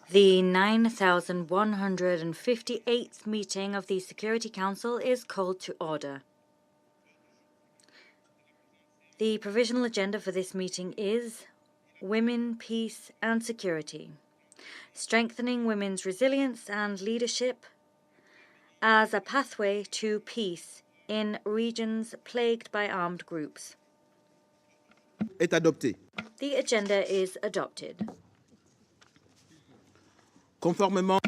The 9,158th meeting of the Security Council is called to order. The provisional agenda for this meeting is Women, Peace and Security, strengthening women's resilience and leadership as a pathway to peace in regions plagued by armed groups. Est adopté. The agenda is adopted. Conformément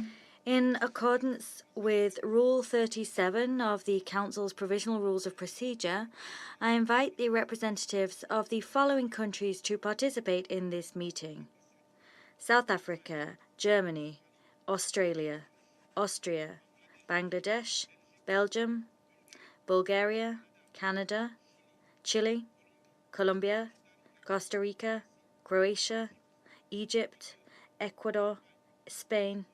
In accordance with Rule 37 of the Council's Provisional Rules of Procedure, I invite the representatives of the following countries to participate in this meeting: South Africa, Germany, Australia, Austria, Bangladesh, Belgium, Bulgaria, Canada, Chile, Colombia, Costa Rica, Croatia, Egypt, Ecuador, Spain,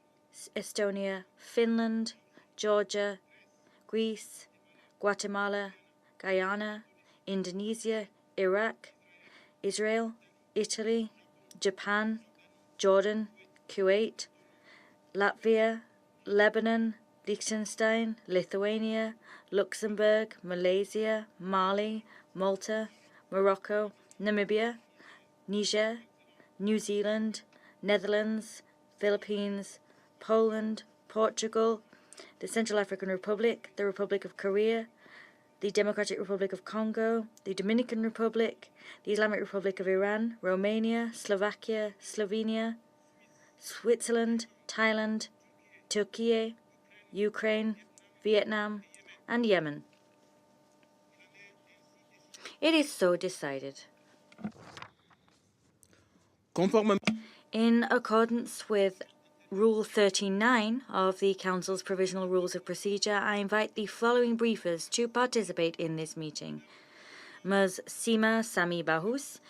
Estonia, Finland, Georgia, Greece, Guatemala, Guyana, Indonesia, Iraq, Israel, Italy, Japan, Jordan, Kuwait, Latvia, Lebanon, Liechtenstein, Lithuania, Luxembourg, Malaysia, Mali, Malta, Morocco, Namibia, Niger, New Zealand, Netherlands, Philippines, Poland, Portugal, the Central African Republic, the Republic of Korea, the Democratic Republic of Congo, the Dominican Republic, the Islamic Republic of Iran, Romania, Slovakia, Slovenia, Switzerland, Thailand, Turkey, Ukraine, Vietnam, and Yemen. It is so decided. conformément In accordance with Rule 39 of the Council's Provisional Rules of Procedure, I invite the following briefers to participate in this meeting: Ms. Sima Bahous,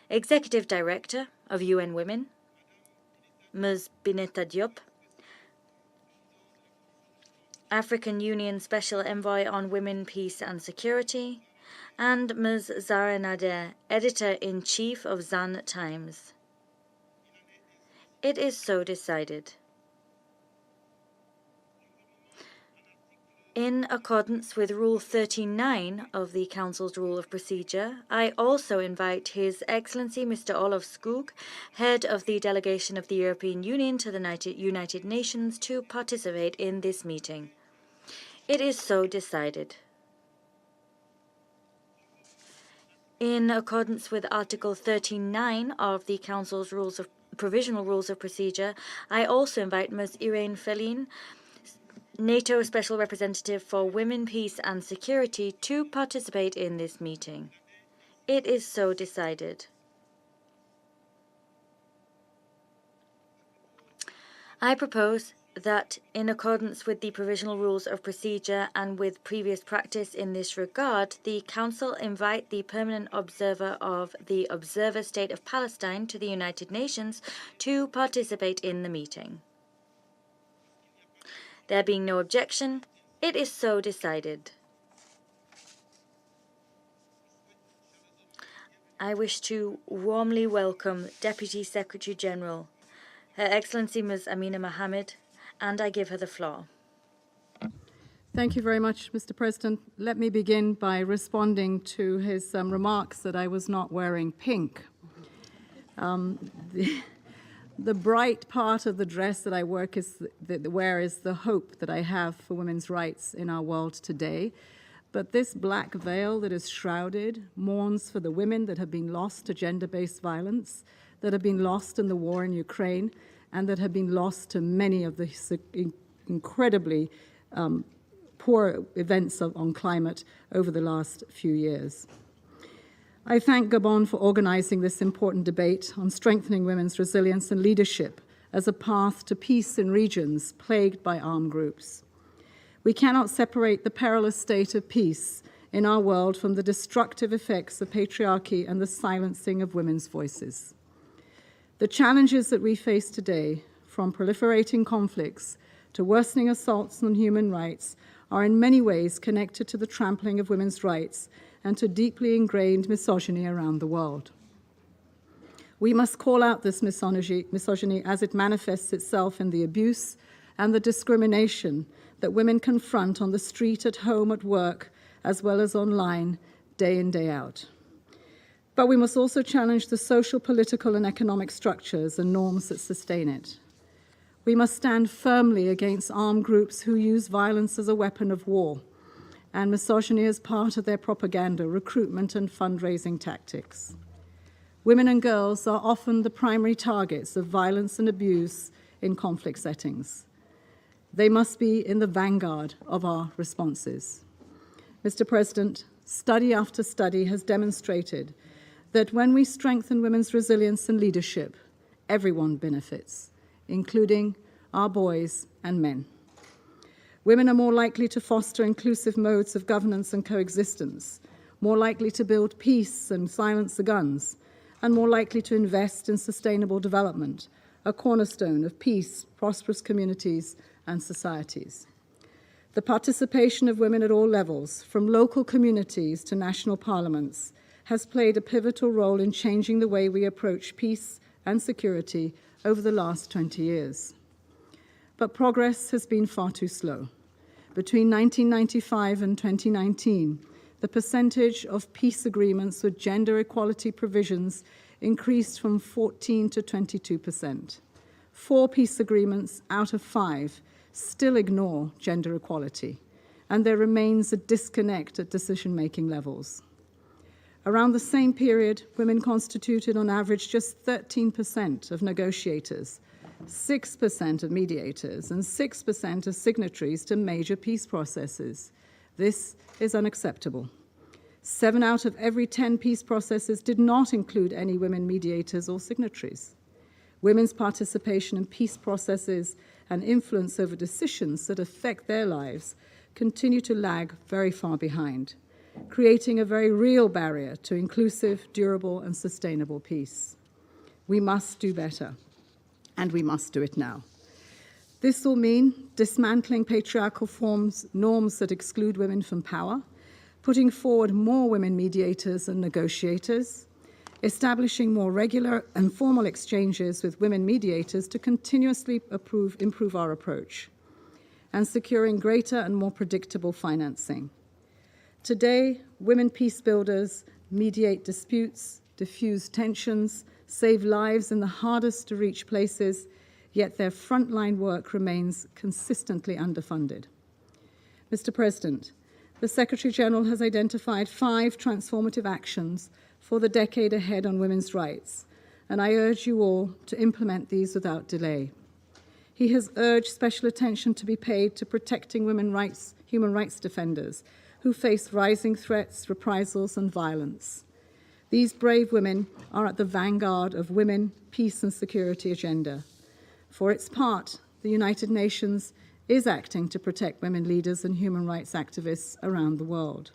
Executive Director of UN Women; Ms. Bineta Diop, African Union Special Envoy on Women, Peace and Security; and Ms. Zarqa Nader, Editor-in-Chief of Zan Times. It is so decided. In accordance with Rule 39 of the Council's Rule of Procedure, I also invite His Excellency Mr. Olof Skog, Head of the Delegation of the European Union to the United Nations, to participate in this meeting. It is so decided. In accordance with Article 39 of the Council's Provisional Rules of Procedure, I also invite Ms. Irene Felin, NATO Special Representative for Women, Peace and Security, to participate in this meeting. It is so decided. I propose that, in accordance with the Provisional Rules of Procedure and with previous practice in this regard, the Council invite the permanent observer of the Observer State of Palestine to the United Nations to participate in the meeting. There being no objection, it is so decided. I wish to warmly welcome Deputy Secretary General, Her Excellency Ms. Amina Mohammed, and I give her the floor. Thank you very much, Mr. President. Let me begin by responding to his remarks that I was not wearing pink. The bright part of the dress that I wear is the hope that I have for women's rights in our world today. But this black veil that is shrouded mourns for the women that have been lost to gender-based violence, that have been lost in the war in Ukraine, and that have been lost to many of the incredibly poor events on climate over the last few years. I thank Gabon for organizing this important debate on strengthening women's resilience and leadership as a path to peace in regions plagued by armed groups. We cannot separate the perilous state of peace in our world from the destructive effects of patriarchy and the silencing of women's voices. The challenges that we face today, from proliferating conflicts to worsening assaults on human rights, are in many ways connected to the trampling of women's rights and to deeply ingrained misogyny around the world. We must call out this misogyny as it manifests itself in the abuse and the discrimination that women confront on the street, at home, at work, as well as online, day in, day out. But we must also challenge the social, political, and economic structures and norms that sustain it. We must stand firmly against armed groups who use violence as a weapon of war and misogyny as part of their propaganda, recruitment, and fundraising tactics. Women and girls are often the primary targets of violence and abuse in conflict settings. They must be in the vanguard of our responses. Mr. President, study after study has demonstrated that when we strengthen women's resilience and leadership, everyone benefits, including our boys and men. Women are more likely to foster inclusive modes of governance and coexistence, more likely to build peace and silence the guns, and more likely to invest in sustainable development, a cornerstone of peace, prosperous communities, and societies. The participation of women at all levels, from local communities to national parliaments, has played a pivotal role in changing the way we approach peace and security over the last 20 years. But progress has been far too slow. Between 1995 and 2019, the percentage of peace agreements with gender equality provisions increased from 14 to 22%. 4 peace agreements out of 5 still ignore gender equality, and there remains a disconnect at decision-making levels. Around the same period, women constituted on average just 13% of negotiators, 6% of mediators, and 6% of signatories to major peace processes. This is unacceptable. 7 out of every 10 peace processes did not include any women mediators or signatories. Women's participation in peace processes and influence over decisions that affect their lives continue to lag very far behind, creating a very real barrier to inclusive, durable, and sustainable peace. We must do better, and we must do it now. This will mean dismantling patriarchal norms that exclude women from power, putting forward more women mediators and negotiators, establishing more regular and formal exchanges with women mediators to continuously improve our approach, and securing greater and more predictable financing. Today, women peacebuilders mediate disputes, diffuse tensions, save lives in the hardest to reach places, yet their frontline work remains consistently underfunded. Mr. President, the Secretary General has identified 5 transformative actions for the decade ahead on women's rights, and I urge you all to implement these without delay. He has urged special attention to be paid to protecting human rights defenders who face rising threats, reprisals, and violence. These brave women are at the vanguard of women, peace, and security agenda. For its part, the United Nations is acting to protect women leaders and human rights activists around the world.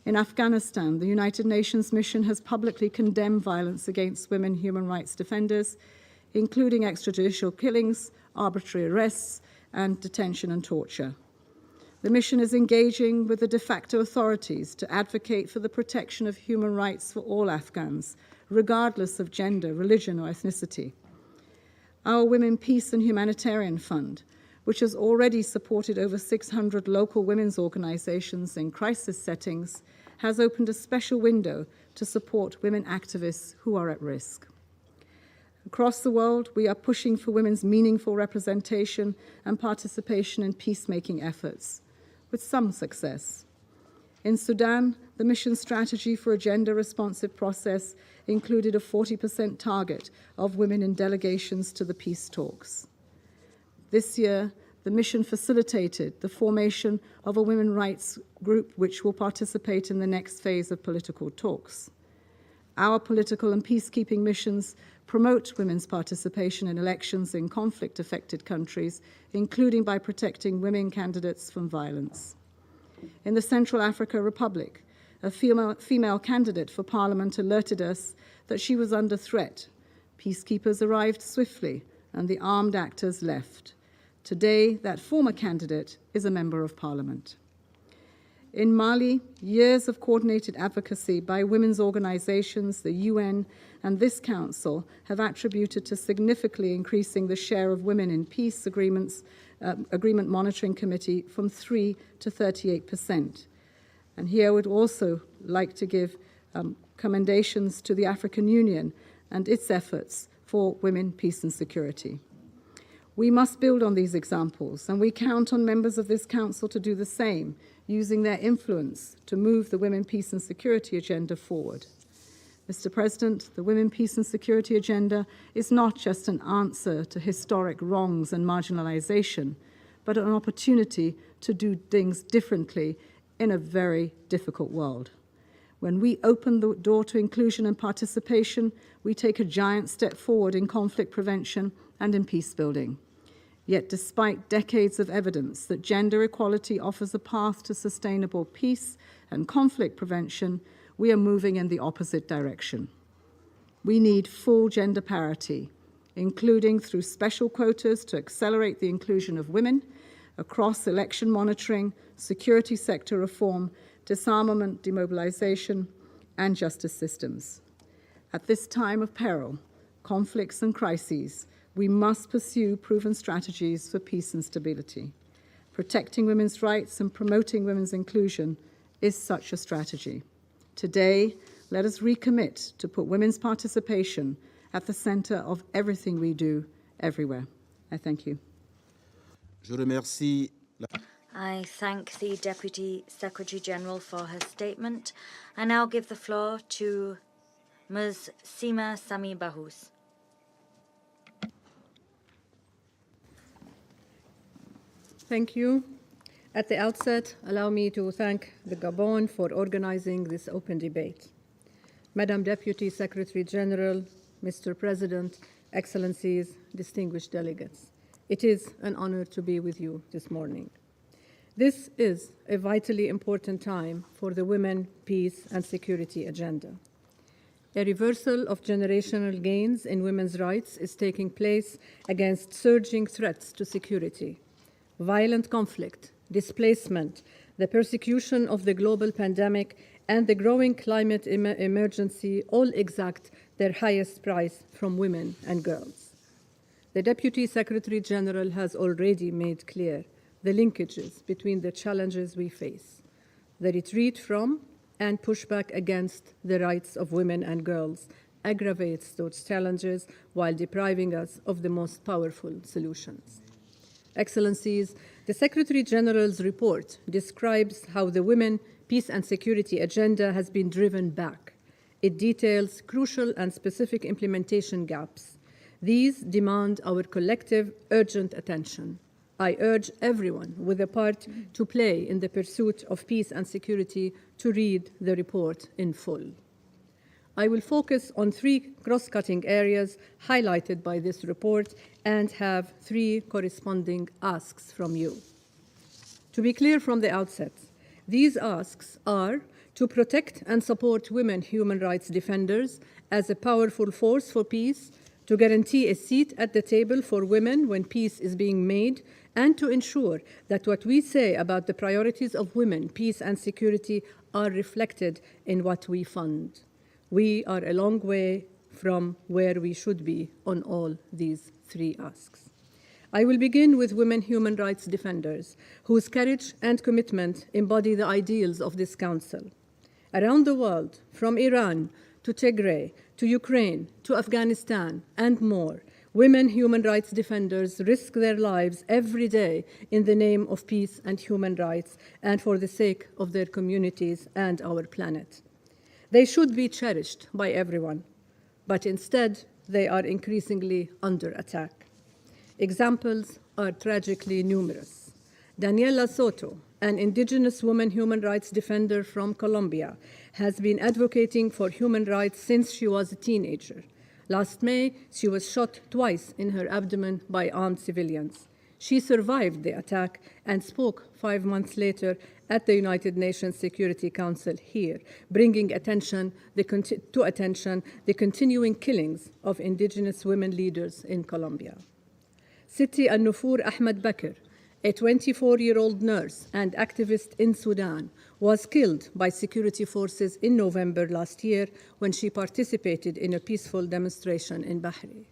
In Afghanistan, the United Nations mission has publicly condemned violence against women human rights defenders, including extrajudicial killings, arbitrary arrests, and detention and torture. The mission is engaging with the de facto authorities to advocate for the protection of human rights for all Afghans, regardless of gender, religion, or ethnicity. Our Women, Peace and Humanitarian Fund, which has already supported over 600 local women's organizations in crisis settings, has opened a special window to support women activists who are at risk. Across the world, we are pushing for women's meaningful representation and participation in peacemaking efforts, with some success. In Sudan, the mission strategy for a gender-responsive process included a 40% target of women in delegations to the peace talks. This year, the mission facilitated the formation of a women's rights group which will participate in the next phase of political talks. Our political and peacekeeping missions promote women's participation in elections in conflict-affected countries, including by protecting women candidates from violence. In the Central African Republic, a female candidate for parliament alerted us that she was under threat. Peacekeepers arrived swiftly, and the armed actors left. Today, that former candidate is a member of parliament. In Mali, years of coordinated advocacy by women's organizations, the UN, and this council have attributed to significantly increasing the share of women in peace agreement monitoring committee from 3 to 38%. And here I would also like to give commendations to the African Union and its efforts for women, peace and security. We must build on these examples, and we count on members of this council to do the same, using their influence to move the women, peace and security agenda forward. Mr. President, the Women, Peace and Security Agenda is not just an answer to historic wrongs and marginalization, but an opportunity to do things differently in a very difficult world. When we open the door to inclusion and participation, we take a giant step forward in conflict prevention and in peace building. Yet despite decades of evidence that gender equality offers a path to sustainable peace and conflict prevention, we are moving in the opposite direction. We need full gender parity, including through special quotas to accelerate the inclusion of women across election monitoring, security sector reform, disarmament, demobilization, and justice systems. At this time of peril, conflicts and crises, we must pursue proven strategies for peace and stability. Protecting women's rights and promoting women's inclusion is such a strategy. Today, let us recommit to put women's participation at the center of everything we do, everywhere. I thank you. Je remercie I thank the Deputy Secretary General for her statement. I now give the floor to Ms. Sima Sami Bahous. Thank you. At the outset, allow me to thank the Gabon for organizing this open debate. Madam Deputy Secretary General, Mr. President, Excellencies, distinguished delegates, it is an honor to be with you this morning. This is a vitally important time for the Women, Peace and Security agenda. A reversal of generational gains in women's rights is taking place against surging threats to security. Violent conflict, displacement, the persecution of the global pandemic, and the growing climate emergency all exact their highest price from women and girls. The Deputy Secretary General has already made clear the linkages between the challenges we face, the retreat from and pushback against the rights of women and girls aggravates those challenges while depriving us of the most powerful solutions. Excellencies, the Secretary General's report describes how the Women, Peace and Security agenda has been driven back. It details crucial and specific implementation gaps. These demand our collective, urgent attention. I urge everyone with a part to play in the pursuit of peace and security to read the report in full. I will focus on 3 cross-cutting areas highlighted by this report and have 3 corresponding asks from you. To be clear from the outset, these asks are to protect and support women human rights defenders as a powerful force for peace, to guarantee a seat at the table for women when peace is being made, and to ensure that what we say about the priorities of women, peace and security are reflected in what we fund. We are a long way from where we should be on all these 3 asks. I will begin with women human rights defenders, whose courage and commitment embody the ideals of this Council. Around the world, from Iran to Tigray, to Ukraine, to Afghanistan, and more, women human rights defenders risk their lives every day in the name of peace and human rights and for the sake of their communities and our planet. They should be cherished by everyone, but instead they are increasingly under attack. Examples are tragically numerous. Daniela Soto, an indigenous woman human rights defender from Colombia, has been advocating for human rights since she was a teenager. Last May, she was shot twice in her abdomen by armed civilians. She survived the attack and spoke 5 months later at the United Nations Security Council here, bringing to attention the continuing killings of indigenous women leaders in Colombia. Siti al-Nufur Ahmed Bakr, a 24-year-old nurse and activist in Sudan, was killed by security forces in November last year when she participated in a peaceful demonstration in Bahri.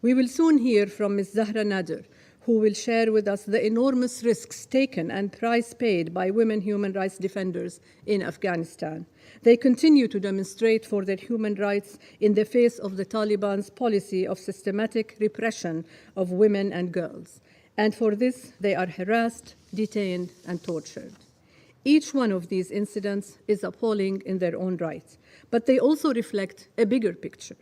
We will soon hear from Ms. Zahra Nader, who will share with us the enormous risks taken and price paid by women human rights defenders in Afghanistan. They continue to demonstrate for their human rights in the face of the Taliban's policy of systematic repression of women and girls. And for this, they are harassed, detained, and tortured. Each one of these incidents is appalling in their own right, but they also reflect a bigger picture.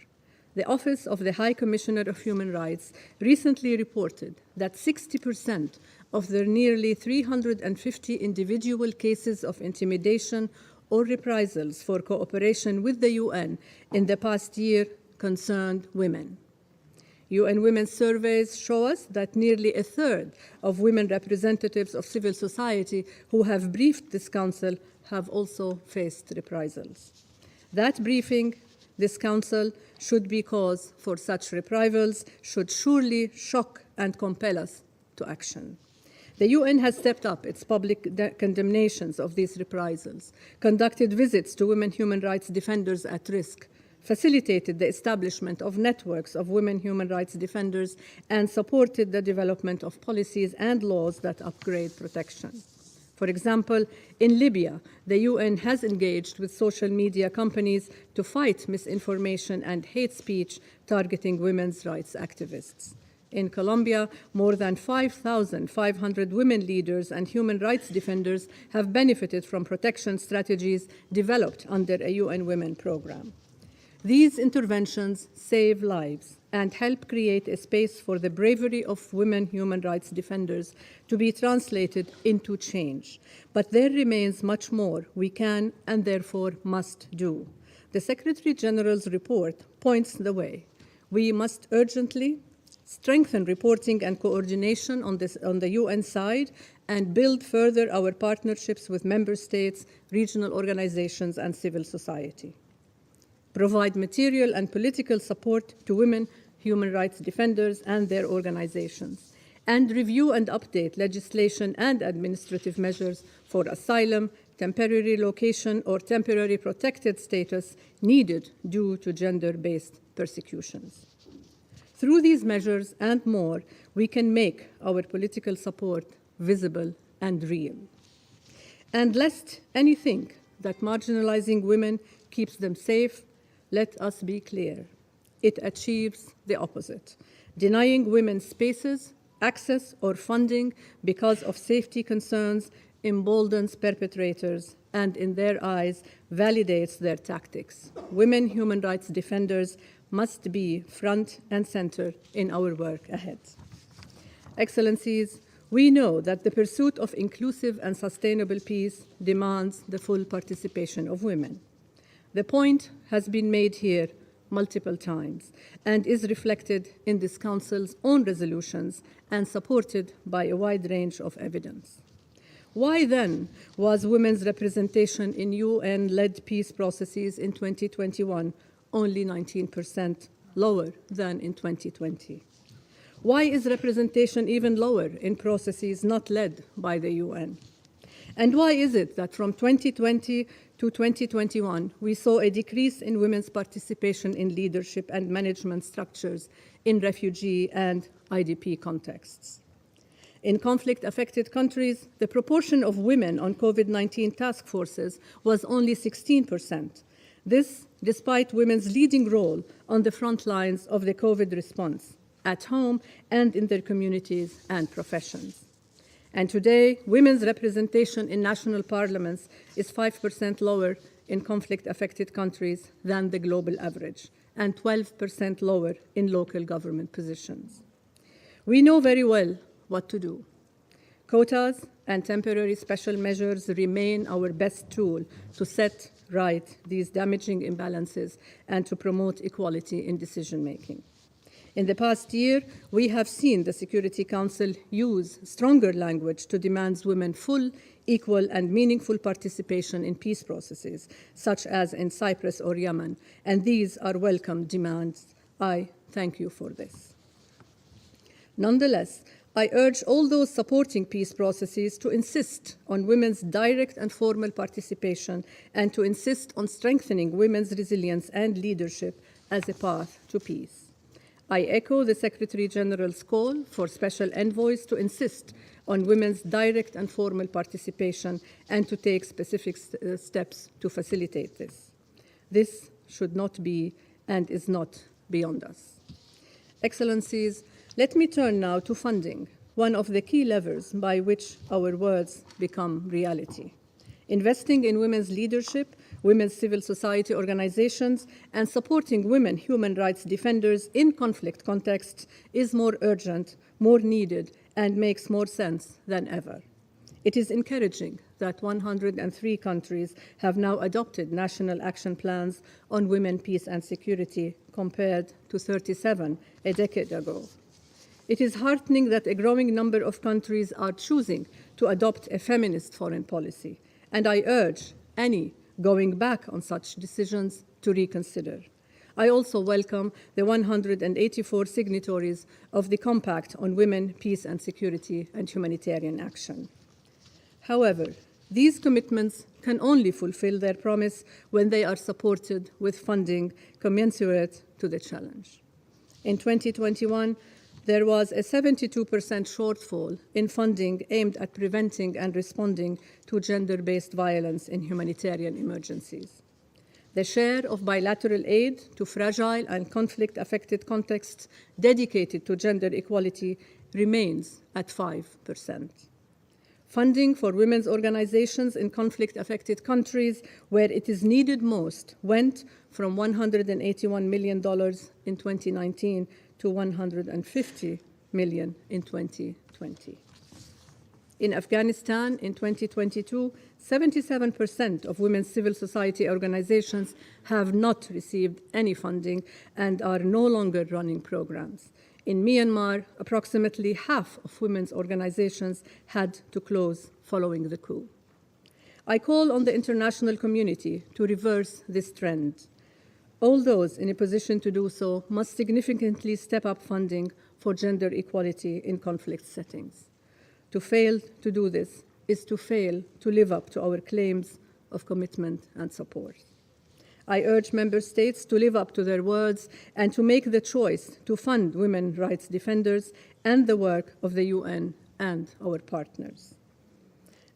The Office of the High Commissioner of Human Rights recently reported that 60% of their nearly 350 individual cases of intimidation or reprisals for cooperation with the UN in the past year concerned women. UN Women's surveys show us that nearly a third of women representatives of civil society who have briefed this council have also faced reprisals. That briefing, this council, should be cause for such reprisals, should surely shock and compel us to action. The UN has stepped up its public condemnations of these reprisals, conducted visits to women human rights defenders at risk, facilitated the establishment of networks of women human rights defenders, and supported the development of policies and laws that upgrade protection. For example, in Libya, the UN has engaged with social media companies to fight misinformation and hate speech targeting women's rights activists. In Colombia, more than 5,500 women leaders and human rights defenders have benefited from protection strategies developed under a UN Women program. These interventions save lives and help create a space for the bravery of women human rights defenders to be translated into change. But there remains much more we can and therefore must do. The Secretary General's report points the way. We must urgently strengthen reporting and coordination on the UN side and build further our partnerships with member states, regional organizations, and civil society. Provide material and political support to women human rights defenders and their organizations, and review and update legislation and administrative measures for asylum, temporary relocation, or temporary protected status needed due to gender-based persecutions. Through these measures and more, we can make our political support visible and real. And lest any think that marginalizing women keeps them safe, let us be clear. It achieves the opposite. Denying women spaces, access, or funding because of safety concerns emboldens perpetrators and, in their eyes, validates their tactics. Women human rights defenders must be front and center in our work ahead. Excellencies, we know that the pursuit of inclusive and sustainable peace demands the full participation of women. The point has been made here multiple times and is reflected in this Council's own resolutions and supported by a wide range of evidence. Why then was women's representation in UN-led peace processes in 2021 only 19% lower than in 2020? Why is representation even lower in processes not led by the UN? And why is it that from 2020 to 2021, we saw a decrease in women's participation in leadership and management structures in refugee and IDP contexts? In conflict-affected countries, the proportion of women on COVID-19 task forces was only 16%. This, despite women's leading role on the front lines of the COVID response, at home and in their communities and professions. And today, women's representation in national parliaments is 5% lower in conflict-affected countries than the global average, and 12% lower in local government positions. We know very well what to do. Quotas and temporary special measures remain our best tool to set right these damaging imbalances and to promote equality in decision-making. In the past year, we have seen the Security Council use stronger language to demand women full, equal, and meaningful participation in peace processes, such as in Cyprus or Yemen, and these are welcome demands. I thank you for this. Nonetheless, I urge all those supporting peace processes to insist on women's direct and formal participation and to insist on strengthening women's resilience and leadership as a path to peace. I echo the Secretary General's call for special envoys to insist on women's direct and formal participation and to take specific steps to facilitate this. This should not be and is not beyond us. Excellencies, let me turn now to funding, one of the key levers by which our words become reality. Investing in women's leadership, women's civil society organizations, and supporting women human rights defenders in conflict contexts is more urgent, more needed, and makes more sense than ever. It is encouraging that 103 countries have now adopted national action plans on women, peace, and security, compared to 37 a decade ago. It is heartening that a growing number of countries are choosing to adopt a feminist foreign policy, and I urge any going back on such decisions to reconsider. I also welcome the 184 signatories of the Compact on Women, Peace and Security and Humanitarian Action. However, these commitments can only fulfill their promise when they are supported with funding commensurate to the challenge. In 2021, there was a 72% shortfall in funding aimed at preventing and responding to gender-based violence in humanitarian emergencies. The share of bilateral aid to fragile and conflict-affected contexts dedicated to gender equality remains at 5%. Funding for women's organizations in conflict-affected countries where it is needed most went from $181 million in 2019 to $150 million in 2020. In Afghanistan in 2022, 77% of women's civil society organizations have not received any funding and are no longer running programs. In Myanmar, approximately half of women's organizations had to close following the coup. I call on the international community to reverse this trend. All those in a position to do so must significantly step up funding for gender equality in conflict settings. To fail to do this is to fail to live up to our claims of commitment and support. I urge member states to live up to their words and to make the choice to fund women's rights defenders and the work of the UN and our partners.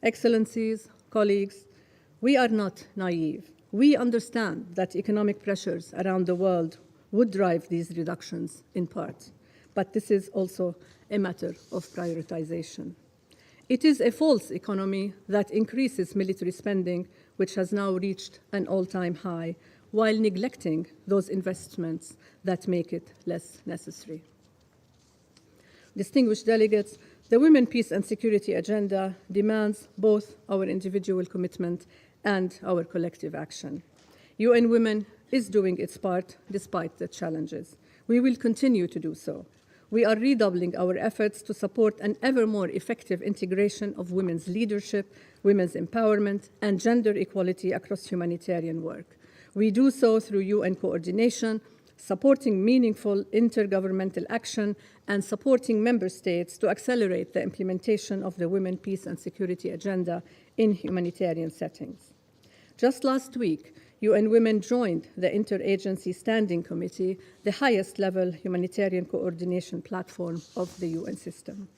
Excellencies, colleagues, we are not naive. We understand that economic pressures around the world would drive these reductions in part, but this is also a matter of prioritization. It is a false economy that increases military spending, which has now reached an all-time high, while neglecting those investments that make it less necessary. Distinguished delegates, the Women, Peace and Security agenda demands both our individual commitment and our collective action. UN Women is doing its part despite the challenges. We will continue to do so. We are redoubling our efforts to support an ever more effective integration of women's leadership, women's empowerment, and gender equality across humanitarian work. We do so through UN coordination, supporting meaningful intergovernmental action, and supporting member states to accelerate the implementation of the Women, Peace and Security agenda in humanitarian settings. Just last week, UN Women joined the Interagency Standing Committee, the highest level humanitarian coordination platform of the UN system.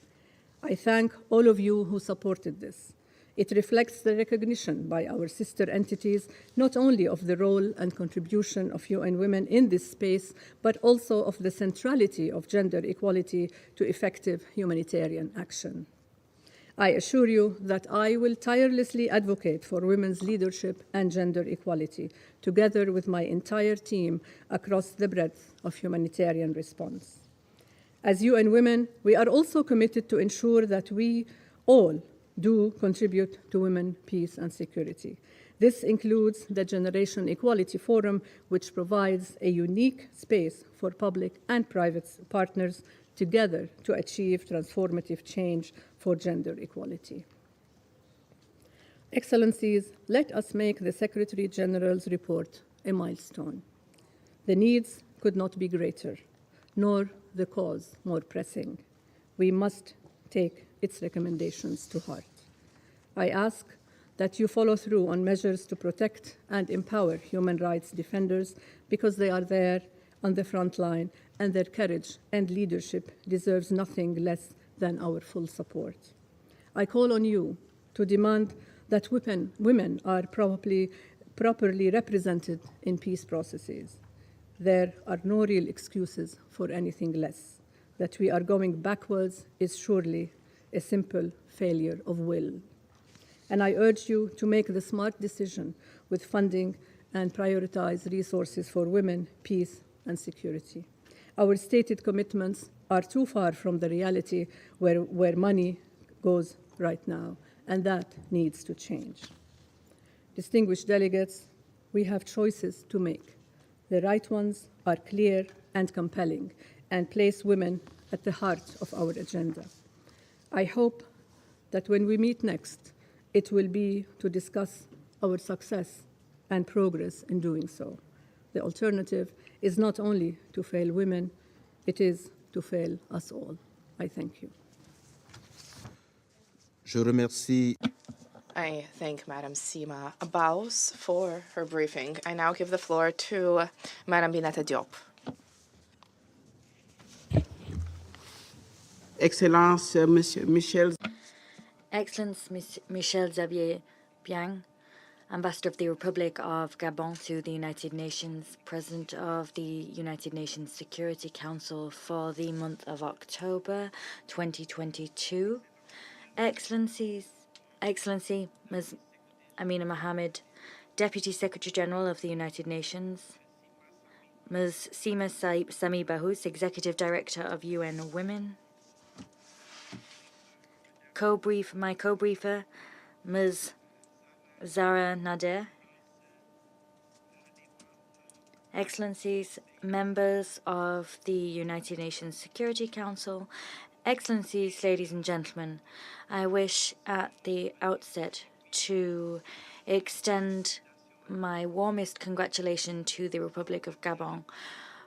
I thank all of you who supported this. It reflects the recognition by our sister entities not only of the role and contribution of UN Women in this space, but also of the centrality of gender equality to effective humanitarian action. I assure you that I will tirelessly advocate for women's leadership and gender equality, together with my entire team across the breadth of humanitarian response. As UN Women, we are also committed to ensure that we all do contribute to women, peace, and security. This includes the Generation Equality Forum, which provides a unique space for public and private partners together to achieve transformative change for gender equality. Excellencies, let us make the Secretary General's report a milestone. The needs could not be greater, nor the cause more pressing. We must take its recommendations to heart. I ask that you follow through on measures to protect and empower human rights defenders because they are there on the front line and their courage and leadership deserves nothing less than our full support. I call on you to demand that women are properly represented in peace processes. There are no real excuses for anything less. That we are going backwards is surely a simple failure of will. And I urge you to make the smart decision with funding and prioritize resources for women, peace, and security. Our stated commitments are too far from the reality where money goes right now, and that needs to change. Distinguished delegates, we have choices to make. The right ones are clear and compelling and place women at the heart of our agenda. I hope that when we meet next, it will be to discuss our success and progress in doing so. The alternative is not only to fail women, it is to fail us all. I thank you. Je remercie. I thank Madam Sima Bahous for her briefing. I now give the floor to Madam Bineta Diop. Excellence, Monsieur Michel. Excellence, Michel Xavier Biang, Ambassador of the Republic of Gabon to the United Nations, President of the United Nations Security Council for the month of October 2022, Excellency Ms. Amina Mohammed, Deputy Secretary General of the United Nations, Ms. Sima Bahous, Executive Director of UN Women, my co-briefer, Ms. Zarqa Nader, Excellencies, members of the United Nations Security Council, Excellencies, ladies and gentlemen, I wish at the outset to extend my warmest congratulations to the Republic of Gabon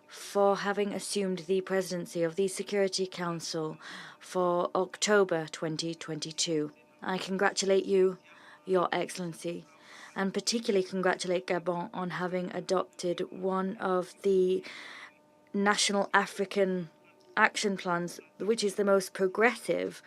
for having assumed the presidency of the Security Council for October 2022. I congratulate you, Your Excellency, and particularly congratulate Gabon on having adopted one of the national African action plans, which is the most progressive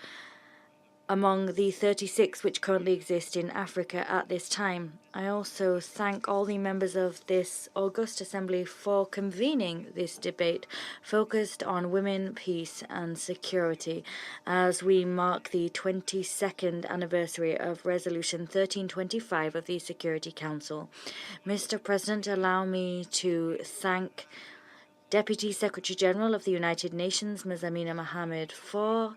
among the 36 which currently exist in Africa at this time. I also thank all the members of this august assembly for convening this debate focused on women, peace and security as we mark the 22nd anniversary of Resolution 1325 of the Security Council. Mr. President, allow me to thank Deputy Secretary General of the United Nations, Ms. Amina Mohammed, for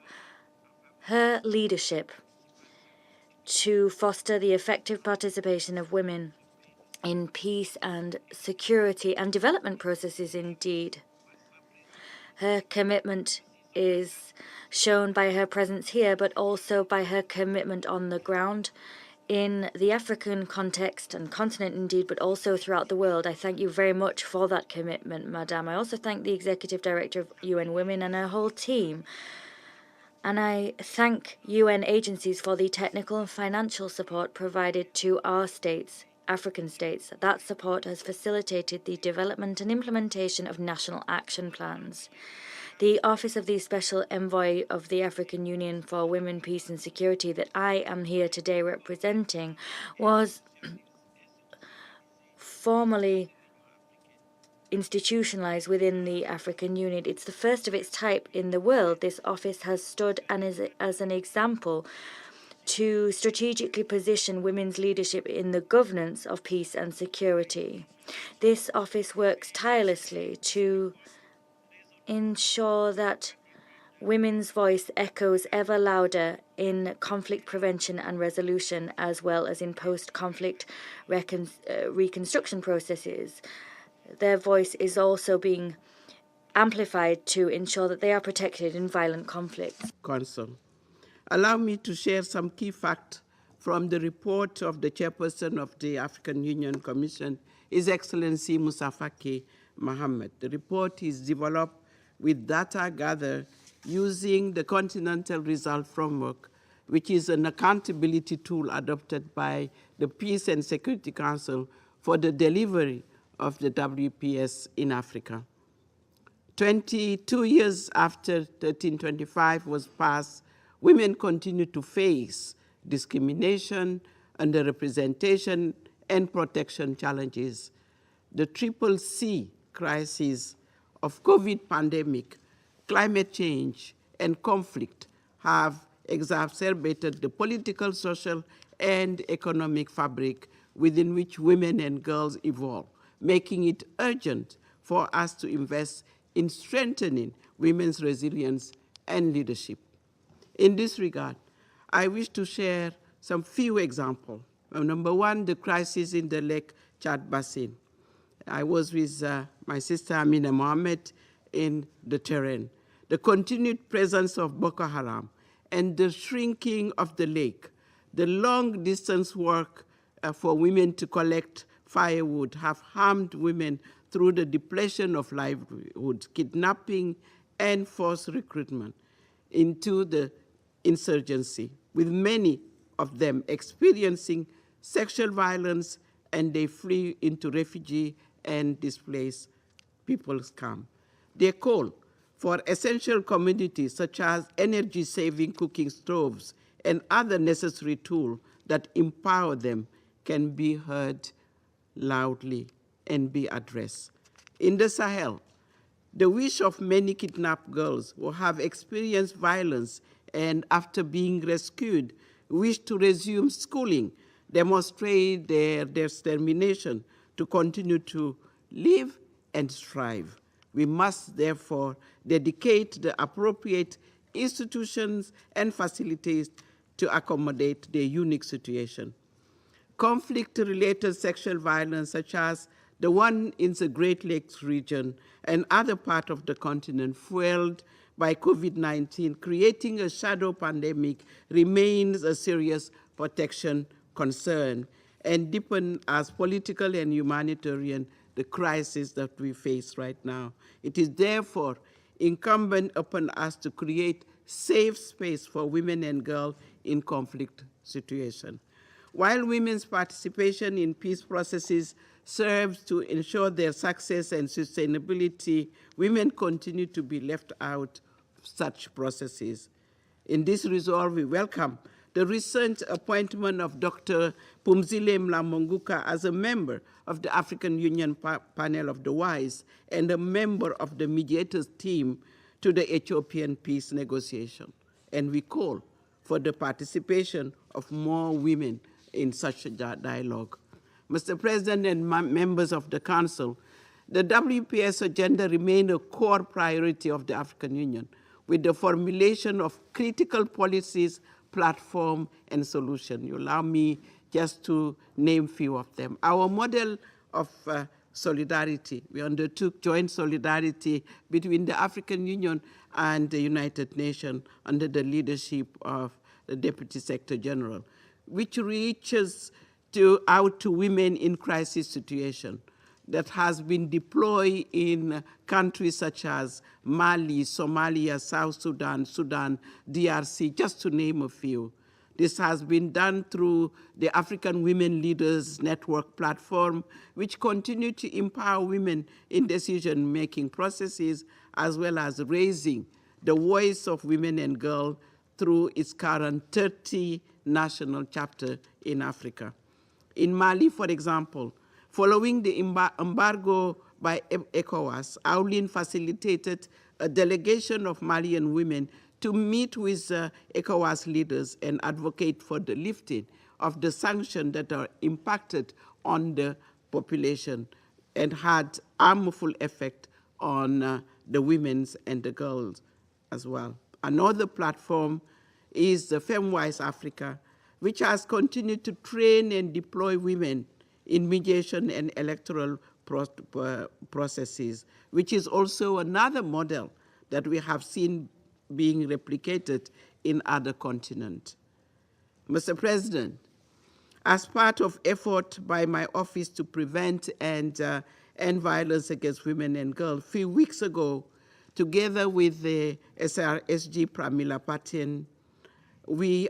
her leadership to foster the effective participation of women in peace and security and development processes indeed. Her commitment is shown by her presence here, but also by her commitment on the ground in the African context and continent indeed, but also throughout the world. I thank you very much for that commitment, Madame. I also thank the Executive Director of UN Women and her whole team. And I thank UN agencies for the technical and financial support provided to our states, African states. That support has facilitated the development and implementation of national action plans. The Office of the Special Envoy of the African Union for Women, Peace and Security that I am here today representing was formally institutionalized within the African Union. It's the first of its type in the world. This office has stood and is as an example to strategically position women's leadership in the governance of peace and security. This office works tirelessly to ensure that women's voice echoes ever louder in conflict prevention and resolution, as well as in post-conflict reconstruction processes. Their voice is also being amplified to ensure that they are protected in violent conflicts. Council. Allow me to share some key facts from the report of the chairperson of the African Union Commission, His Excellency Moussa Faki Mohammed. The report is developed with data gathered using the Continental Result Framework, which is an accountability tool adopted by the Peace and Security Council for the delivery of the WPS in Africa. 22 years after 1325 was passed, women continue to face discrimination, underrepresentation, and protection challenges. The triple C crisis of COVID pandemic, climate change, and conflict have exacerbated the political, social, and economic fabric within which women and girls evolve, making it urgent for us to invest in strengthening women's resilience and leadership. In this regard, I wish to share some few examples. Number one, the crisis in the Lake Chad Basin. I was with my sister Amina Mohammed in the terrain. The continued presence of Boko Haram and the shrinking of the lake, the long distance work for women to collect firewood have harmed women through the depletion of livelihoods, kidnapping, and forced recruitment into the insurgency, with many of them experiencing sexual violence, and they flee into refugee and displaced people's camp. They call for essential commodities such as energy-saving cooking stoves and other necessary tools that empower them can be heard loudly and be addressed. In the Sahel, the wish of many kidnapped girls who have experienced violence and after being rescued wish to resume schooling demonstrate their determination to continue to live and strive. We must therefore dedicate the appropriate institutions and facilities to accommodate their unique situation. Conflict-related sexual violence, such as the one in the Great Lakes region and other parts of the continent fueled by COVID-19, creating a shadow pandemic, remains a serious protection concern and deepen as political and humanitarian the crisis that we face right now. It is therefore incumbent upon us to create safe space for women and girls in conflict situations. While women's participation in peace processes serves to ensure their success and sustainability, women continue to be left out of such processes. In this resolve, we welcome the recent appointment of Dr. Phumzile Mlambo-Ngcuka as a member of the African Union Panel of the Wise and a member of the mediators team to the Ethiopian peace negotiation. And we call for the participation of more women in such a dialogue. Mr. President and members of the Council, the WPS agenda remains a core priority of the African Union, with the formulation of critical policies, platform, and solution. You allow me just to name a few of them. Our model of solidarity, we undertook joint solidarity between the African Union and the United Nations under the leadership of the Deputy Secretary General, which reaches out to women in crisis situation, that has been deployed in countries such as Mali, Somalia, South Sudan, Sudan, DRC, just to name a few. This has been done through the African Women Leaders Network platform, which continue to empower women in decision-making processes, as well as raising the voice of women and girls through its current 30 national chapter in Africa. In Mali, for example, following the embargo by ECOWAS, AULIN facilitated a delegation of Malian women to meet with ECOWAS leaders and advocate for the lifting of the sanctions that are impacted on the population and had harmful effect on the women and the girls as well. Another platform is the FemWise Africa, which has continued to train and deploy women in mediation and electoral processes, which is also another model that we have seen being replicated in other continents. Mr. President, as part of effort by my office to prevent and end violence against women and girls, a few weeks ago, together with the SRSG Pramila Patin, we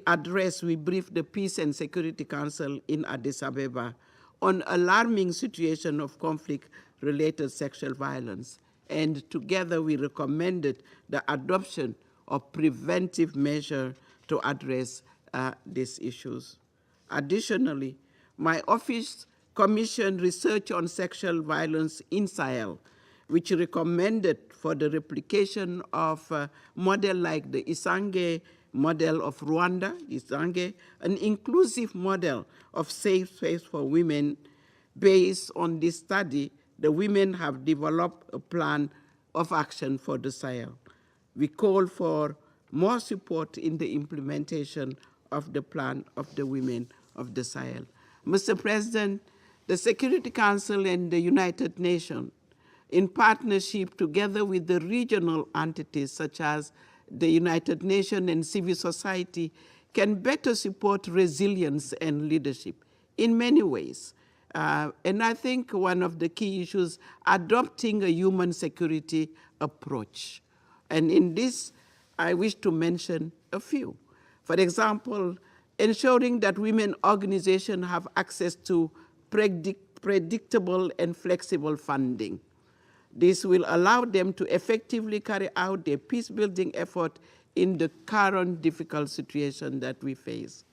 briefed the Peace and Security Council in Addis Ababa on alarming situation of conflict-related sexual violence. And together we recommended the adoption of preventive measures to address these issues. Additionally, my office commissioned research on sexual violence in Sahel, which recommended for the replication of a model like the Isange model of Rwanda, Isange, an inclusive model of safe space for women. Based on this study, the women have developed a plan of action for the Sahel. We call for more support in the implementation of the plan of the women of the Sahel. Mr. President, the Security Council and the United Nations, in partnership together with the regional entities such as the United Nations and civil society, can better support resilience and leadership in many ways. And I think one of the key issues, adopting a human security approach. And in this, I wish to mention a few. For example, ensuring that women organizations have access to predictable and flexible funding. This will allow them to effectively carry out their peace-building effort in the current difficult situation that we face.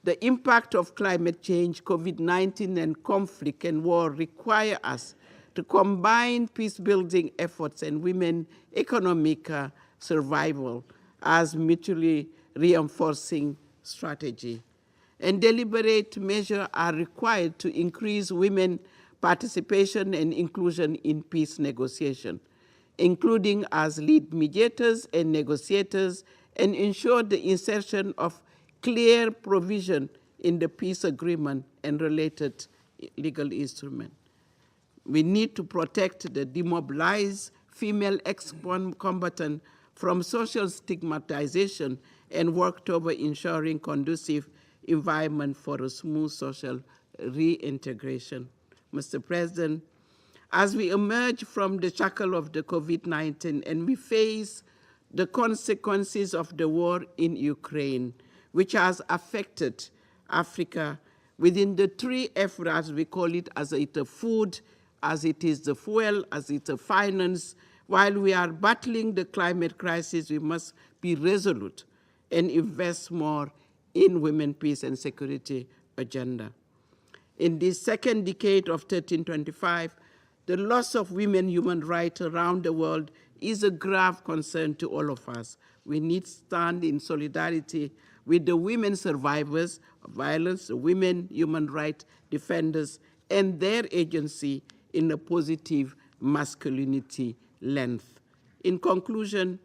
The impact of climate change, COVID-19, and conflict and war require us to combine peace-building efforts and women's economic survival as mutually reinforcing strategy. And deliberate measures are required to increase women participation and inclusion in peace negotiation, including as lead mediators and negotiators, and ensure the insertion of clear provision in the peace agreement and related legal instrument. We need to protect the demobilized female ex-combatant from social stigmatization and work toward ensuring conducive environment for a smooth social reintegration. Mr. President, as we emerge from the shackle of the COVID-19 and we face the consequences of the war in Ukraine, which has affected Africa within the 3F, as we call it, as it is food, as it is the fuel, as it is finance. While we are battling the climate crisis, we must be resolute and invest more in women, peace, and security agenda. In this second decade of 1325, the loss of women human rights around the world is a grave concern to all of us. We need to stand in solidarity with the women survivors of violence, the women human rights defenders, and their agency in a positive masculinity lens. In conclusion,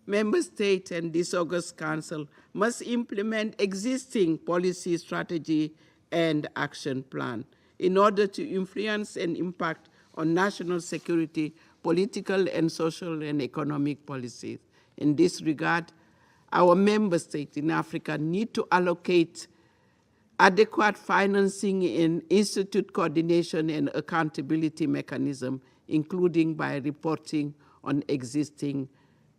member states and this August Council must implement existing policy, strategy, and action plan in order to influence and impact on national security, political and social and economic policies. In this regard, our member states in Africa need to allocate adequate financing in institute coordination and accountability mechanism, including by reporting on existing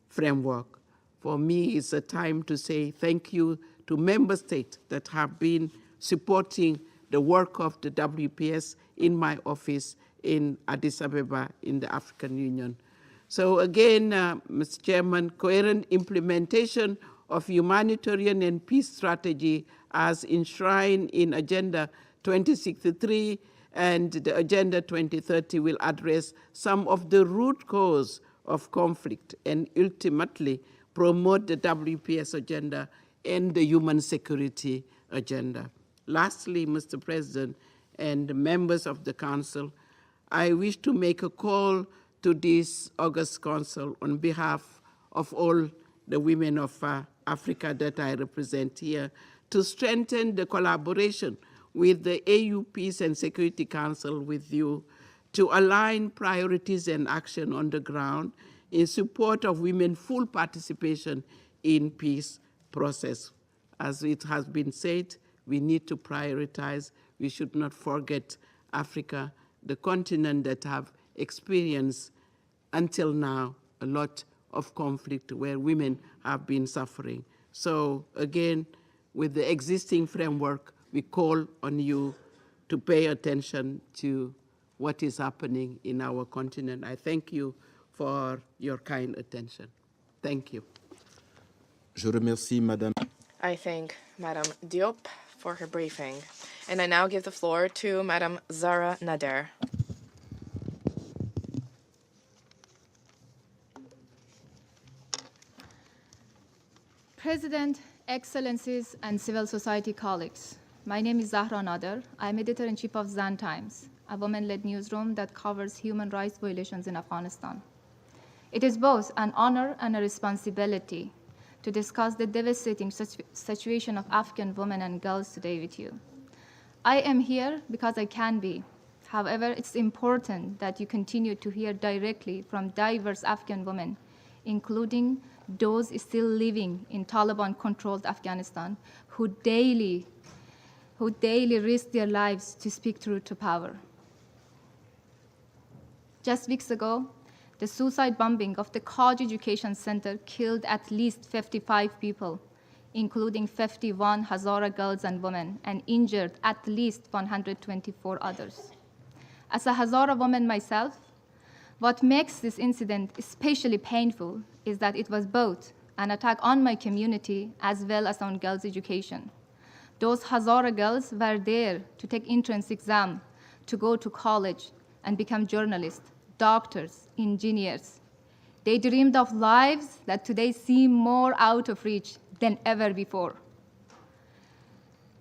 framework. For me, it's a time to say thank you to member states that have been supporting the work of the WPS in my office in Addis Ababa in the African Union. So again, Mr. Chairman, coherent implementation of humanitarian and peace strategy as enshrined in Agenda 2063 and the Agenda 2030 will address some of the root cause of conflict and ultimately promote the WPS agenda and the human security agenda. Lastly, Mr. President and members of the Council, I wish to make a call to this August Council on behalf of all the women of Africa that I represent here to strengthen the collaboration with the AU Peace and Security Council with you to align priorities and action on the ground in support of women's full participation in peace process. As it has been said, we need to prioritize. We should not forget Africa, the continent that have experienced until now a lot of conflict where women have been suffering. So again, with the existing framework, we call on you to pay attention to what is happening in our continent. I thank you for your kind attention. Thank you. Je remercie Madame. I thank Madam Diop for her briefing. And I now give the floor to Madam Zara Nader. President, Excellencies, and civil society colleagues, my name is Zahra Nader. I'm editor-in-chief of Zan Times, a women-led newsroom that covers human rights violations in Afghanistan. It is both an honor and a responsibility to discuss the devastating situation of Afghan women and girls today with you. I am here because I can be. However, it's important that you continue to hear directly from diverse Afghan women, including those still living in Taliban-controlled Afghanistan, who daily risk their lives to speak truth to power. Just weeks ago, the suicide bombing of the Kaj Education Center killed at least 55 people, including 51 Hazara girls and women, and injured at least 124 others. As a Hazara woman myself, what makes this incident especially painful is that it was both an attack on my community as well as on girls' education. Those Hazara girls were there to take entrance exam, to go to college and become journalists, doctors, engineers. They dreamed of lives that today seem more out of reach than ever before.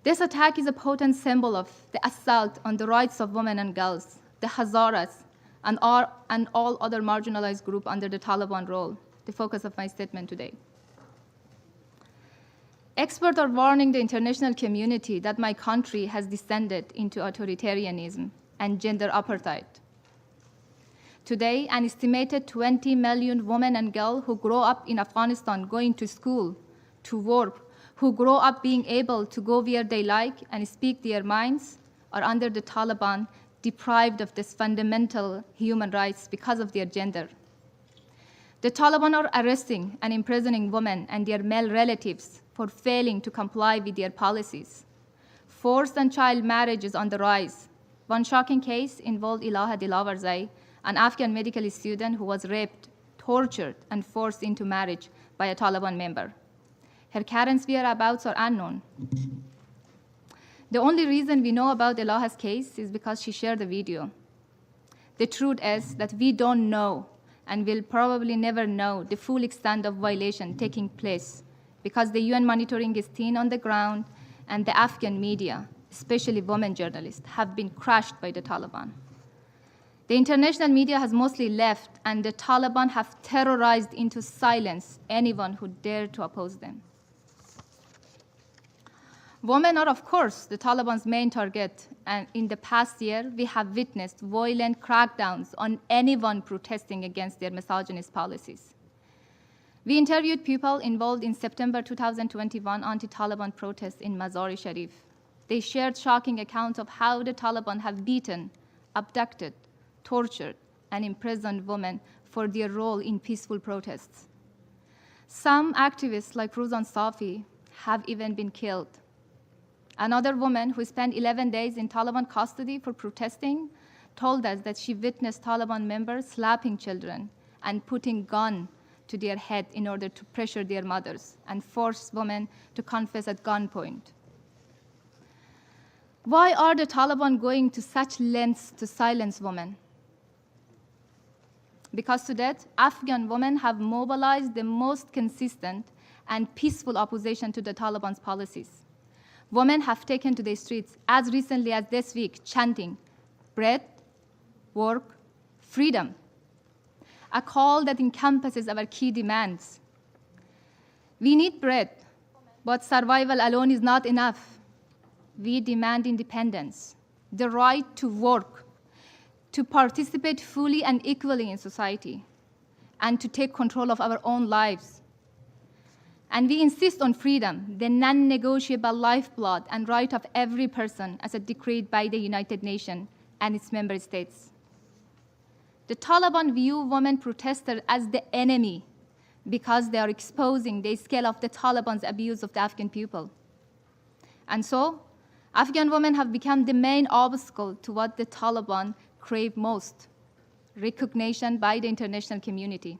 This attack is a potent symbol of the assault on the rights of women and girls, the Hazaras, and all other marginalized groups under the Taliban rule, the focus of my statement today. Experts are warning the international community that my country has descended into authoritarianism and gender apartheid. Today, an estimated 20 million women and girls who grow up in Afghanistan going to school, to work, who grow up being able to go where they like and speak their minds, are under the Taliban deprived of this fundamental human rights because of their gender. The Taliban are arresting and imprisoning women and their male relatives for failing to comply with their policies. Forced and child marriage is on the rise. One shocking case involved Ilaha Dilawarzai, an Afghan medical student who was raped, tortured, and forced into marriage by a Taliban member. Her current whereabouts are unknown. The only reason we know about Ilaha's case is because she shared the video. The truth is that we don't know and will probably never know the full extent of violation taking place because the UN monitoring is thin on the ground and the Afghan media, especially women journalists, have been crushed by the Taliban. The international media has mostly left, and the Taliban have terrorized into silence anyone who dared to oppose them. Women are, of course, the Taliban's main target, and in the past year, we have witnessed violent crackdowns on anyone protesting against their misogynist policies. We interviewed people involved in September 2021 anti-Taliban protests in Mazar-e-Sharif. They shared shocking accounts of how the Taliban have beaten, abducted, tortured, and imprisoned women for their role in peaceful protests. Some activists, like Ruzan Safi, have even been killed. Another woman who spent 11 days in Taliban custody for protesting told us that she witnessed Taliban members slapping children and putting gun to their head in order to pressure their mothers and force women to confess at gunpoint. Why are the Taliban going to such lengths to silence women? Because to that, Afghan women have mobilized the most consistent and peaceful opposition to the Taliban's policies. Women have taken to the streets as recently as this week, chanting, bread, work, freedom, a call that encompasses our key demands. We need bread, but survival alone is not enough. We demand independence, the right to work, to participate fully and equally in society, and to take control of our own lives. And we insist on freedom, the non-negotiable lifeblood and right of every person as decreed by the United Nations and its member states. The Taliban view women protesters as the enemy, because they are exposing the scale of the Taliban's abuse of the Afghan people. And so, Afghan women have become the main obstacle to what the Taliban crave most: recognition by the international community.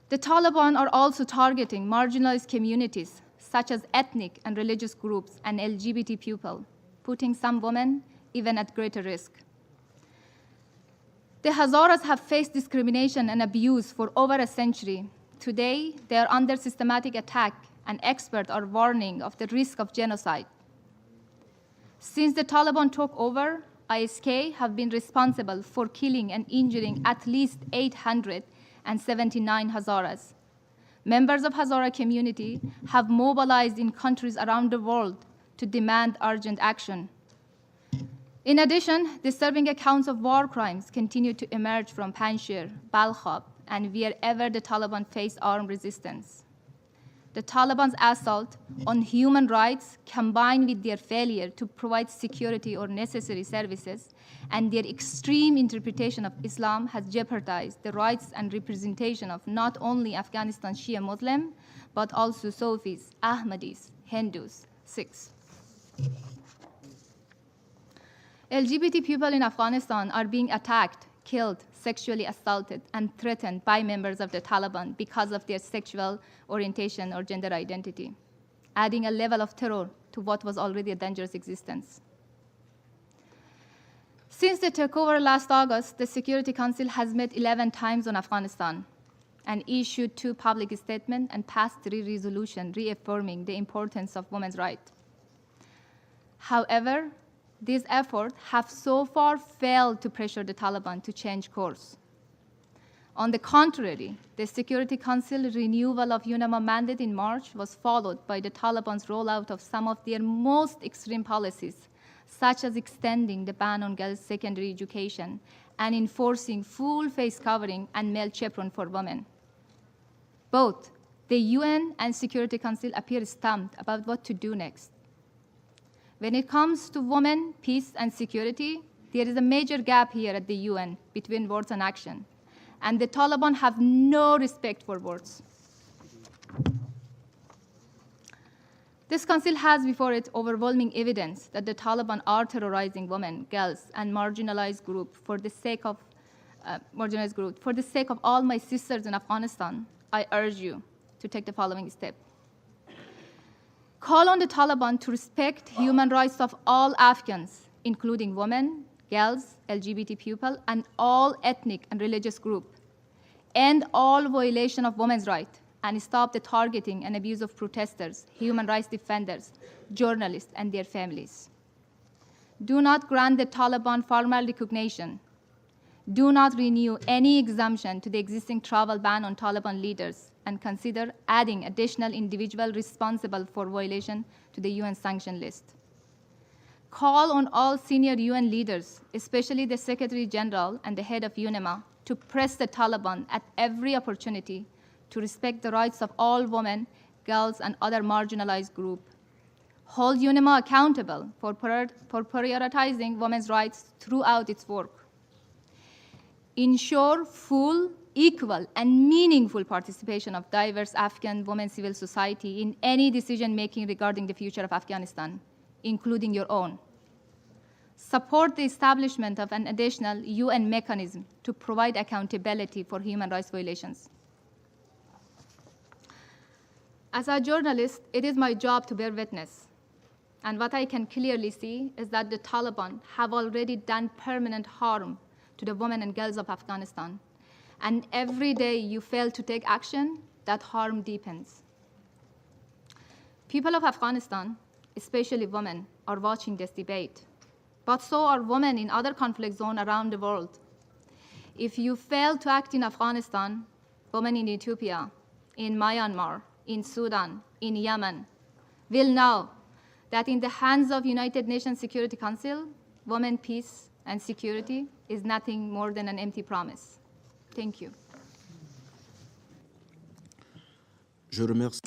The Taliban are also targeting marginalized communities, such as ethnic and religious groups and LGBT people, putting some women even at greater risk. The Hazaras have faced discrimination and abuse for over a century. Today, they are under systematic attack, and experts are warning of the risk of genocide. Since the Taliban took over, ISK have been responsible for killing and injuring at least 879 Hazaras. Members of Hazara community have mobilized in countries around the world to demand urgent action. In addition, disturbing accounts of war crimes continue to emerge from Panjshir, Balkhab, and wherever the Taliban face armed resistance. The Taliban's assault on human rights, combined with their failure to provide security or necessary services, and their extreme interpretation of Islam, has jeopardized the rights and representation of not only Afghanistan's Shia Muslim, but also Sufis, Ahmadis, Hindus, Sikhs. LGBT people in Afghanistan are being attacked, killed, sexually assaulted, and threatened by members of the Taliban because of their sexual orientation or gender identity, adding a level of terror to what was already a dangerous existence. Since the takeover last August, the Security Council has met 11 times on Afghanistan and issued 2 public statements and passed 3 resolutions reaffirming the importance of women's rights. However, these efforts have so far failed to pressure the Taliban to change course. On the contrary, the Security Council renewal of UNAMA mandate in March was followed by the Taliban's rollout of some of their most extreme policies, such as extending the ban on girls' secondary education and enforcing full face covering and male chaperone for women. Both the UN and Security Council appear stumped about what to do next. When it comes to women, peace, and security, there is a major gap here at the UN between words and action, and the Taliban have no respect for words. This council has before it overwhelming evidence that the Taliban are terrorizing women, girls, and marginalized groups for the sake of For the sake of all my sisters in Afghanistan, I urge you to take the following step. Call on the Taliban to respect human rights of all Afghans, including women, girls, LGBT people, and all ethnic and religious groups. End all violation of women's rights and stop the targeting and abuse of protesters, human rights defenders, journalists, and their families. Do not grant the Taliban formal recognition. Do not renew any exemption to the existing travel ban on Taliban leaders, and consider adding additional individuals responsible for violation to the UN sanction list. Call on all senior UN leaders, especially the Secretary General and the head of UNAMA, to press the Taliban at every opportunity to respect the rights of all women, girls, and other marginalized groups. Hold UNAMA accountable for prioritizing women's rights throughout its work. Ensure full, equal, and meaningful participation of diverse Afghan women civil society in any decision-making regarding the future of Afghanistan, including your own. Support the establishment of an additional UN mechanism to provide accountability for human rights violations. As a journalist, it is my job to bear witness. And what I can clearly see is that the Taliban have already done permanent harm to the women and girls of Afghanistan. And every day you fail to take action, that harm deepens. People of Afghanistan, especially women, are watching this debate. But so are women in other conflict zones around the world. If you fail to act in Afghanistan, women in Ethiopia, in Myanmar, in Sudan, in Yemen, will know that in the hands of United Nations Security Council, women, peace, and security is nothing more than an empty promise. Thank you. Je remercie.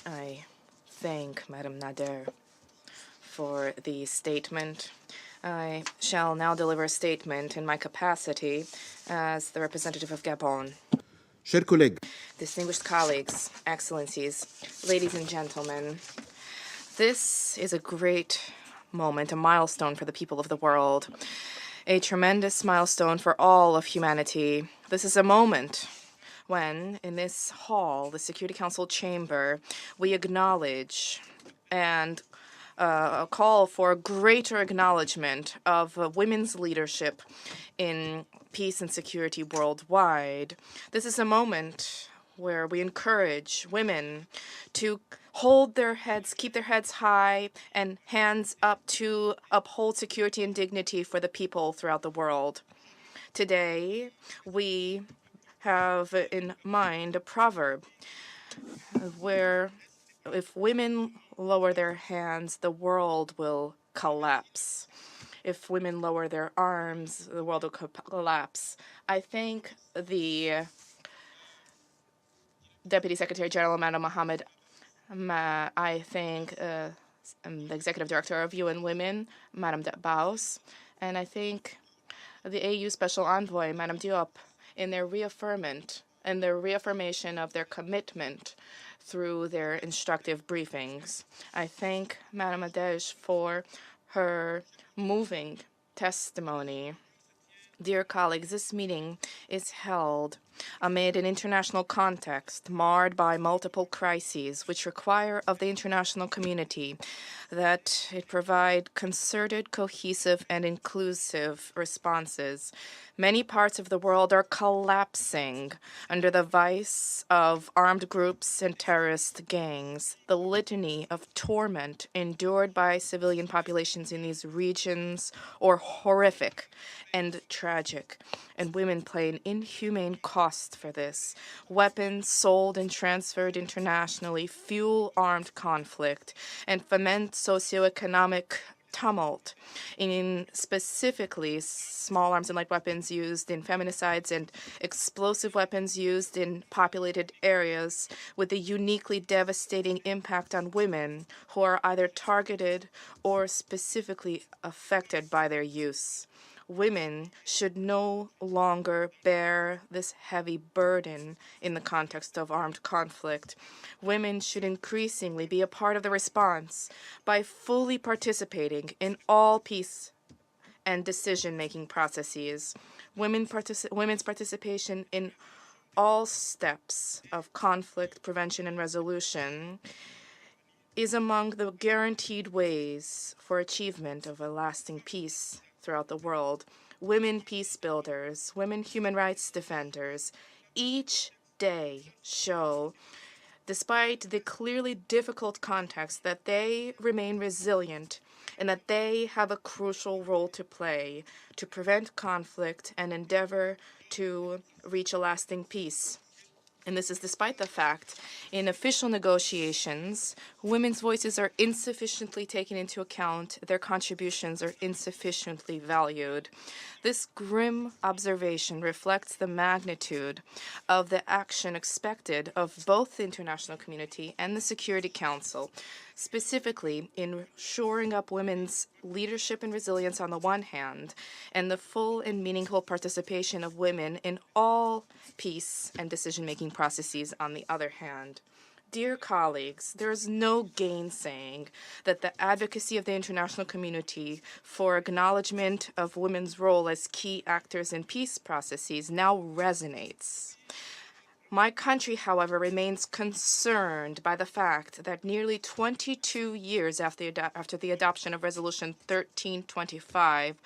I thank Madam Nader for the statement. I shall now deliver a statement in my capacity as the representative of Gabon. Chers collègues, Distinguished colleagues, excellencies, ladies and gentlemen, this is a great moment, a milestone for the people of the world, a tremendous milestone for all of humanity. This is a moment when, in this hall, the Security Council chamber, we acknowledge and a call for greater acknowledgement of women's leadership in peace and security worldwide. This is a moment where we encourage women to hold their heads, keep their heads high, and hands up to uphold security and dignity for the people throughout the world. Today, we have in mind a proverb where if women lower their hands, the world will collapse. If women lower their arms, the world will collapse. I thank the Deputy Secretary General, Amina Mohammed. I thank the Executive Director of UN Women, Madame Bahous, and I thank the AU Special Envoy, Madame Diop, in their reaffirmation of their commitment through their instructive briefings. I thank Madame Nader for her moving testimony. Dear colleagues, this meeting is held amid an international context marred by multiple crises, which require of the international community that it provide concerted, cohesive, and inclusive responses. Many parts of the world are collapsing under the vice of armed groups and terrorist gangs. The litany of torment endured by civilian populations in these regions are horrific and tragic, and women pay an inhumane cost for this. Weapons sold and transferred internationally fuel armed conflict and foment socioeconomic tumult, in specifically small arms and light weapons used in feminicides and explosive weapons used in populated areas, with a uniquely devastating impact on women who are either targeted or specifically affected by their use. Women should no longer bear this heavy burden in the context of armed conflict. Women should increasingly be a part of the response by fully participating in all peace and decision-making processes. Women's participation in all steps of conflict prevention and resolution is among the guaranteed ways for achievement of a lasting peace throughout the world. Women peacebuilders, women human rights defenders, each day show, despite the clearly difficult context, that they remain resilient and that they have a crucial role to play to prevent conflict and endeavor to reach a lasting peace. And this is despite the fact, in official negotiations, women's voices are insufficiently taken into account, their contributions are insufficiently valued. This grim observation reflects the magnitude of the action expected of both the international community and the Security Council, specifically in shoring up women's leadership and resilience on the one hand, and the full and meaningful participation of women in all peace and decision-making processes on the other hand. Dear colleagues, there is no gainsaying that the advocacy of the international community for acknowledgement of women's role as key actors in peace processes now resonates. My country, however, remains concerned by the fact that nearly 22 years after the adoption of Resolution 1325,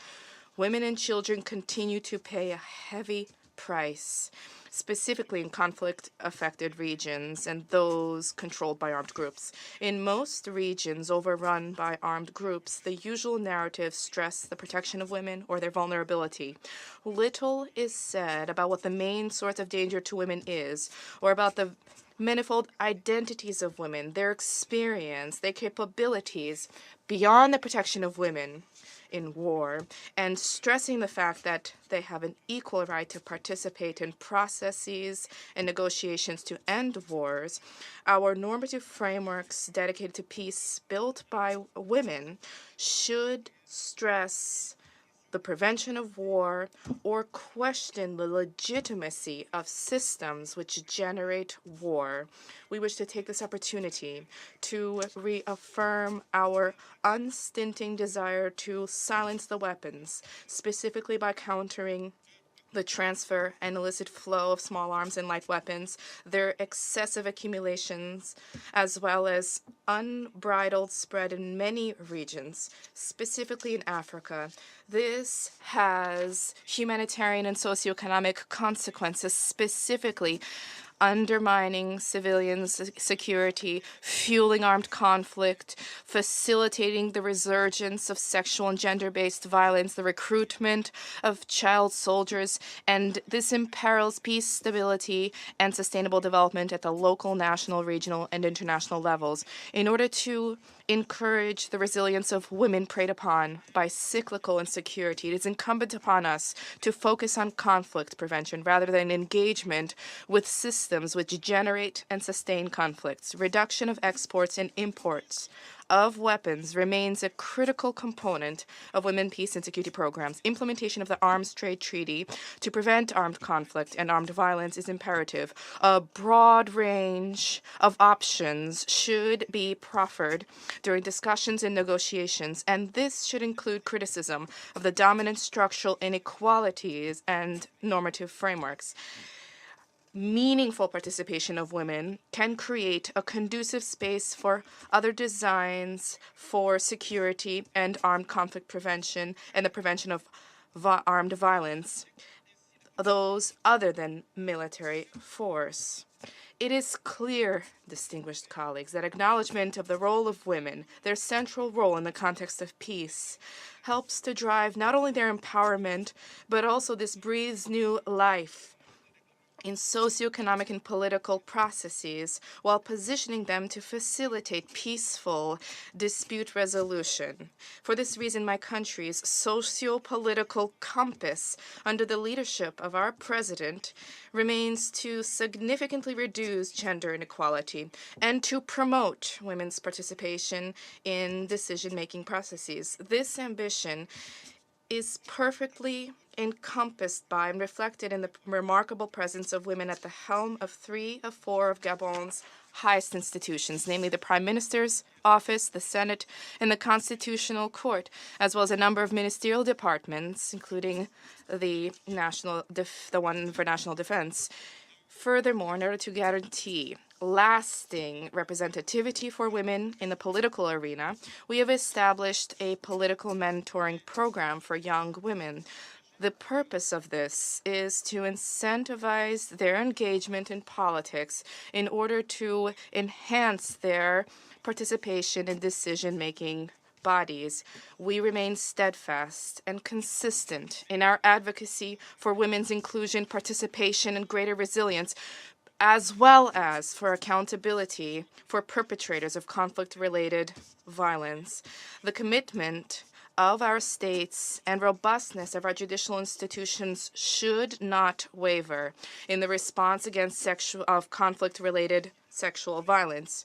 women and children continue to pay a heavy price, specifically in conflict-affected regions and those controlled by armed groups. In most regions overrun by armed groups, the usual narratives stress the protection of women or their vulnerability. Little is said about what the main source of danger to women is, or about the manifold identities of women, their experience, their capabilities beyond the protection of women in war, and stressing the fact that they have an equal right to participate in processes and negotiations to end wars. Our normative frameworks dedicated to peace built by women should stress the prevention of war or question the legitimacy of systems which generate war. We wish to take this opportunity to reaffirm our unstinting desire to silence the weapons, specifically by countering the transfer and illicit flow of small arms and light weapons, their excessive accumulations, as well as unbridled spread in many regions, specifically in Africa. This has humanitarian and socioeconomic consequences, specifically undermining civilians' security, fueling armed conflict, facilitating the resurgence of sexual and gender-based violence, the recruitment of child soldiers, and this imperils peace, stability, and sustainable development at the local, national, regional, and international levels. In order to encourage the resilience of women preyed upon by cyclical insecurity, it is incumbent upon us to focus on conflict prevention rather than engagement with systems which generate and sustain conflicts. Reduction of exports and imports of weapons remains a critical component of women, peace, and security programs. Implementation of the Arms Trade Treaty to prevent armed conflict and armed violence is imperative. A broad range of options should be proffered during discussions and negotiations, and this should include criticism of the dominant structural inequalities and normative frameworks. Meaningful participation of women can create a conducive space for other designs for security and armed conflict prevention and the prevention of armed violence, those other than military force. It is clear, distinguished colleagues, that acknowledgement of the role of women, their central role in the context of peace, helps to drive not only their empowerment, but also this breathes new life in socioeconomic and political processes while positioning them to facilitate peaceful dispute resolution. For this reason, my country's socio-political compass under the leadership of our president remains to significantly reduce gender inequality and to promote women's participation in decision-making processes. This ambition is perfectly encompassed by and reflected in the remarkable presence of women at the helm of 3 of 4 of Gabon's highest institutions, namely the Prime Minister's office, the Senate, and the Constitutional Court, as well as a number of ministerial departments, including the one for national defense. Furthermore, in order to guarantee lasting representativity for women in the political arena, we have established a political mentoring program for young women. The purpose of this is to incentivize their engagement in politics in order to enhance their participation in decision-making bodies. We remain steadfast and consistent in our advocacy for women's inclusion, participation, and greater resilience, as well as for accountability for perpetrators of conflict-related violence. The commitment of our states and robustness of our judicial institutions should not waver in the response against conflict-related sexual violence.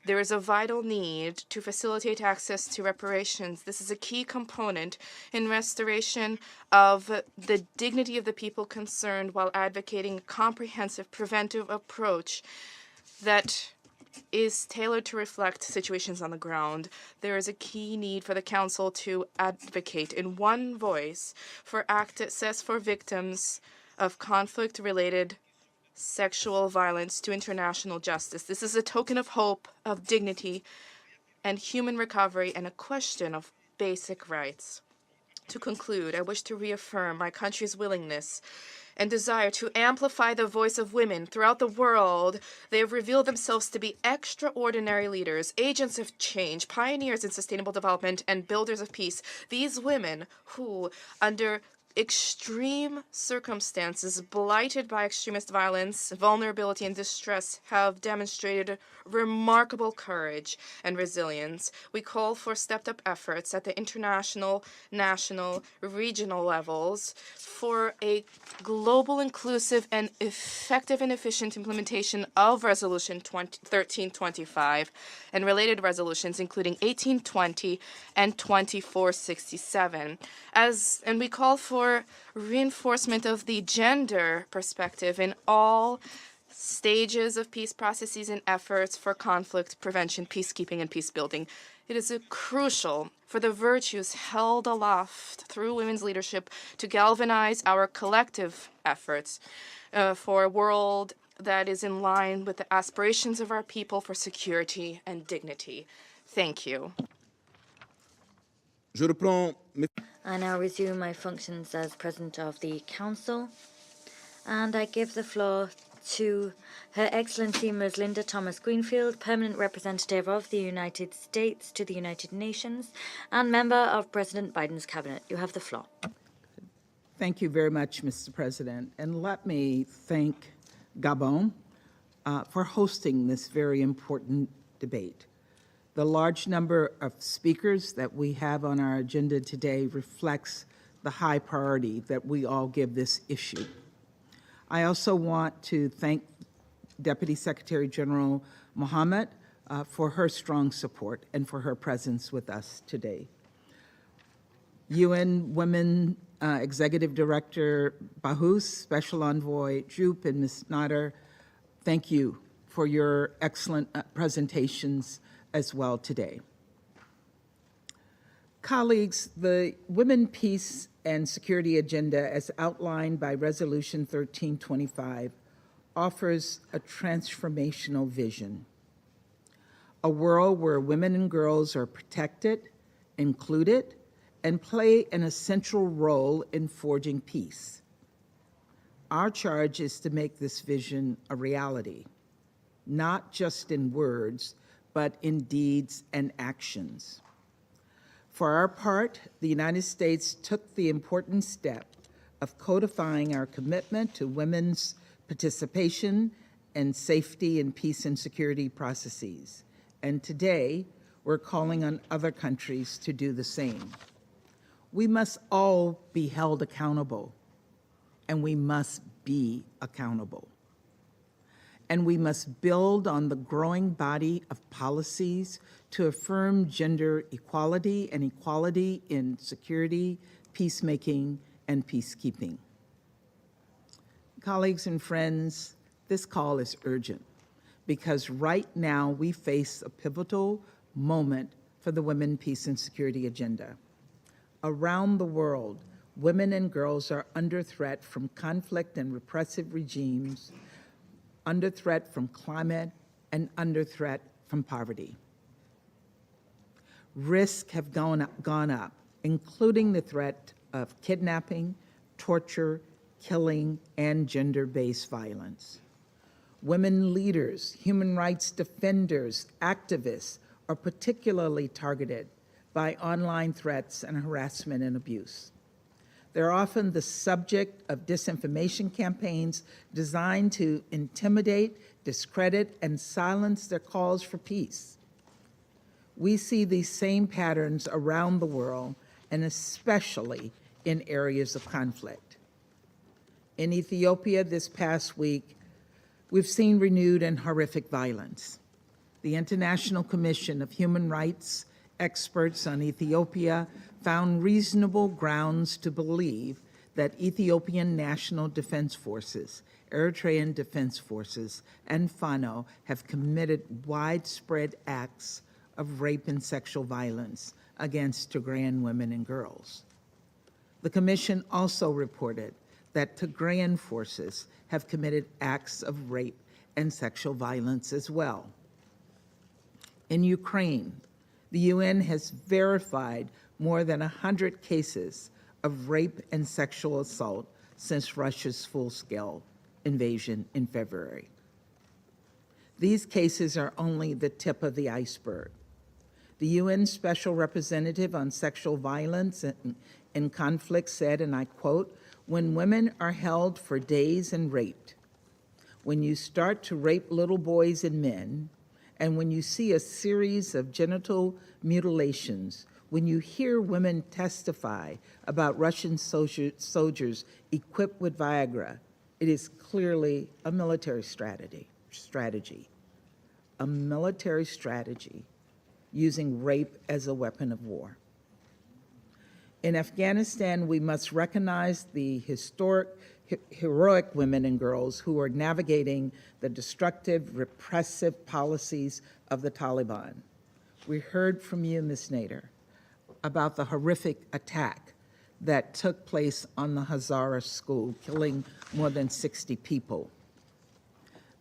There is a vital need to facilitate access to reparations. This is a key component in restoration of the dignity of the people concerned while advocating a comprehensive preventive approach that is tailored to reflect situations on the ground. There is a key need for the Council to advocate in one voice for access for victims of conflict-related sexual violence to international justice. This is a token of hope, of dignity, and human recovery, and a question of basic rights. To conclude, I wish to reaffirm my country's willingness and desire to amplify the voice of women throughout the world. They have revealed themselves to be extraordinary leaders, agents of change, pioneers in sustainable development, and builders of peace. These women who, under extreme circumstances, blighted by extremist violence, vulnerability, and distress, have demonstrated remarkable courage and resilience. We call for stepped-up efforts at the international, national, regional levels for a global, inclusive, and effective and efficient implementation of Resolution 1325 and related resolutions, including 1820 and 2467. And we call for reinforcement of the gender perspective in all stages of peace processes and efforts for conflict prevention, peacekeeping, and peace building. It is crucial for the virtues held aloft through women's leadership to galvanize our collective efforts for a world that is in line with the aspirations of our people for security and dignity. Thank you. Je reprends mes... I now resume my functions as President of the Council, and I give the floor to Her Excellency Ms. Linda Thomas-Greenfield, Permanent Representative of the United States to the United Nations and member of President Biden's cabinet. You have the floor. Thank you very much, Mr. President. And let me thank Gabon for hosting this very important debate. The large number of speakers that we have on our agenda today reflects the high priority that we all give this issue. I also want to thank Deputy Secretary General Mohammed for her strong support and for her presence with us today. UN Women Executive Director Bahous, Special Envoy Diop, and Ms. Nader, thank you for your excellent presentations as well today. Colleagues, the Women, Peace, and Security Agenda, as outlined by Resolution 1325, offers a transformational vision. A world where women and girls are protected, included, and play an essential role in forging peace. Our charge is to make this vision a reality, not just in words, but in deeds and actions. For our part, the United States took the important step of codifying our commitment to women's participation and safety in peace and security processes. And today, we're calling on other countries to do the same. We must all be held accountable, and we must be accountable. And we must build on the growing body of policies to affirm gender equality and equality in security, peacemaking, and peacekeeping. Colleagues and friends, this call is urgent because right now we face a pivotal moment for the Women, Peace, and Security Agenda. Around the world, women and girls are under threat from conflict and repressive regimes, under threat from climate, and under threat from poverty. Risks have gone up, including the threat of kidnapping, torture, killing, and gender-based violence. Women leaders, human rights defenders, activists are particularly targeted by online threats and harassment and abuse. They're often the subject of disinformation campaigns designed to intimidate, discredit, and silence their calls for peace. We see these same patterns around the world, and especially in areas of conflict. In Ethiopia this past week, we've seen renewed and horrific violence. The International Commission of Human Rights experts on Ethiopia found reasonable grounds to believe that Ethiopian National Defense Forces, Eritrean Defense Forces, and Fano have committed widespread acts of rape and sexual violence against Tigrayan women and girls. The Commission also reported that Tigrayan forces have committed acts of rape and sexual violence as well. In Ukraine, the UN has verified more than 100 cases of rape and sexual assault since Russia's full-scale invasion in February. These cases are only the tip of the iceberg. The UN Special Representative on Sexual Violence in conflict said, and I quote, "When women are held for days and raped, when you start to rape little boys and men, and when you see a series of genital mutilations, when you hear women testify about Russian soldiers equipped with Viagra, it is clearly a military strategy. A military strategy using rape as a weapon of war. In Afghanistan, we must recognize the heroic women and girls who are navigating the destructive, repressive policies of the Taliban. We heard from you, Ms. Nader, about the horrific attack that took place on the Hazara school, killing more than 60 people.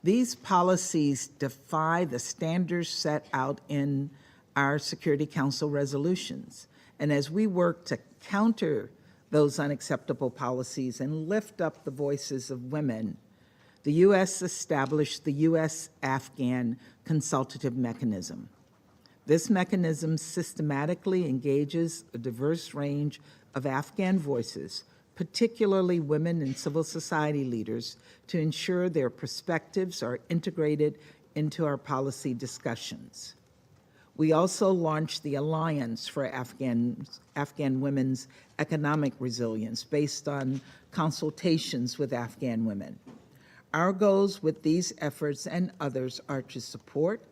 These policies defy the standards set out in our Security Council resolutions. And as we work to counter those unacceptable policies and lift up the voices of women, the U.S. established the U.S.-Afghan Consultative Mechanism. This mechanism systematically engages a diverse range of Afghan voices, particularly women and civil society leaders, to ensure their perspectives are integrated into our policy discussions. We also launched the Alliance for Afghan Women's Economic Resilience based on consultations with Afghan women. Our goals with these efforts and others are to support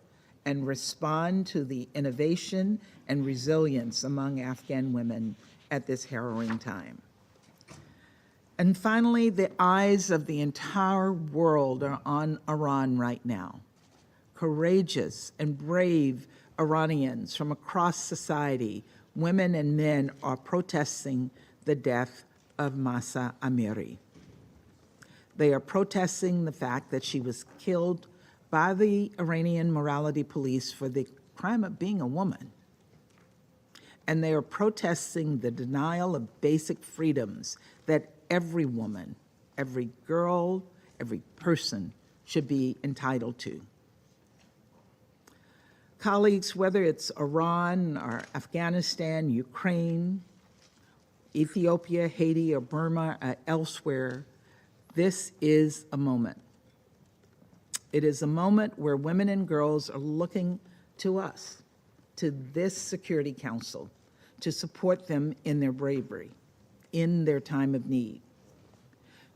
and respond to the innovation and resilience among Afghan women at this harrowing time. And finally, the eyes of the entire world are on Iran right now. Courageous and brave Iranians from across society, women and men, are protesting the death of Mahsa Amini. They are protesting the fact that she was killed by the Iranian morality police for the crime of being a woman. And they are protesting the denial of basic freedoms that every woman, every girl, every person should be entitled to. Colleagues, whether it's Iran or Afghanistan, Ukraine, Ethiopia, Haiti, or Burma, or elsewhere, this is a moment. It is a moment where women and girls are looking to us, to this Security Council, to support them in their bravery, in their time of need.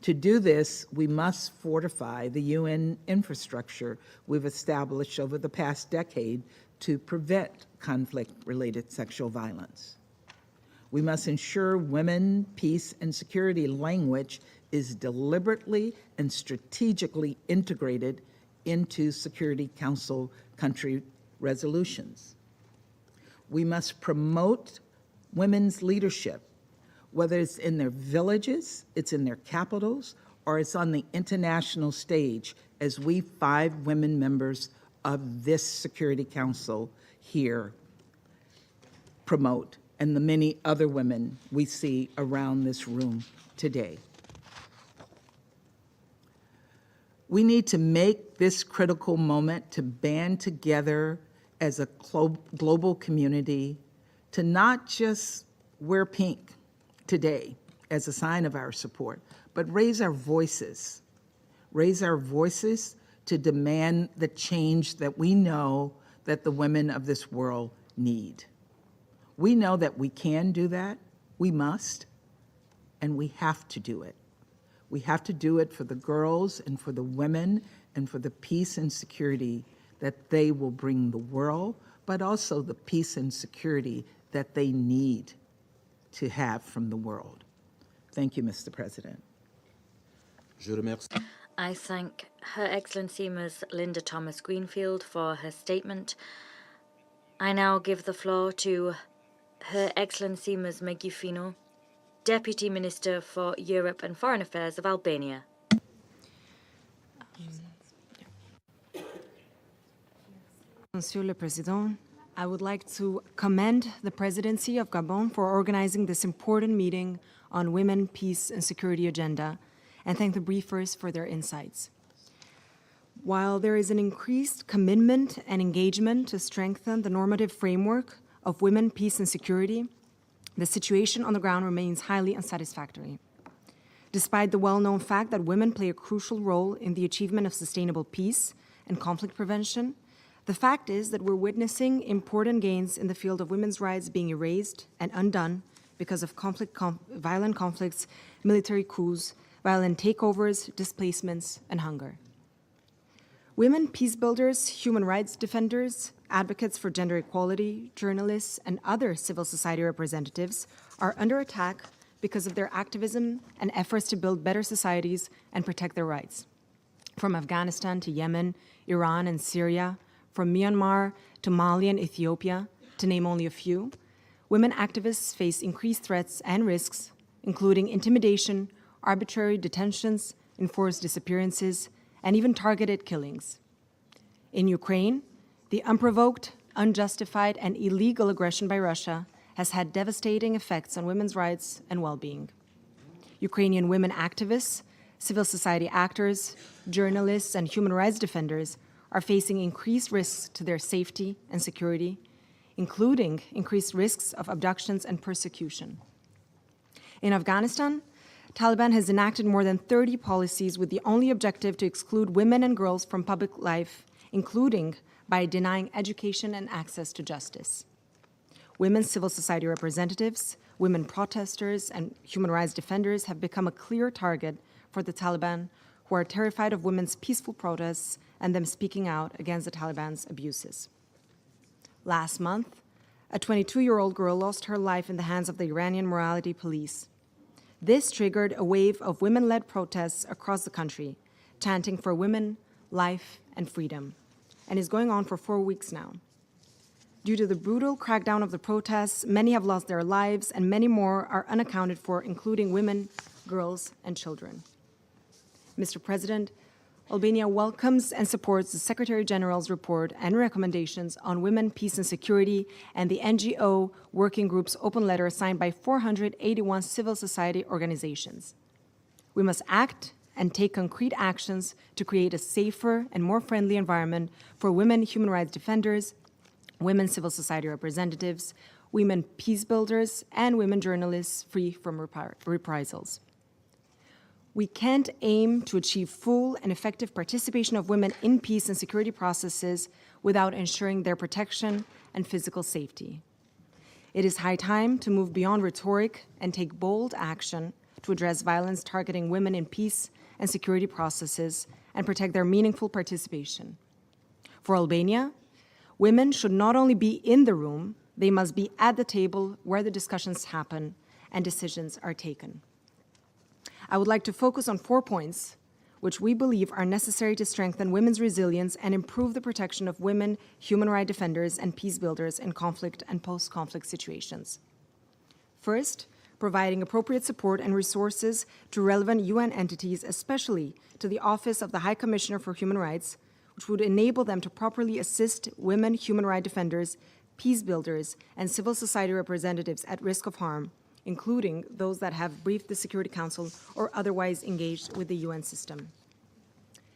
To do this, we must fortify the UN infrastructure we've established over the past decade to prevent conflict-related sexual violence. We must ensure women, peace, and security language is deliberately and strategically integrated into Security Council country resolutions. We must promote women's leadership, whether it's in their villages, it's in their capitals, or it's on the international stage, as we 5 women members of this Security Council here promote, and the many other women we see around this room today. We need to make this critical moment to band together as a global community to not just wear pink today as a sign of our support, but raise our voices to demand the change that we know that the women of this world need. We know that we can do that, we must, and we have to do it. We have to do it for the girls and for the women and for the peace and security that they will bring the world, but also the peace and security that they need to have from the world. Thank you, Mr. President. Je remercie. I thank Her Excellency Ms. Linda Thomas-Greenfield for her statement. I now give the floor to Her Excellency Ms. Maggie Fino, Deputy Minister for Europe and Foreign Affairs of Albania. Monsieur le Président, I would like to commend the Presidency of Gabon for organizing this important meeting on women, peace, and security agenda, and thank the briefers for their insights. While there is an increased commitment and engagement to strengthen the normative framework of women, peace, and security, the situation on the ground remains highly unsatisfactory. Despite the well-known fact that women play a crucial role in the achievement of sustainable peace and conflict prevention, the fact is that we're witnessing important gains in the field of women's rights being erased and undone because of violent conflicts, military coups, violent takeovers, displacements, and hunger. Women peacebuilders, human rights defenders, advocates for gender equality, journalists, and other civil society representatives are under attack because of their activism and efforts to build better societies and protect their rights. From Afghanistan to Yemen, Iran, and Syria, from Myanmar to Mali and Ethiopia, to name only a few, women activists face increased threats and risks, including intimidation, arbitrary detentions, enforced disappearances, and even targeted killings. In Ukraine, the unprovoked, unjustified, and illegal aggression by Russia has had devastating effects on women's rights and well-being. Ukrainian women activists, civil society actors, journalists, and human rights defenders are facing increased risks to their safety and security, including increased risks of abductions and persecution. In Afghanistan, Taliban has enacted more than 30 policies with the only objective to exclude women and girls from public life, including by denying education and access to justice. Women's civil society representatives, women protesters, and human rights defenders have become a clear target for the Taliban, who are terrified of women's peaceful protests and them speaking out against the Taliban's abuses. Last month, a 22-year-old girl lost her life in the hands of the Iranian morality police. This triggered a wave of women-led protests across the country, chanting for women, life, and freedom, and is going on for 4 weeks now. Due to the brutal crackdown of the protests, many have lost their lives and many more are unaccounted for, including women, girls, and children. Mr. President, Albania welcomes and supports the Secretary General's report and recommendations on women, peace, and security, and the NGO working group's open letter signed by 481 civil society organizations. We must act and take concrete actions to create a safer and more friendly environment for women human rights defenders, women civil society representatives, women peace builders, and women journalists free from reprisals. We can't aim to achieve full and effective participation of women in peace and security processes without ensuring their protection and physical safety. It is high time to move beyond rhetoric and take bold action to address violence targeting women in peace and security processes and protect their meaningful participation. For Albania, women should not only be in the room, they must be at the table where the discussions happen and decisions are taken. I would like to focus on 4 points which we believe are necessary to strengthen women's resilience and improve the protection of women, human rights defenders, and peace builders in conflict and post-conflict situations. First, providing appropriate support and resources to relevant UN entities, especially to the Office of the High Commissioner for Human Rights, which would enable them to properly assist women, human rights defenders, peace builders, and civil society representatives at risk of harm, including those that have briefed the Security Council or otherwise engaged with the UN system.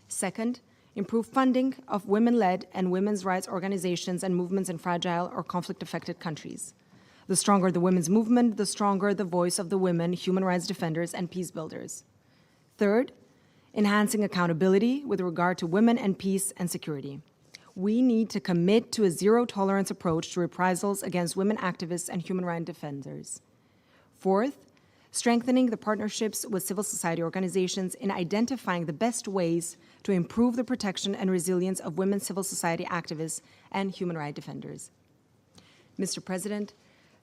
Second, improve funding of women-led and women's rights organizations and movements in fragile or conflict-affected countries. The stronger the women's movement, the stronger the voice of the women, human rights defenders, and peace builders. Third, enhancing accountability with regard to women and peace and security. We need to commit to a zero-tolerance approach to reprisals against women activists and human rights defenders. Fourth, strengthening the partnerships with civil society organizations in identifying the best ways to improve the protection and resilience of women civil society activists and human rights defenders. Mr. President,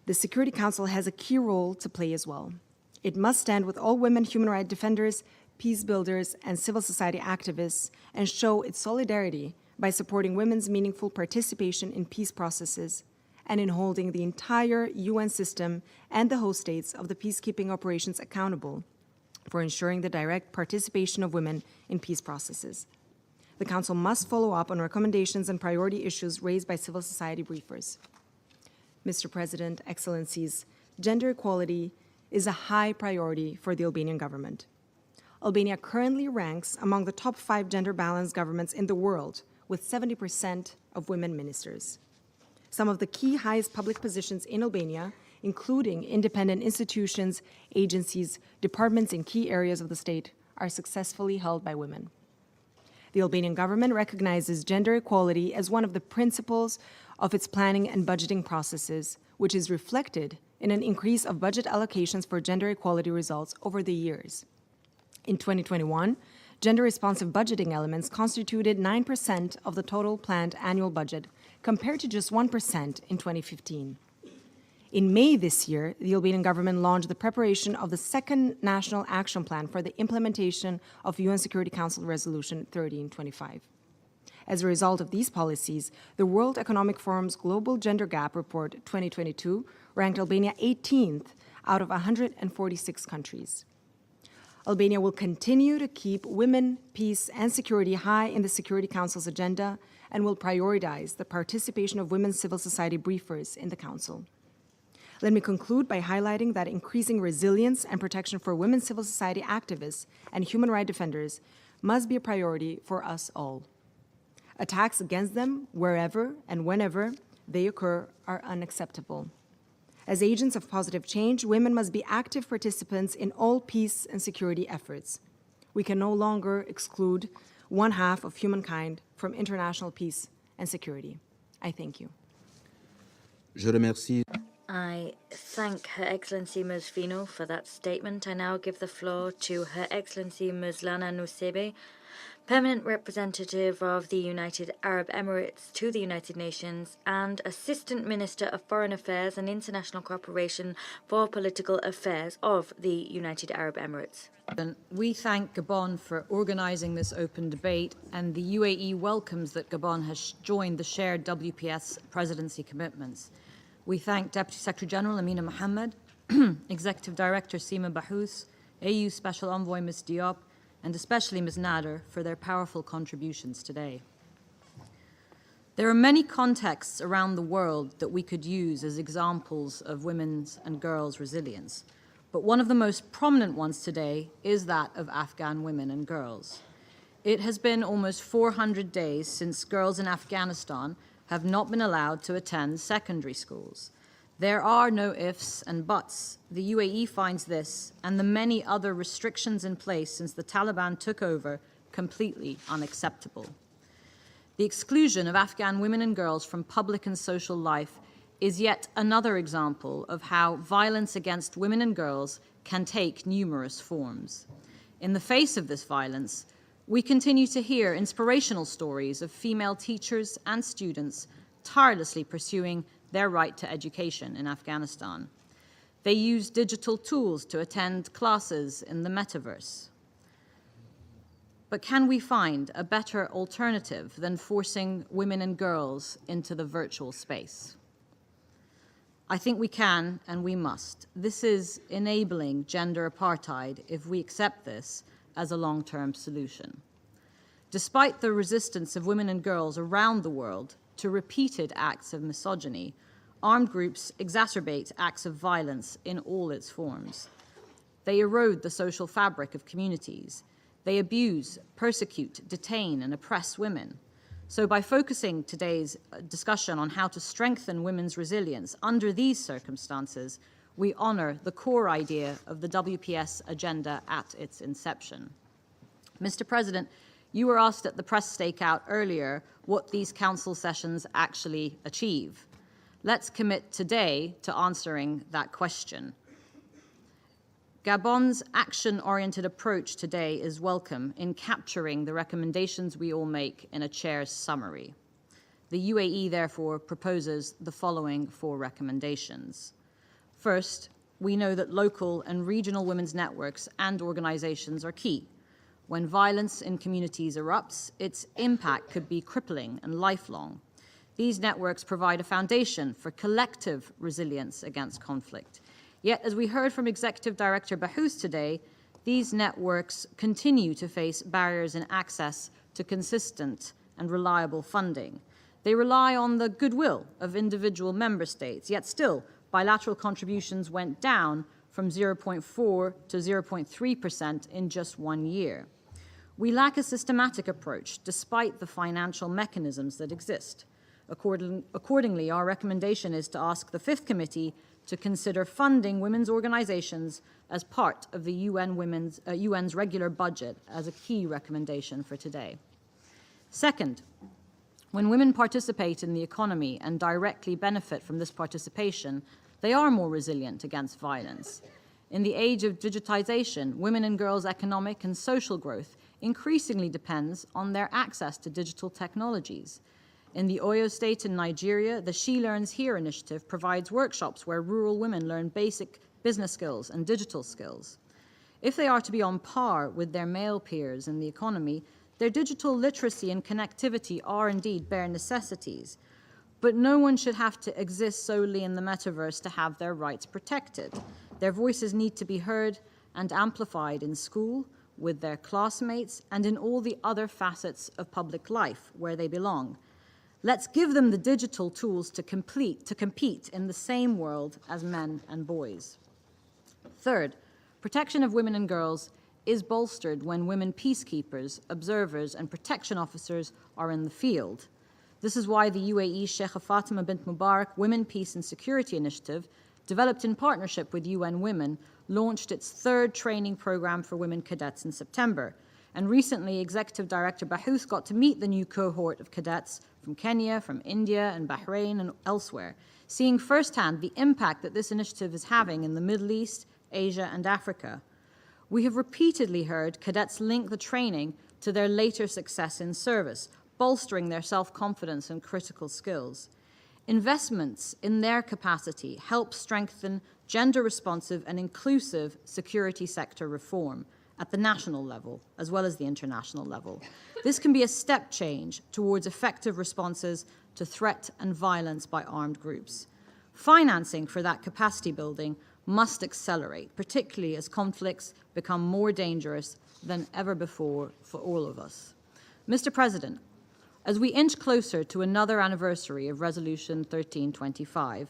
the Security Council has a key role to play as well. It must stand with all women human rights defenders, peace builders, and civil society activists and show its solidarity by supporting women's meaningful participation in peace processes and in holding the entire UN system and the host states of the peacekeeping operations accountable for ensuring the direct participation of women in peace processes. The Council must follow up on recommendations and priority issues raised by civil society briefers. Mr. President, Excellencies, gender equality is a high priority for the Albanian government. Albania currently ranks among the top 5 gender-balanced governments in the world, with 70% of women ministers. Some of the key highest public positions in Albania including independent institutions, agencies, departments in key areas of the state, are successfully held by women. The Albanian government recognizes gender equality as one of the principles of its planning and budgeting processes, which is reflected in an increase of budget allocations for gender equality results over the years. In 2021, gender-responsive budgeting elements constituted 9% of the total planned annual budget, compared to just 1% in 2015. In May this year, the Albanian government launched the preparation of the second National Action Plan for the implementation of UN Security Council Resolution 1325. As a result of these policies, the World Economic Forum's Global Gender Gap Report 2022 ranked Albania 18th out of 146 countries. Albania will continue to keep women, peace, and security high in the Security Council's agenda and will prioritize the participation of women civil society briefers in the Council. Let me conclude by highlighting that increasing resilience and protection for women civil society activists and human rights defenders must be a priority for us all. Attacks against them, wherever and whenever they occur, are unacceptable. As agents of positive change, women must be active participants in all peace and security efforts. We can no longer exclude one half of humankind from international peace and security. I thank you. Je remercie. I thank Her Excellency Ms. Fino for that statement. I now give the floor to Her Excellency Ms. Lana Nusebe, Permanent Representative of the United Arab Emirates to the United Nations and Assistant Minister of Foreign Affairs and International Cooperation for Political Affairs of the United Arab Emirates. We thank Gabon for organizing this open debate, and the UAE welcomes that Gabon has joined the shared WPS presidency commitments. We thank Deputy Secretary General Amina Mohammed, Executive Director Sima Bahous, AU Special Envoy Ms. Diop, and especially Ms. Nader for their powerful contributions today. There are many contexts around the world that we could use as examples of women's and girls' resilience, but one of the most prominent ones today is that of Afghan women and girls. It has been almost 400 days since girls in Afghanistan have not been allowed to attend secondary schools. There are no ifs and buts. The UAE finds this and the many other restrictions in place since the Taliban took over completely unacceptable. The exclusion of Afghan women and girls from public and social life is yet another example of how violence against women and girls can take numerous forms. In the face of this violence, we continue to hear inspirational stories of female teachers and students tirelessly pursuing their right to education in Afghanistan. They use digital tools to attend classes in the metaverse. But can we find a better alternative than forcing women and girls into the virtual space? I think we can and we must. This is enabling gender apartheid if we accept this as a long-term solution. Despite the resistance of women and girls around the world to repeated acts of misogyny, armed groups exacerbate acts of violence in all its forms. They erode the social fabric of communities. They abuse, persecute, detain, and oppress women. So by focusing today's discussion on how to strengthen women's resilience under these circumstances, we honor the core idea of the WPS agenda at its inception. Mr. President, you were asked at the press stakeout earlier what these council sessions actually achieve. Let's commit today to answering that question. Gabon's action-oriented approach today is welcome in capturing the recommendations we all make in a chair's summary. The UAE, therefore, proposes the following 4 recommendations. First, we know that local and regional women's networks and organizations are key. When violence in communities erupts, its impact could be crippling and lifelong. These networks provide a foundation for collective resilience against conflict. Yet, as we heard from Executive Director Bahous today, these networks continue to face barriers in access to consistent and reliable funding. They rely on the goodwill of individual member states, yet still, bilateral contributions went down from 0.4 to 0.3% in just 1 year. We lack a systematic approach, despite the financial mechanisms that exist. Accordingly, our recommendation is to ask the 5th Committee to consider funding women's organizations as part of the UN's regular budget as a key recommendation for today. Second, when women participate in the economy and directly benefit from this participation, they are more resilient against violence. In the age of digitization, women and girls' economic and social growth increasingly depends on their access to digital technologies. In the Oyo State in Nigeria, the She Learns Here initiative provides workshops where rural women learn basic business skills and digital skills. If they are to be on par with their male peers in the economy, their digital literacy and connectivity are indeed bare necessities. But no one should have to exist solely in the metaverse to have their rights protected. Their voices need to be heard and amplified in school, with their classmates, and in all the other facets of public life where they belong. Let's give them the digital tools to compete in the same world as men and boys. Third, protection of women and girls is bolstered when women peacekeepers, observers, and protection officers are in the field. This is why the UAE Sheikh Fatima bint Mubarak Women, Peace and Security Initiative, developed in partnership with UN Women, launched its third training program for women cadets in September. And recently, Executive Director Bahous got to meet the new cohort of cadets from Kenya, from India, and Bahrain, and elsewhere, seeing firsthand the impact that this initiative is having in the Middle East, Asia, and Africa. We have repeatedly heard cadets link the training to their later success in service, bolstering their self-confidence and critical skills. Investments in their capacity help strengthen gender-responsive and inclusive security sector reform at the national level, as well as the international level. This can be a step change towards effective responses to threat and violence by armed groups. Financing for that capacity building must accelerate, particularly as conflicts become more dangerous than ever before for all of us. Mr. President, as we inch closer to another anniversary of Resolution 1325,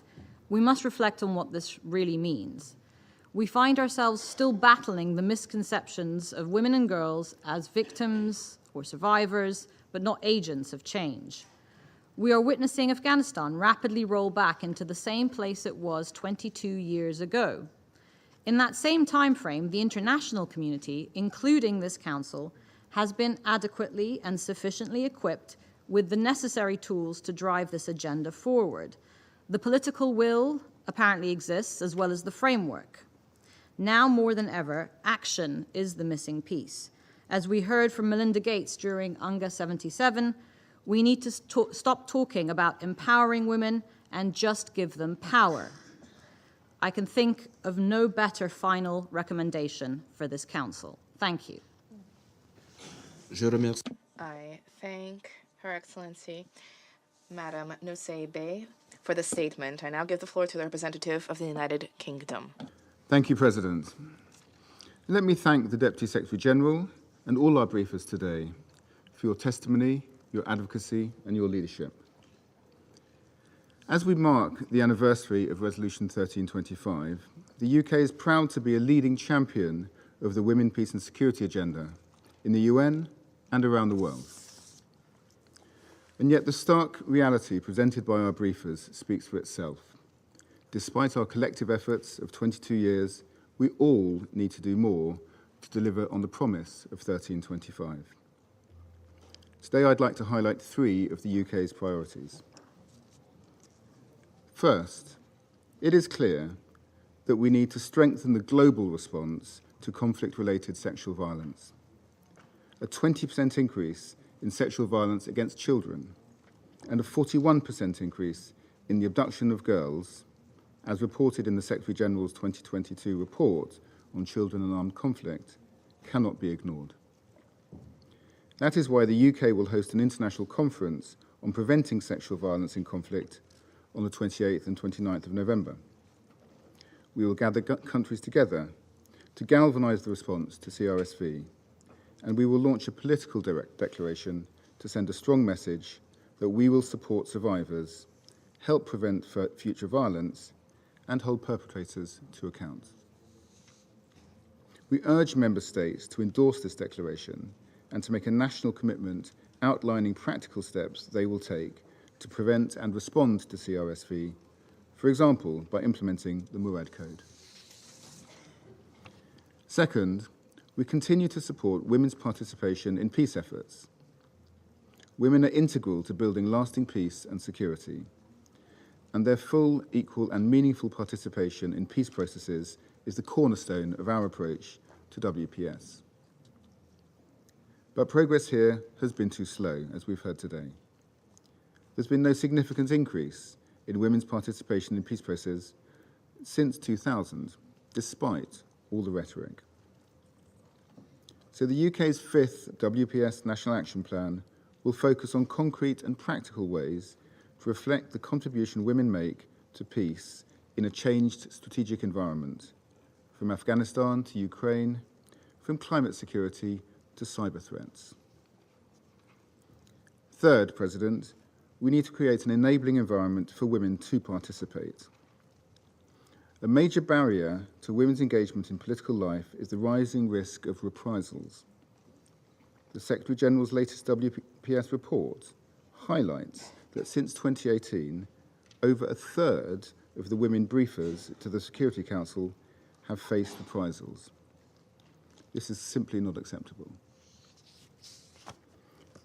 we must reflect on what this really means. We find ourselves still battling the misconceptions of women and girls as victims or survivors, but not agents of change. We are witnessing Afghanistan rapidly roll back into the same place it was 22 years ago. In that same time frame, the international community, including this Council, has been adequately and sufficiently equipped with the necessary tools to drive this agenda forward. The political will apparently exists, as well as the framework. Now more than ever, action is the missing piece. As we heard from Melinda Gates during UNGA 77, we need to stop talking about empowering women and just give them power. I can think of no better final recommendation for this Council. Thank you. Je remercie. I thank Her Excellency, Madam Nusseibeh, for the statement. I now give the floor to the representative of the United Kingdom. Thank you, President. Let me thank the Deputy Secretary General and all our briefers today for your testimony, your advocacy, and your leadership. As we mark the anniversary of Resolution 1325, the UK is proud to be a leading champion of the Women, Peace and Security agenda in the UN and around the world. And yet the stark reality presented by our briefers speaks for itself. Despite our collective efforts of 22 years, we all need to do more to deliver on the promise of 1325. Today I'd like to highlight three of the UK's priorities. First, it is clear that we need to strengthen the global response to conflict-related sexual violence. A 20% increase in sexual violence against children and a 41% increase in the abduction of girls, as reported in the Secretary-General's 2022 report on children and armed conflict, cannot be ignored. That is why the UK will host an international conference on preventing sexual violence in conflict on the 28th and 29th of November. We will gather countries together to galvanise the response to CRSV, and we will launch a political declaration to send a strong message that we will support survivors, help prevent future violence, and hold perpetrators to account. We urge Member States to endorse this declaration and to make a national commitment outlining practical steps they will take to prevent and respond to CRSV for example, by implementing the Murad Code. Second, we continue to support women's participation in peace efforts. Women are integral to building lasting peace and security, and their full, equal, and meaningful participation in peace processes is the cornerstone of our approach to WPS. But progress here has been too slow, as we've heard today. There's been no significant increase in women's participation in peace processes since 2000, despite all the rhetoric. So the UK's fifth WPS National Action Plan will focus on concrete and practical ways to reflect the contribution women make to peace in a changed strategic environment, from Afghanistan to Ukraine, from climate security to cyber threats. Third, President, we need to create an enabling environment for women to participate. A major barrier to women's engagement in political life is the rising risk of reprisals. The Secretary-General's latest WPS report highlights that since 2018, over a third of the women briefers to the Security Council have faced reprisals. This is simply not acceptable.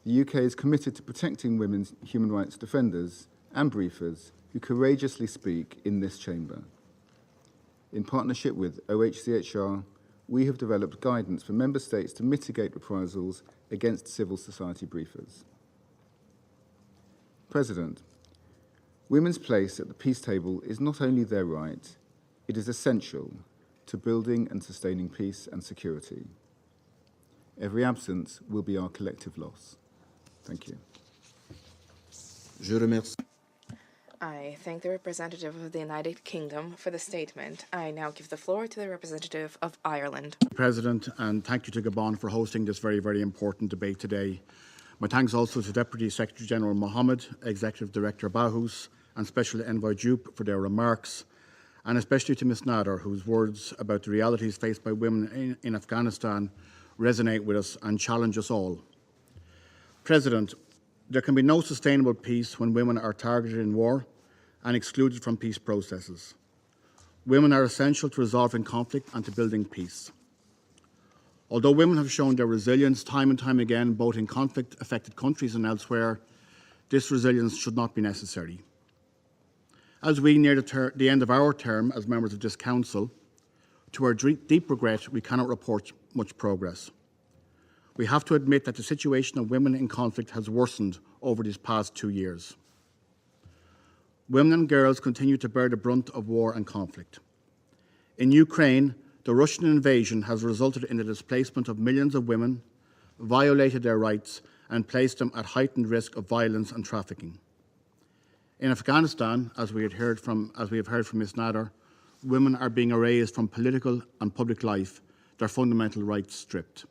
The UK is committed to protecting women's human rights defenders and briefers who courageously speak in this chamber. In partnership with OHCHR, we have developed guidance for member states to mitigate reprisals against civil society briefers. President, women's place at the peace table is not only their right, it is essential to building and sustaining peace and security. Every absence will be our collective loss. Thank you. Je remercie. I thank the representative of the United Kingdom for the statement. I now give the floor to the representative of Ireland. President, and thank you to Gabon for hosting this very, very important debate today. My thanks also to Deputy Secretary General Mohammed, Executive Director Bahous, and Special Envoy Diop for their remarks, and especially to Ms Nader, whose words about the realities faced by women in Afghanistan resonate with us and challenge us all. President, there can be no sustainable peace when women are targeted in war and excluded from peace processes. Women are essential to resolving conflict and to building peace. Although women have shown their resilience time and time again, both in conflict-affected countries and elsewhere, this resilience should not be necessary. As we near the end of our term as members of this Council, to our deep regret, we cannot report much progress. We have to admit that the situation of women in conflict has worsened over these past 2 years. Women and girls continue to bear the brunt of war and conflict. In Ukraine, the Russian invasion has resulted in the displacement of millions of women, violated their rights, and placed them at heightened risk of violence and trafficking. In Afghanistan, as we have heard from Ms Nader, women are being erased from political and public life, their fundamental rights stripped.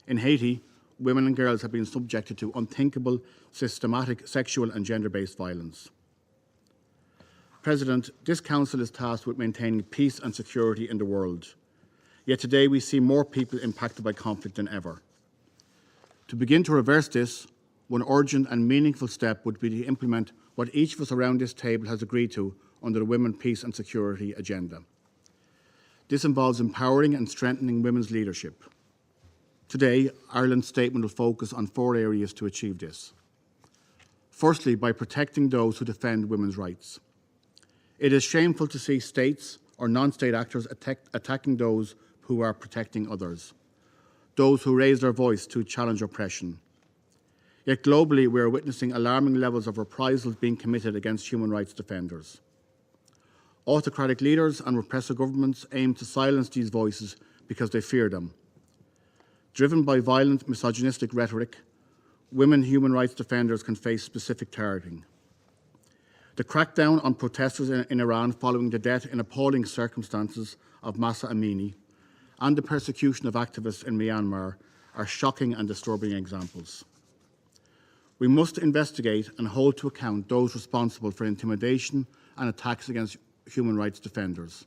In Haiti, women and girls have been subjected to unthinkable, systematic sexual and gender-based violence. President, this Council is tasked with maintaining peace and security in the world. Yet today we see more people impacted by conflict than ever. To begin to reverse this, one urgent and meaningful step would be to implement what each of us around this table has agreed to under the Women, Peace and Security agenda. This involves empowering and strengthening women's leadership. Today, Ireland's statement will focus on 4 areas to achieve this. Firstly, by protecting those who defend women's rights. It is shameful to see states or non-state actors attacking those who are protecting others, those who raise their voice to challenge oppression. Yet globally, we are witnessing alarming levels of reprisals being committed against human rights defenders. Autocratic leaders and repressive governments aim to silence these voices because they fear them. Driven by violent, misogynistic rhetoric, women human rights defenders can face specific targeting. The crackdown on protesters in Iran following the death in appalling circumstances of Mahsa Amini and the persecution of activists in Myanmar are shocking and disturbing examples. We must investigate and hold to account those responsible for intimidation and attacks against human rights defenders.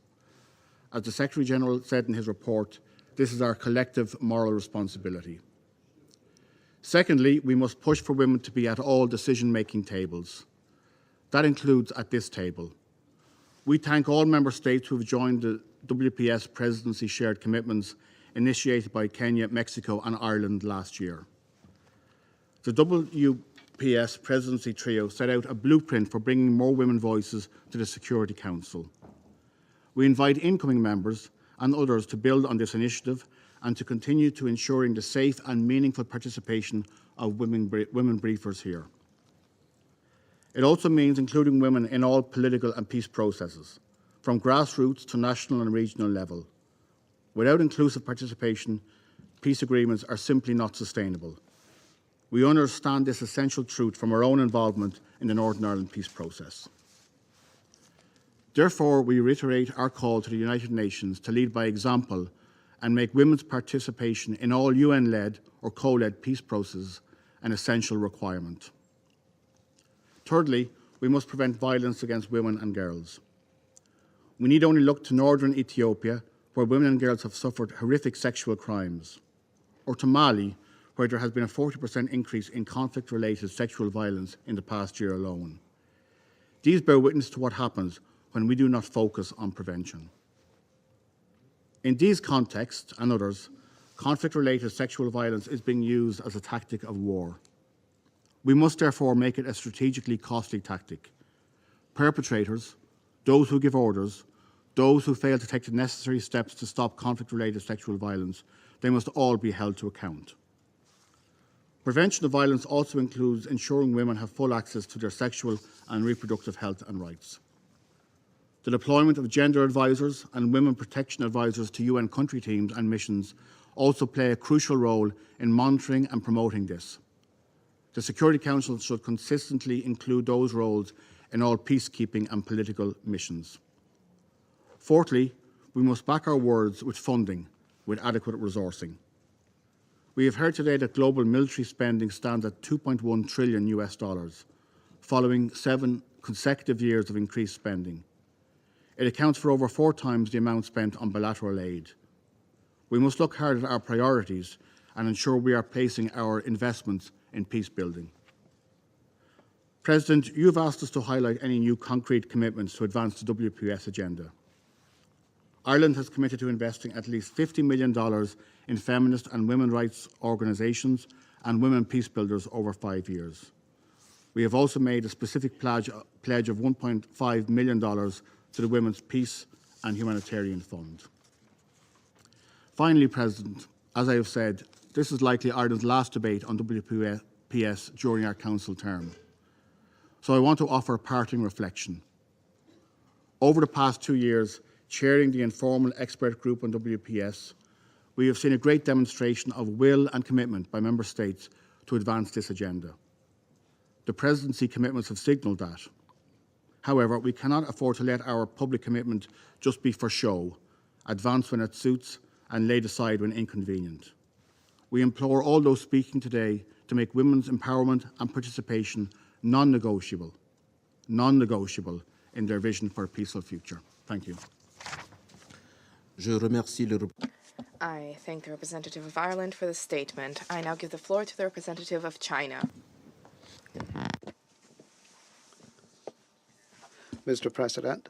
As the Secretary-General said in his report, this is our collective moral responsibility. Secondly, we must push for women to be at all decision-making tables. That includes at this table. We thank all Member States who have joined the WPS Presidency Shared Commitments initiated by Kenya, Mexico and Ireland last year. The WPS Presidency Trio set out a blueprint for bringing more women voices to the Security Council. We invite incoming members and others to build on this initiative and to continue to ensuring the safe and meaningful participation of women briefers here. It also means including women in all political and peace processes, from grassroots to national and regional level. Without inclusive participation, peace agreements are simply not sustainable. We understand this essential truth from our own involvement in the Northern Ireland peace process. Therefore, we reiterate our call to the United Nations to lead by example and make women's participation in all UN-led or co-led peace processes an essential requirement. Thirdly, we must prevent violence against women and girls. We need only look to northern Ethiopia, where women and girls have suffered horrific sexual crimes, or to Mali, where there has been a 40% increase in conflict-related sexual violence in the past year alone. These bear witness to what happens when we do not focus on prevention. In these contexts and others, conflict-related sexual violence is being used as a tactic of war. We must therefore make it a strategically costly tactic. Perpetrators, those who give orders, those who fail to take the necessary steps to stop conflict-related sexual violence, they must all be held to account. Prevention of violence also includes ensuring women have full access to their sexual and reproductive health and rights. The deployment of gender advisors and women protection advisors to UN country teams and missions also play a crucial role in monitoring and promoting this. The Security Council should consistently include those roles in all peacekeeping and political missions. Fourthly, we must back our words with funding, with adequate resourcing. We have heard today that global military spending stands at $2.1 trillion, following 7 consecutive years of increased spending. It accounts for over 4 times the amount spent on bilateral aid. We must look hard at our priorities and ensure we are placing our investments in peace building. President, you have asked us to highlight any new concrete commitments to advance the WPS agenda. Ireland has committed to investing at least $50 million in feminist and women's rights organisations and women peacebuilders over 5 years. We have also made a specific pledge of $1.5 million to the Women's Peace and Humanitarian Fund. Finally, President, as I have said, this is likely Ireland's last debate on WPS during our Council term. So I want to offer a parting reflection. Over the past 2 years, chairing the informal expert group on WPS, we have seen a great demonstration of will and commitment by Member States to advance this agenda. The Presidency commitments have signalled that. However, we cannot afford to let our public commitment just be for show, advance when it suits and laid aside when inconvenient. We implore all those speaking today to make women's empowerment and participation non-negotiable in their vision for a peaceful future. Thank you. I thank the representative of Ireland for the statement. I now give the floor to the representative of China. Mr. President,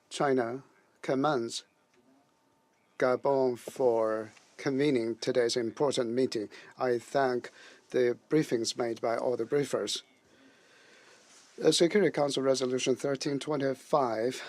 China commends Gabon for convening today's important meeting. I thank the briefings made by all the briefers. The Security Council Resolution 1325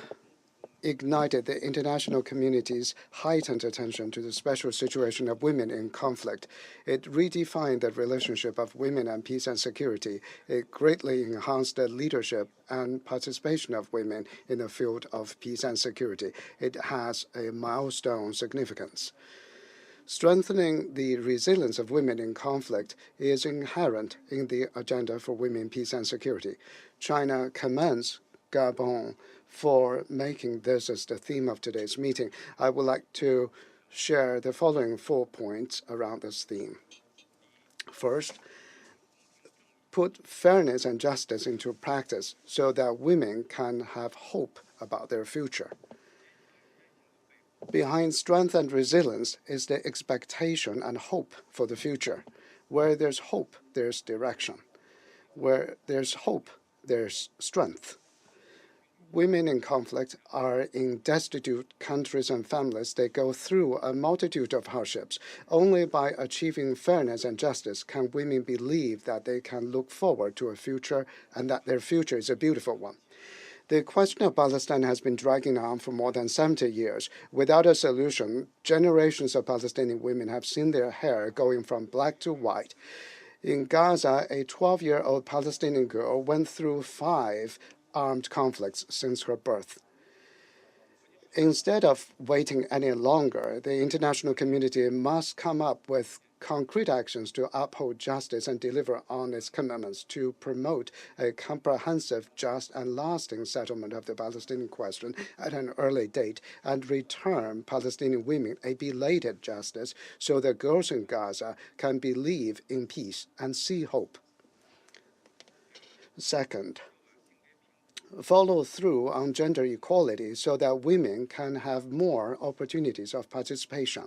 ignited the international community's heightened attention to the special situation of women in conflict. It redefined the relationship of women and peace and security. It greatly enhanced the leadership and participation of women in the field of peace and security. It has a milestone significance. Strengthening the resilience of women in conflict is inherent in the agenda for women, peace and security. China commends Gabon for making this as the theme of today's meeting. I would like to share the following 4 points around this theme. First, put fairness and justice into practice so that women can have hope about their future. Behind strength and resilience is the expectation and hope for the future. Where there's hope, there's direction. Where there's hope, their strength. Women in conflict are in destitute countries and families. They go through a multitude of hardships. Only by achieving fairness and justice can women believe that they can look forward to a future and that their future is a beautiful one. The question of Palestine has been dragging on for more than 70 years. Without a solution, generations of Palestinian women have seen their hair going from black to white. In Gaza, a 12-year-old Palestinian girl went through 5 armed conflicts since her birth. Instead of waiting any longer, the international community must come up with concrete actions to uphold justice and deliver on its commitments to promote a comprehensive, just, and lasting settlement of the Palestinian question at an early date and return Palestinian women a belated justice so that girls in Gaza can believe in peace and see hope. Second, follow through on gender equality so that women can have more opportunities of participation.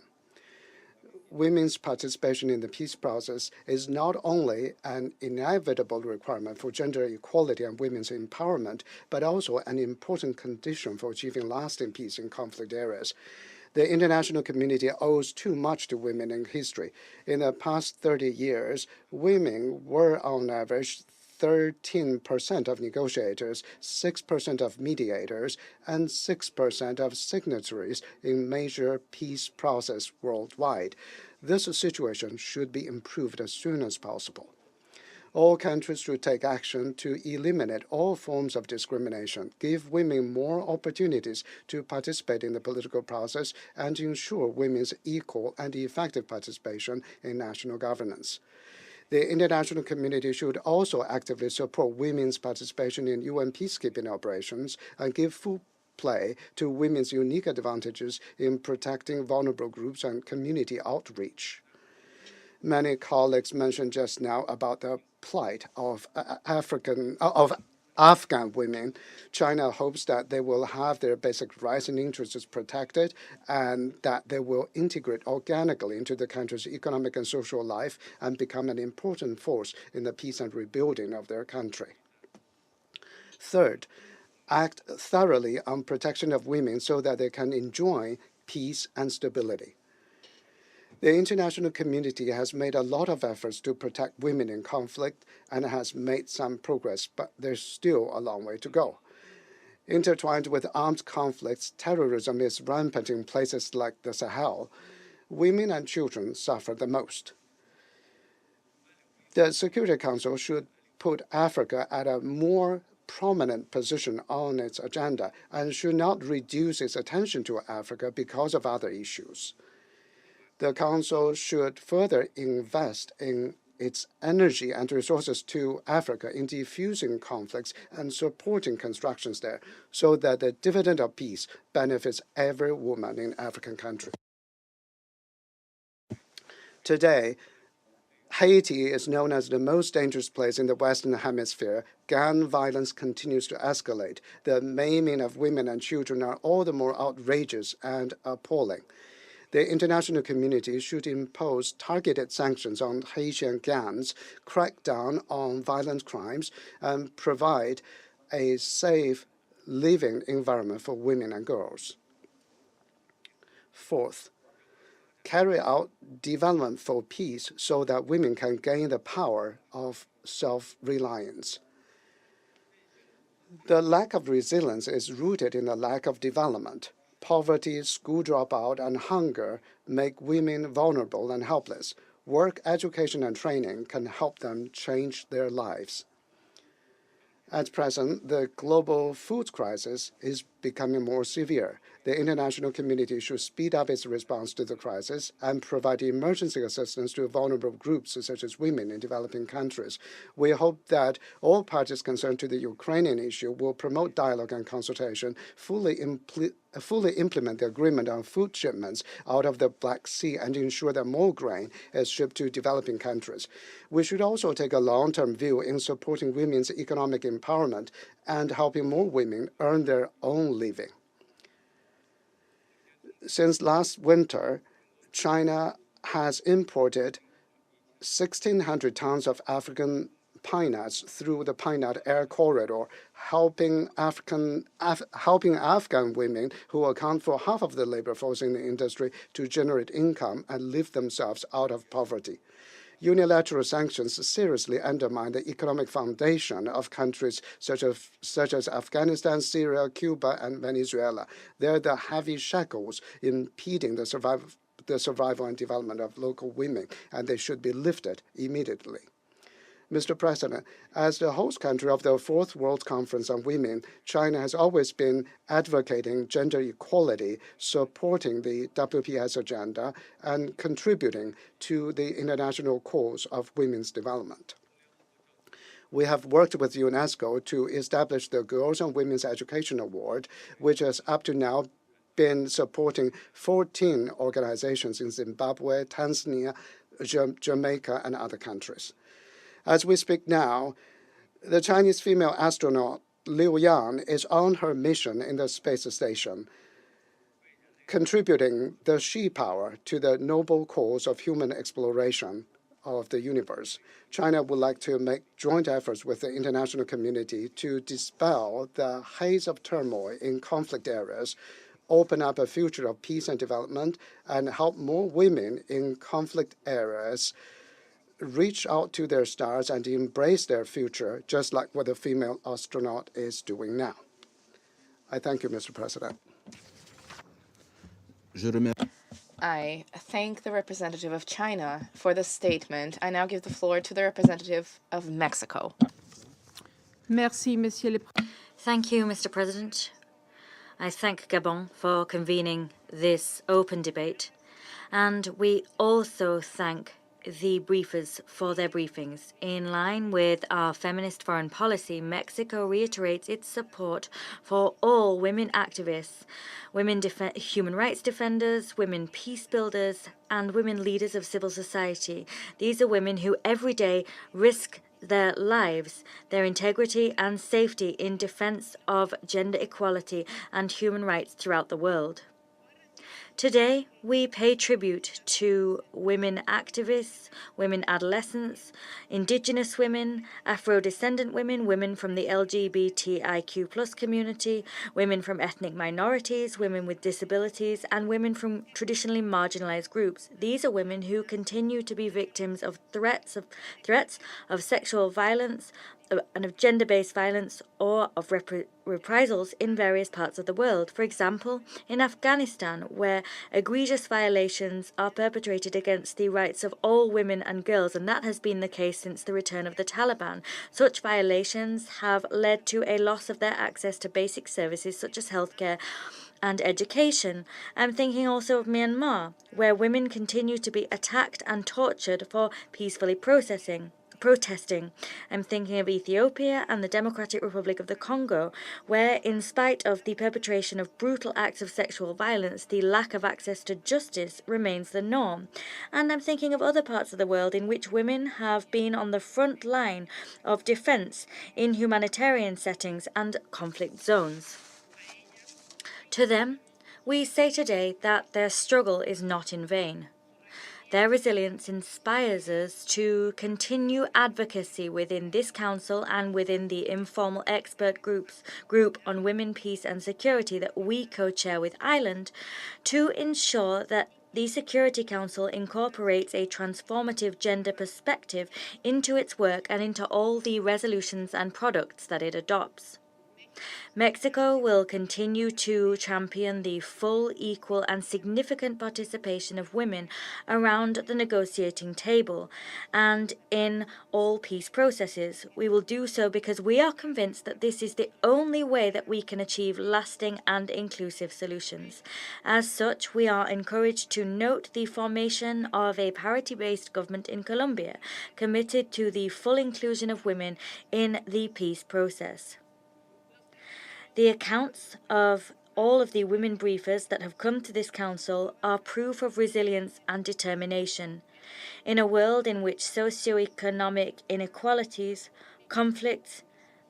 Women's participation in the peace process is not only an inevitable requirement for gender equality and women's empowerment, but also an important condition for achieving lasting peace in conflict areas. The international community owes too much to women in history. In the past 30 years, women were on average 13% of negotiators, 6% of mediators, and 6% of signatories in major peace process worldwide. This situation should be improved as soon as possible. All countries should take action to eliminate all forms of discrimination, give women more opportunities to participate in the political process, and ensure women's equal and effective participation in national governance. The international community should also actively support women's participation in UN peacekeeping operations and give full play to women's unique advantages in protecting vulnerable groups and community outreach. Many colleagues mentioned just now about the plight of Afghan women. China hopes that they will have their basic rights and interests protected and that they will integrate organically into the country's economic and social life and become an important force in the peace and rebuilding of their country. Third, act thoroughly on protection of women so that they can enjoy peace and stability. The international community has made a lot of efforts to protect women in conflict and has made some progress, but there's still a long way to go. Intertwined with armed conflicts, terrorism is rampant in places like the Sahel. Women and children suffer the most. The Security Council should put Africa at a more prominent position on its agenda and should not reduce its attention to Africa because of other issues. The Council should further invest in its energy and resources to Africa in defusing conflicts and supporting constructions there so that the dividend of peace benefits every woman in African countries. Today, Haiti is known as the most dangerous place in the Western Hemisphere. Gang violence continues to escalate. The maiming of women and children are all the more outrageous and appalling. The international community should impose targeted sanctions on Haitian gangs, crack down on violent crimes, and provide a safe living environment for women and girls. Fourth, carry out development for peace so that women can gain the power of self-reliance. The lack of resilience is rooted in the lack of development. Poverty, school dropout, and hunger make women vulnerable and helpless. Work, education, and training can help them change their lives. At present, the global food crisis is becoming more severe. The international community should speed up its response to the crisis and provide emergency assistance to vulnerable groups such as women in developing countries. We hope that all parties concerned to the Ukrainian issue will promote dialogue and consultation, fully implement the agreement on food shipments out of the Black Sea and ensure that more grain is shipped to developing countries. We should also take a long-term view in supporting women's economic empowerment and helping more women earn their own living. Since last winter, China has imported 1,600 tons of African pine nuts through the Pine Nut Air Corridor, helping Afghan women who account for half of the labor force in the industry to generate income and lift themselves out of poverty. Unilateral sanctions seriously undermine the economic foundation of countries such as Afghanistan, Syria, Cuba, and Venezuela. They're the heavy shackles impeding the survival and development of local women, and they should be lifted immediately. Mr. President, as the host country of the Fourth World Conference on Women, China has always been advocating gender equality, supporting the WPS agenda, and contributing to the international cause of women's development. We have worked with UNESCO to establish the Girls and Women's Education Award, which has up to now been supporting 14 organizations in Zimbabwe, Tanzania, Jamaica, and other countries. As we speak now, the Chinese female astronaut Liu Yan is on her mission in the space station, contributing the she power to the noble cause of human exploration of the universe. China would like to make joint efforts with the international community to dispel the haze of turmoil in conflict areas, open up a future of peace and development, and help more women in conflict areas reach out to their stars and embrace their future, just like what the female astronaut is doing now. I thank you, Mr. President. I thank the representative of China for the statement. I now give the floor to the representative of Mexico. Merci, Monsieur le Président. Thank you, Mr. President. I thank Gabon for convening this open debate, and we also thank the briefers for their briefings. In line with our feminist foreign policy, Mexico reiterates its support for all women activists, women human rights defenders, women peacebuilders, and women leaders of civil society. These are women who every day risk their lives, their integrity and safety in defense of gender equality and human rights throughout the world. Today, we pay tribute to women activists, women adolescents, indigenous women, Afro-descendant women, women from the LGBTIQ+ community, women from ethnic minorities, women with disabilities, and women from traditionally marginalized groups. These are women who continue to be victims of threats of sexual violence, and of gender-based violence or of reprisals in various parts of the world. For example, in Afghanistan, where egregious violations are perpetrated against the rights of all women and girls, and that has been the case since the return of the Taliban. Such violations have led to a loss of their access to basic services such as healthcare and education. I'm thinking also of Myanmar, where women continue to be attacked and tortured for peacefully protesting. I'm thinking of Ethiopia and the Democratic Republic of the Congo, where, in spite of the perpetration of brutal acts of sexual violence, the lack of access to justice remains the norm. And I'm thinking of other parts of the world in which women have been on the front line of defense in humanitarian settings and conflict zones. To them, we say today that their struggle is not in vain. Their resilience inspires us to continue advocacy within this council and within the informal expert group on women, peace and security that we co-chair with Ireland, to ensure that the Security Council incorporates a transformative gender perspective into its work and into all the resolutions and products that it adopts. Mexico will continue to champion the full, equal, and significant participation of women around the negotiating table and in all peace processes. We will do so because we are convinced that this is the only way that we can achieve lasting and inclusive solutions. As such, we are encouraged to note the formation of a parity-based government in Colombia, committed to the full inclusion of women in the peace process. The accounts of all of the women briefers that have come to this council are proof of resilience and determination. In a world in which socioeconomic inequalities, conflicts,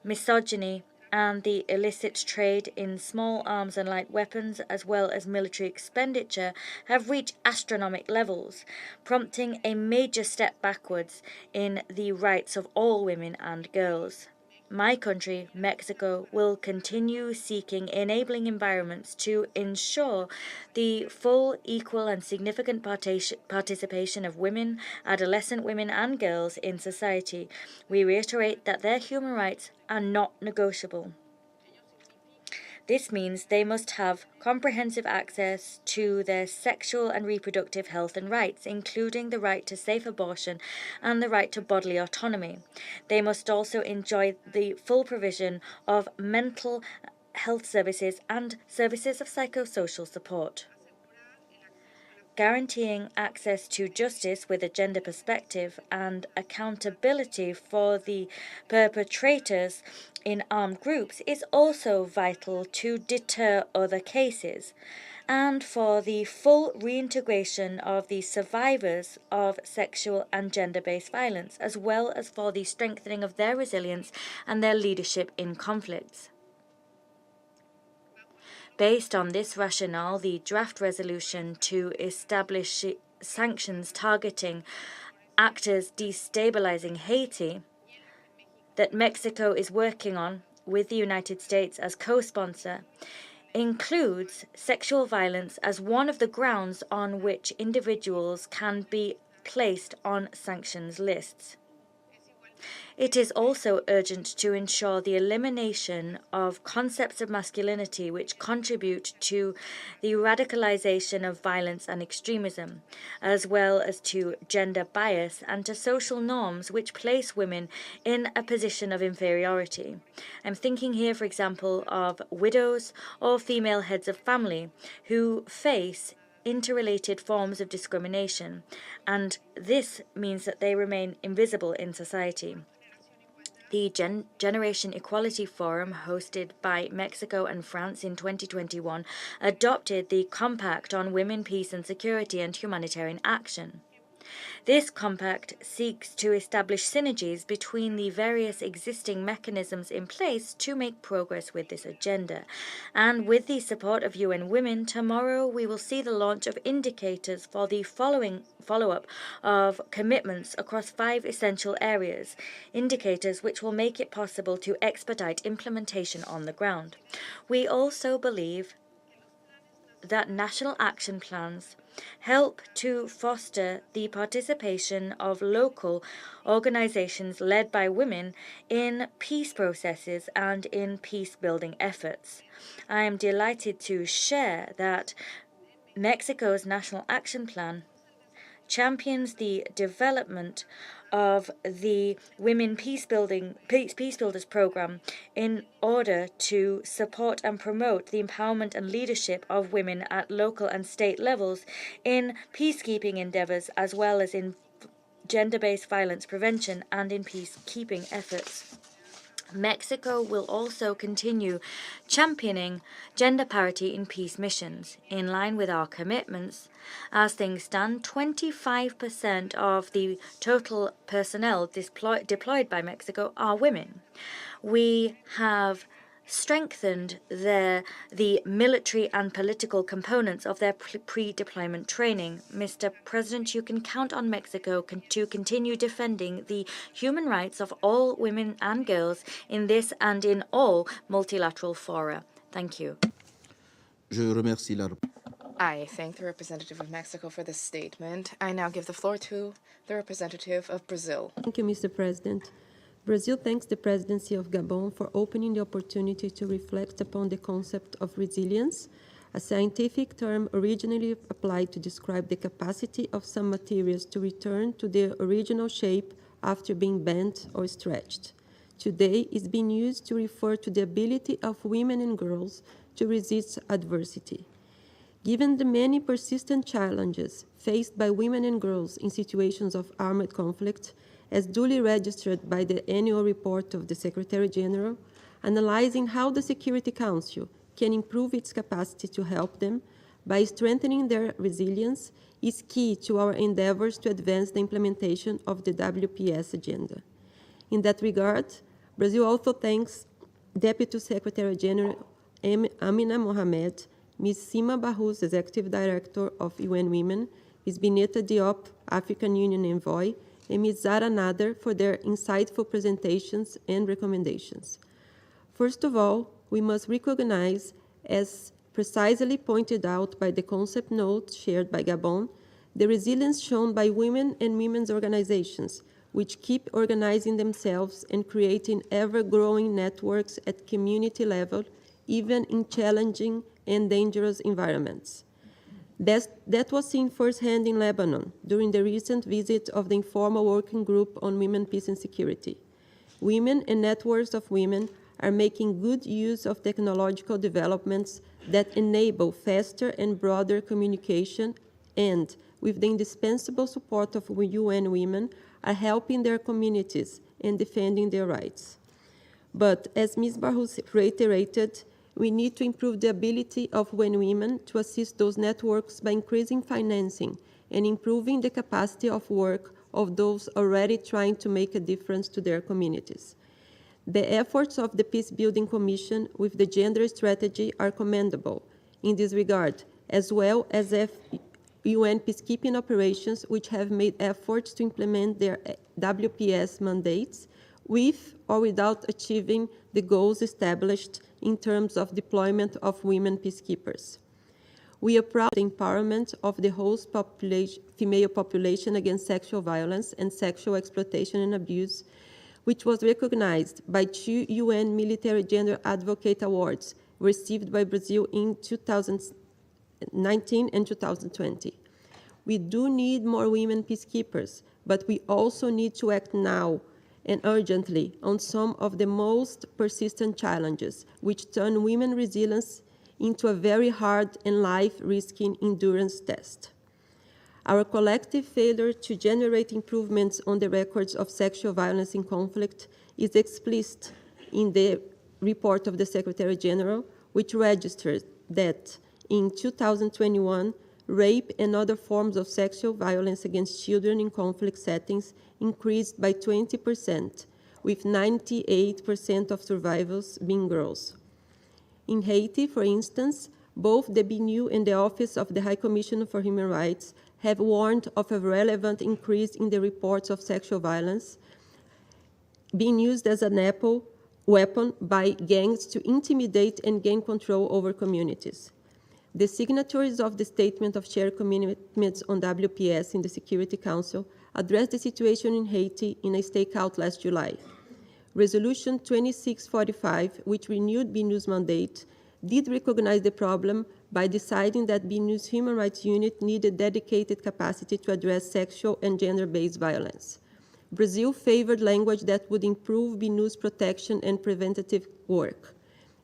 misogyny, and the illicit trade in small arms and light weapons, as well as military expenditure, have reached astronomical levels, prompting a major step backwards in the rights of all women and girls. My country, Mexico, will continue seeking enabling environments to ensure the full, equal, and significant participation of women, adolescent women, and girls in society. We reiterate that their human rights are not negotiable. This means they must have comprehensive access to their sexual and reproductive health and rights, including the right to safe abortion and the right to bodily autonomy. They must also enjoy the full provision of mental health services and services of psychosocial support. Guaranteeing access to justice with a gender perspective and accountability for the perpetrators in armed groups is also vital to deter other cases, and for the full reintegration of the survivors of sexual and gender-based violence, as well as for the strengthening of their resilience and their leadership in conflicts. Based on this rationale, the draft resolution to establish sanctions targeting actors destabilizing Haiti that Mexico is working on with the United States as co-sponsor includes sexual violence as one of the grounds on which individuals can be placed on sanctions lists. It is also urgent to ensure the elimination of concepts of masculinity which contribute to the radicalization of violence and extremism, as well as to gender bias and to social norms which place women in a position of inferiority. I'm thinking here, for example, of widows or female heads of family who face interrelated forms of discrimination, and this means that they remain invisible in society. The Generation Equality Forum, hosted by Mexico and France in 2021, adopted the Compact on Women, Peace and Security and Humanitarian Action. This compact seeks to establish synergies between the various existing mechanisms in place to make progress with this agenda. And with the support of UN Women, tomorrow we will see the launch of indicators for the follow-up of commitments across 5 essential areas, indicators which will make it possible to expedite implementation on the ground. We also believe that national action plans help to foster the participation of local organizations led by women in peace processes and in peace-building efforts. I am delighted to share that Mexico's National Action Plan champions the development of the Women Peacebuilders program in order to support and promote the empowerment and leadership of women at local and state levels in peacekeeping endeavors, as well as in gender-based violence prevention and in peacekeeping efforts. Mexico will also continue championing gender parity in peace missions. In line with our commitments, as things stand, 25% of the total personnel deployed by Mexico are women. We have strengthened the military and political components of their pre-deployment training. Mr. President, you can count on Mexico to continue defending the human rights of all women and girls in this and in all multilateral fora. Thank you. I thank the representative of Mexico for this statement. I now give the floor to the representative of Brazil. Thank you, Mr. President. Brazil thanks the presidency of Gabon for opening the opportunity to reflect upon the concept of resilience, a scientific term originally applied to describe the capacity of some materials to return to their original shape after being bent or stretched. Today is being used to refer to the ability of women and girls to resist adversity. Given the many persistent challenges faced by women and girls in situations of armed conflict, as duly registered by the annual report of the Secretary General, analyzing how the Security Council can improve its capacity to help them by strengthening their resilience is key to our endeavors to advance the implementation of the WPS agenda. In that regard, Brazil also thanks Deputy Secretary General Amina Mohammed, Ms. Sima Bahous, Executive Director of UN Women, Ms. Bineta Diop, African Union Envoy, and Ms. Zarqa Nader for their insightful presentations and recommendations. First of all, we must recognize, as precisely pointed out by the concept note shared by Gabon, the resilience shown by women and women's organizations, which keep organizing themselves and creating ever-growing networks at community level, even in challenging and dangerous environments. That was seen firsthand in Lebanon during the recent visit of the informal working group on women, peace, and security. Women and networks of women are making good use of technological developments that enable faster and broader communication and, with the indispensable support of UN Women, are helping their communities and defending their rights. But, as Ms. Bahous reiterated, we need to improve the ability of UN Women to assist those networks by increasing financing and improving the capacity of work of those already trying to make a difference to their communities. The efforts of the Peacebuilding Commission with the gender strategy are commendable in this regard, as well as UN peacekeeping operations which have made efforts to implement their WPS mandates with or without achieving the goals established in terms of deployment of women peacekeepers. We are proud of the empowerment of the host female population against sexual violence and sexual exploitation and abuse, which was recognized by 2 UN Military Gender Advocate Awards received by Brazil in 2019 and 2020. We do need more women peacekeepers, but we also need to act now and urgently on some of the most persistent challenges, which turn women's resilience into a very hard and life-risking endurance test. Our collective failure to generate improvements on the records of sexual violence in conflict is explicit in the report of the Secretary General, which registered that in 2021, rape and other forms of sexual violence against children in conflict settings increased by 20%, with 98% of survivors being girls. In Haiti, for instance, both the BNU and the Office of the High Commissioner for Human Rights have warned of a relevant increase in the reports of sexual violence being used as an weapon by gangs to intimidate and gain control over communities. The signatories of the Statement of Shared Commitments on WPS in the Security Council addressed the situation in Haiti in a stakeout last July. Resolution 2645, which renewed BNU's mandate, did recognize the problem by deciding that BNU's Human Rights Unit needed dedicated capacity to address sexual and gender-based violence. Brazil favored language that would improve BNU's protection and preventative work.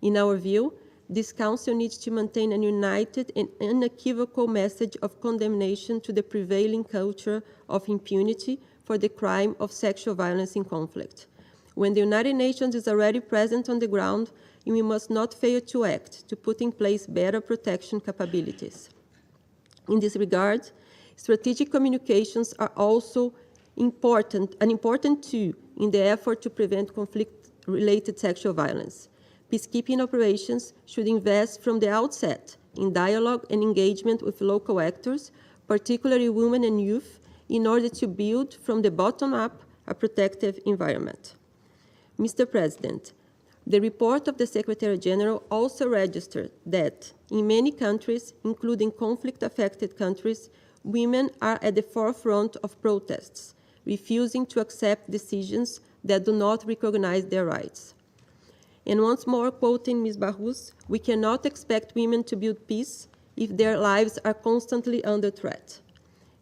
In our view, this Council needs to maintain a united and unequivocal message of condemnation to the prevailing culture of impunity for the crime of sexual violence in conflict. When the United Nations is already present on the ground, we must not fail to act to put in place better protection capabilities. In this regard, strategic communications are also an important tool in the effort to prevent conflict-related sexual violence. Peacekeeping operations should invest from the outset in dialogue and engagement with local actors, particularly women and youth, in order to build from the bottom up a protective environment. Mr. President, the report of the Secretary General also registered that in many countries, including conflict-affected countries, women are at the forefront of protests, refusing to accept decisions that do not recognize their rights. And once more, quoting Ms. Bahous, we cannot expect women to build peace if their lives are constantly under threat.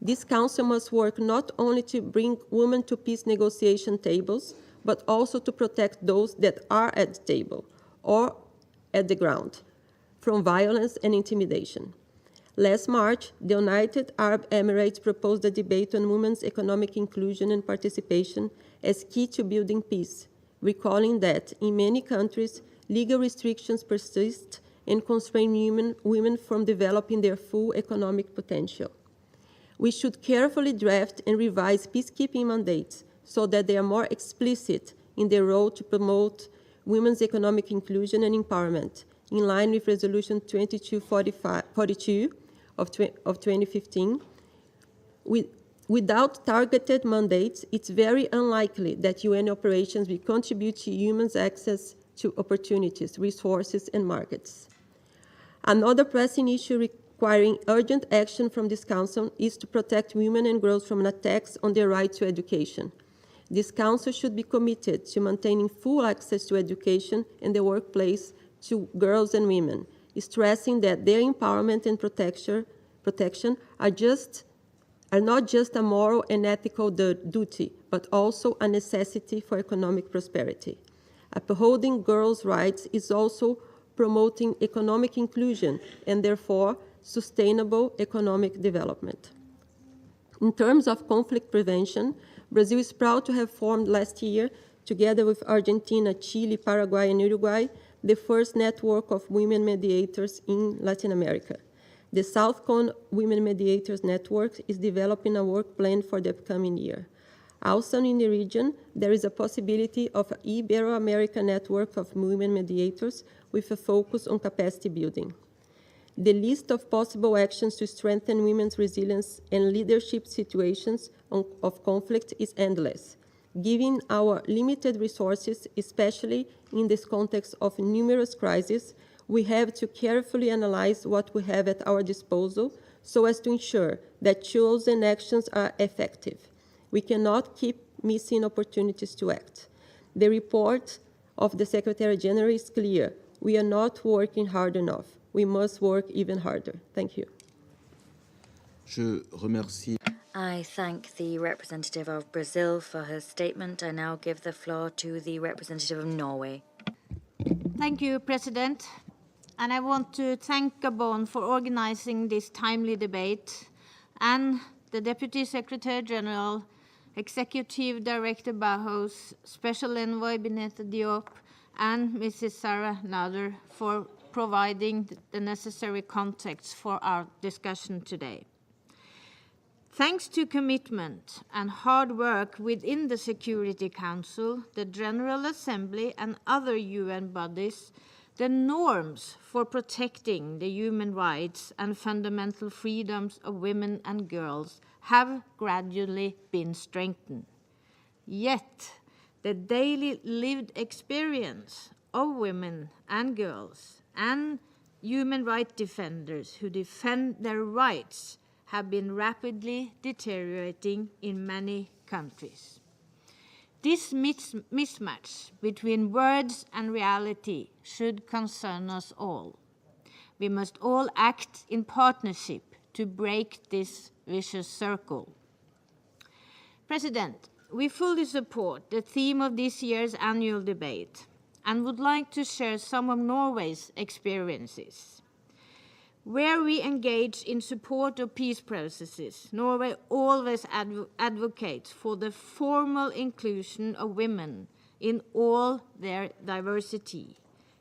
This Council must work not only to bring women to peace negotiation tables, but also to protect those that are at the table or at the ground from violence and intimidation. Last March, the United Arab Emirates proposed a debate on women's economic inclusion and participation as key to building peace, recalling that in many countries, legal restrictions persist and constrain women from developing their full economic potential. We should carefully draft and revise peacekeeping mandates so that they are more explicit in their role to promote women's economic inclusion and empowerment, in line with Resolution 2242 of 2015. Without targeted mandates, it's very unlikely that UN operations will contribute to humans' access to opportunities, resources, and markets. Another pressing issue requiring urgent action from this Council is to protect women and girls from attacks on their right to education. This Council should be committed to maintaining full access to education in the workplace to girls and women, stressing that their empowerment and protection are not just a moral and ethical duty, but also a necessity for economic prosperity. Upholding girls' rights is also promoting economic inclusion and therefore sustainable economic development. In terms of conflict prevention, Brazil is proud to have formed last year, together with Argentina, Chile, Paraguay, and Uruguay, the first network of women mediators in Latin America. The South Cone Women Mediators Network is developing a work plan for the upcoming year. Also in the region, there is a possibility of an Ibero-American network of women mediators with a focus on capacity building. The list of possible actions to strengthen women's resilience and leadership situations of conflict is endless. Given our limited resources, especially in this context of numerous crises, we have to carefully analyze what we have at our disposal so as to ensure that chosen actions are effective. We cannot keep missing opportunities to act. The report of the Secretary General is clear. We are not working hard enough. We must work even harder. Thank you. Je remercie. I thank the representative of Brazil for her statement. I now give the floor to the representative of Norway. Thank you, President. And I want to thank Gabon for organizing this timely debate and the Deputy Secretary General, Executive Director Bahous, Special Envoy Bineta Diop, and Mrs. Sarah Nader for providing the necessary context for our discussion today. Thanks to commitment and hard work within the Security Council, the General Assembly, and other UN bodies, the norms for protecting the human rights and fundamental freedoms of women and girls have gradually been strengthened. Yet, the daily lived experience of women and girls and human rights defenders who defend their rights have been rapidly deteriorating in many countries. This mismatch between words and reality should concern us all. We must all act in partnership to break this vicious circle. President, we fully support the theme of this year's annual debate and would like to share some of Norway's experiences. Where we engage in support of peace processes, Norway always advocates for the formal inclusion of women in all their diversity.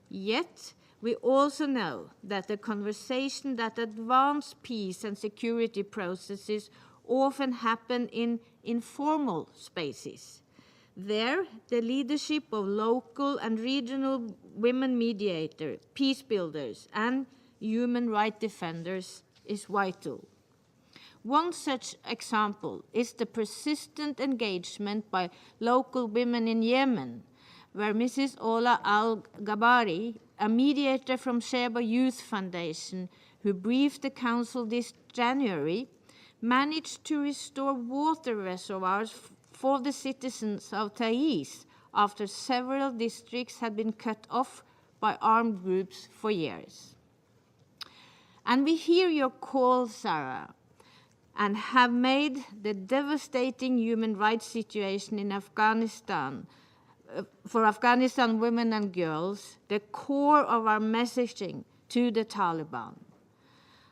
Yet, we also know that the conversation that advance peace and security processes often happen in informal spaces. There, the leadership of local and regional women mediators, peacebuilders, and human rights defenders is vital. One such example is the persistent engagement by local women in Yemen, where Mrs. Ola Al-Gabari, a mediator from Sheba Youth Foundation, who briefed the Council this January, managed to restore water reservoirs for the citizens of Taiz after several districts had been cut off by armed groups for years. And we hear your call, Sarah, and have made the devastating human rights situation in Afghanistan, for Afghanistan women and girls, the core of our messaging to the Taliban.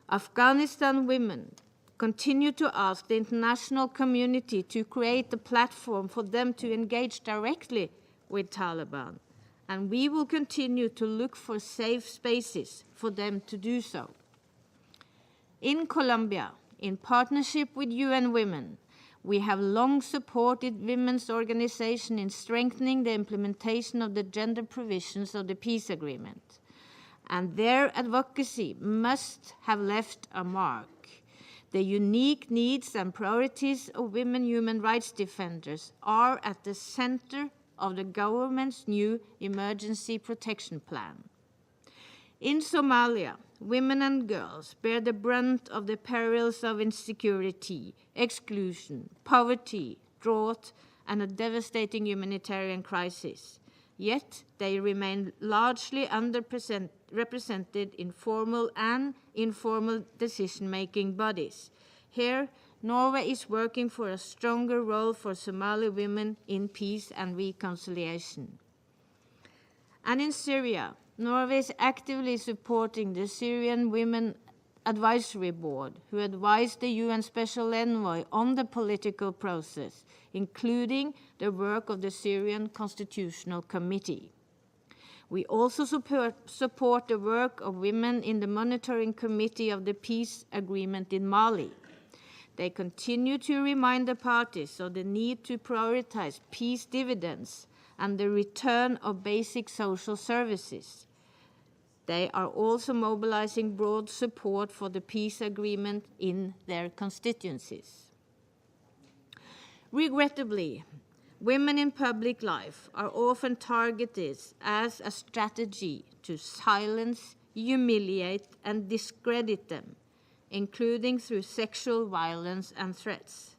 Afghanistan women continue to ask the international community to create a platform for them to engage directly with Taliban, and we will continue to look for safe spaces for them to do so. In Colombia, in partnership with UN Women, We have long supported women's organizations in strengthening the implementation of the gender provisions of the peace agreement, and their advocacy must have left a mark. The unique needs and priorities of women human rights defenders are at the center of the government's new emergency protection plan. In Somalia, women and girls bear the brunt of the perils of insecurity, exclusion, poverty, drought, and a devastating humanitarian crisis. Yet they remain largely underrepresented in formal and informal decision-making bodies. Here, Norway is working for a stronger role for Somali women in peace and reconciliation. And in Syria, Norway is actively supporting the Syrian Women Advisory Board, who advised the UN Special Envoy on the political process, including the work of the Syrian Constitutional Committee. We also support the work of women in the Monitoring Committee of the Peace Agreement in Mali. They continue to remind the parties of the need to prioritize peace dividends and the return of basic social services. They are also mobilizing broad support for the peace agreement in their constituencies. Regrettably, women in public life are often targeted as a strategy to silence, humiliate, and discredit them, including through sexual violence and threats.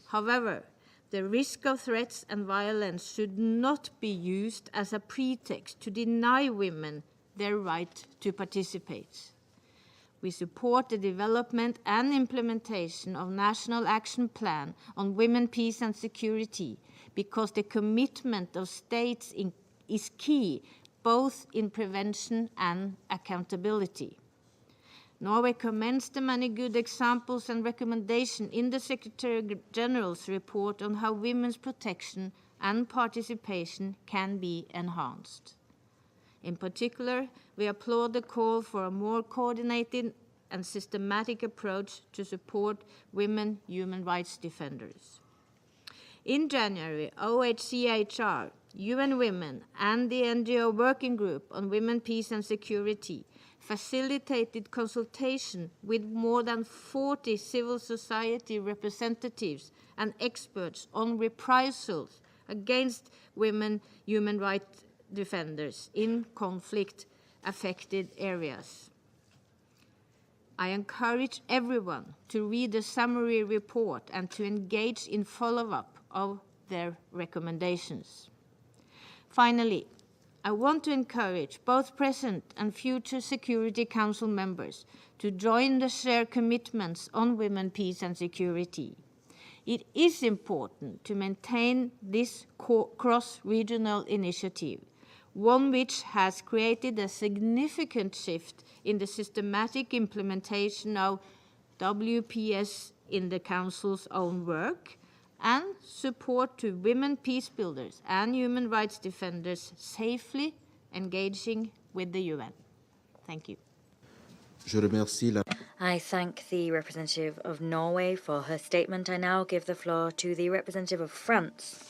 However, the risk of threats and violence should not be used as a pretext to deny women their right to participate. We support the development and implementation of National Action Plan on Women, Peace and Security because the commitment of states is key both in prevention and accountability. Norway commends the many good examples and recommendations in the Secretary General's report on how women's protection and participation can be enhanced. In particular, we applaud the call for a more coordinated and systematic approach to support women human rights defenders. In January, OHCHR, UN Women, and the NGO Working Group on Women, Peace and Security facilitated consultation with more than 40 civil society representatives and experts on reprisals against women human rights defenders in conflict-affected areas. I encourage everyone to read the summary report and to engage in follow-up of their recommendations. Finally, I want to encourage both present and future Security Council members to join the shared commitments on women, peace and security. It is important to maintain this cross-regional initiative, one which has created a significant shift in the systematic implementation of WPS in the Council's own work, and support to women peacebuilders and human rights defenders safely engaging with the UN. Thank you. I thank the representative of Norway for her statement. I now give the floor to the representative of France.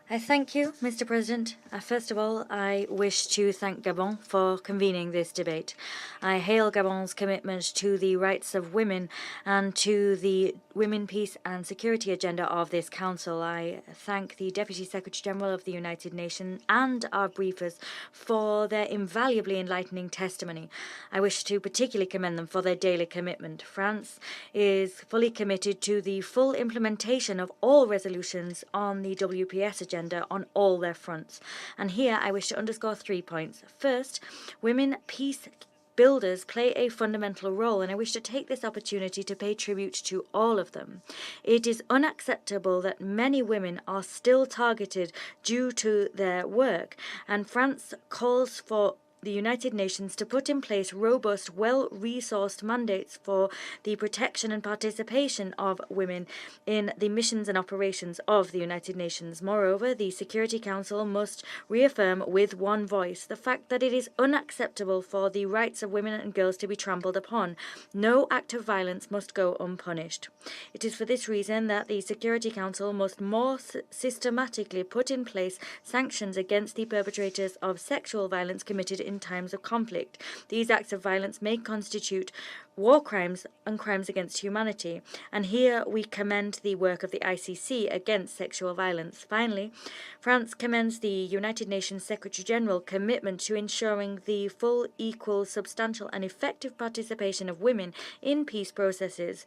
I thank you, Mr. President. First of all, I wish to thank Gabon for convening this debate. I hail Gabon's commitment to the rights of women and to the Women, Peace and Security agenda of this Council. I thank the Deputy Secretary General of the United Nations and our briefers for their invaluably enlightening testimony. I wish to particularly commend them for their daily commitment. France is fully committed to the full implementation of all resolutions on the WPS agenda on all their fronts. And here I wish to underscore 3 points. First, women peace builders play a fundamental role, and I wish to take this opportunity to pay tribute to all of them. It is unacceptable that many women are still targeted due to their work, and France calls for the United Nations to put in place robust, well-resourced mandates for the protection and participation of women in the missions and operations of the United Nations. Moreover, the Security Council must reaffirm with one voice the fact that it is unacceptable for the rights of women and girls to be trampled upon. No act of violence must go unpunished. It is for this reason that the Security Council must more systematically put in place sanctions against the perpetrators of sexual violence committed in times of conflict. These acts of violence may constitute war crimes and crimes against humanity, and here we commend the work of the ICC against sexual violence. Finally, France commends the United Nations Secretary-General commitment to ensuring the full, equal, substantial and effective participation of women in peace processes.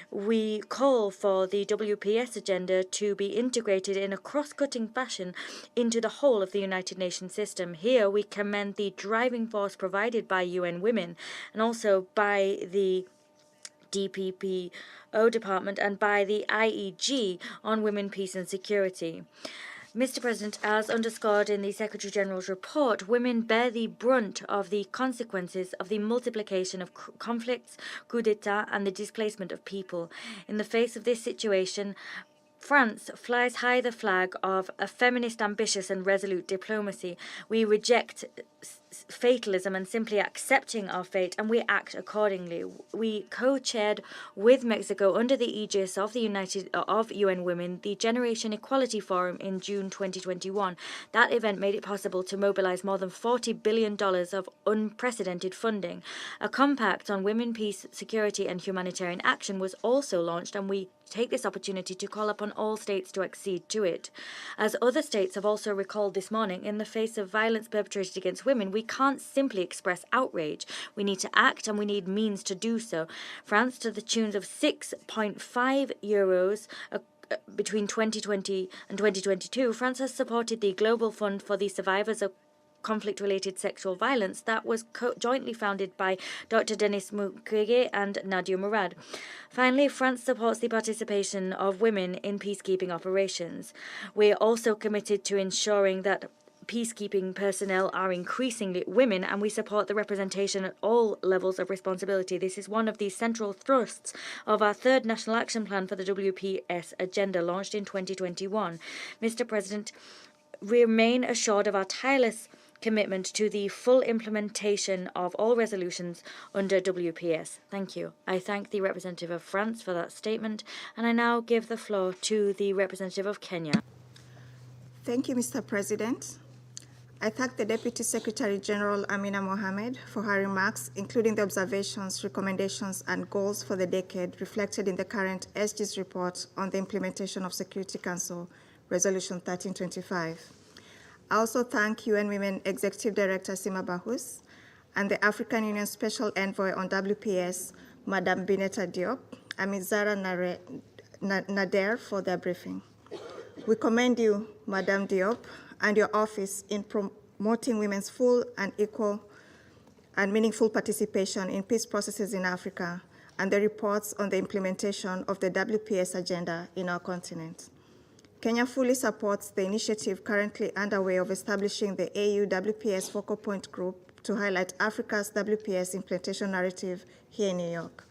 We call for the WPS agenda to be integrated in a cross-cutting fashion into the whole of the United Nations system. Here we commend the driving force provided by UN Women and also by the DPPO department and by the IEG on women, peace and security. Mr. President, as underscored in the Secretary-General's report, women bear the brunt of the consequences of the multiplication of conflicts, coups d'etat, and the displacement of people. In the face of this situation, France flies high the flag of a feminist, ambitious and resolute diplomacy. We reject fatalism and simply accepting our fate, and we act accordingly. We co-chaired with Mexico under the aegis of the UN Women the Generation Equality Forum in June 2021. That event made it possible to mobilize more than $40 billion of unprecedented funding. A compact on women, peace, security and humanitarian action was also launched, and we take this opportunity to call upon all states to accede to it. As other states have also recalled this morning, in the face of violence perpetrated against women, we can't simply express outrage. We need to act, and we need means to do so. France, to the tunes of €6.5 between 2020 and 2022, France has supported the Global Fund for the Survivors of Conflict-Related Sexual Violence that was jointly founded by Dr. Denis Mukwege and Nadia Murad. Finally, France supports the participation of women in peacekeeping operations. We are also committed to ensuring that peacekeeping personnel are increasingly women, and we support the representation at all levels of responsibility. This is one of the central thrusts of our third National Action Plan for the WPS agenda, launched in 2021. Mr. President, remain assured of our tireless commitment to the full implementation of all resolutions under WPS. Thank you. I thank the representative of France for that statement, and I now give the floor to the representative of Kenya. Thank you, Mr. President. I thank the Deputy Secretary General Amina Mohammed for her remarks, including the observations, recommendations, and goals for the decade reflected in the current SG's report on the implementation of Security Council Resolution 1325. I also thank UN Women Executive Director Sima Bahous and the African Union Special Envoy on WPS, Madam Bineta Diop, and Ms. Zarqa Nader for their briefing. We commend you, Madam Diop, and your office in promoting women's full and equal and meaningful participation in peace processes in Africa and the reports on the implementation of the WPS agenda in our continent. Kenya fully supports the initiative currently underway of establishing the AU WPS Focal Point Group to highlight Africa's WPS implementation narrative here in New York.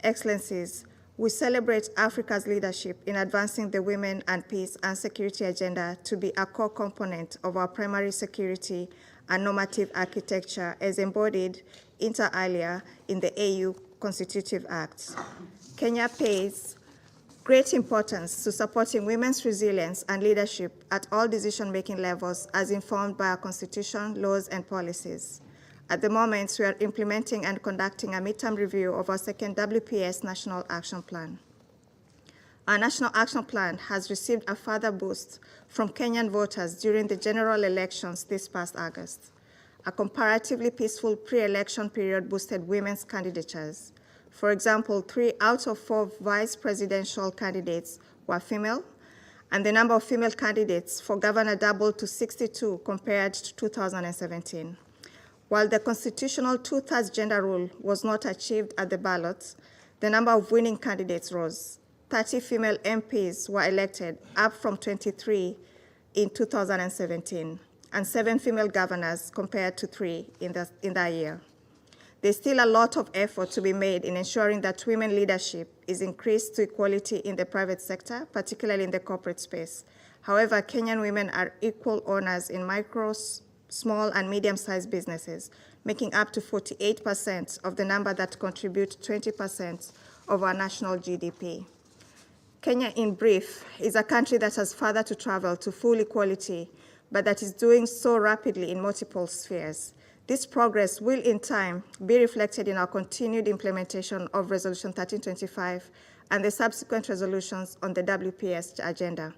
Excellencies, we celebrate Africa's leadership in advancing the women and peace and security agenda to be a core component of our primary security and normative architecture as embodied inter alia in the AU Constitutive Acts. Kenya pays great importance to supporting women's resilience and leadership at all decision-making levels as informed by our Constitution, laws, and policies. At the moment, we are implementing and conducting a midterm review of our second WPS National Action Plan. Our National Action Plan has received a further boost from Kenyan voters during the general elections this past August. A comparatively peaceful pre-election period boosted women's candidatures. For example, 3 out of 4 vice presidential candidates were female, and the number of female candidates for governor doubled to 62 compared to 2017. While the constitutional 2/3 gender rule was not achieved at the ballot, the number of winning candidates rose. 30 female MPs were elected, up from 23 in 2017. and 7 female governors compared to 3 in that year. There's still a lot of effort to be made in ensuring that women leadership is increased to equality in the private sector, particularly in the corporate space. However, Kenyan women are equal owners in micro, small, and medium-sized businesses, making up to 48% of the number that contribute 20% of our national GDP. Kenya, in brief, is a country that has further to travel to full equality, but that is doing so rapidly in multiple spheres. This progress will, in time, be reflected in our continued implementation of Resolution 1325 and the subsequent resolutions on the WPS agenda.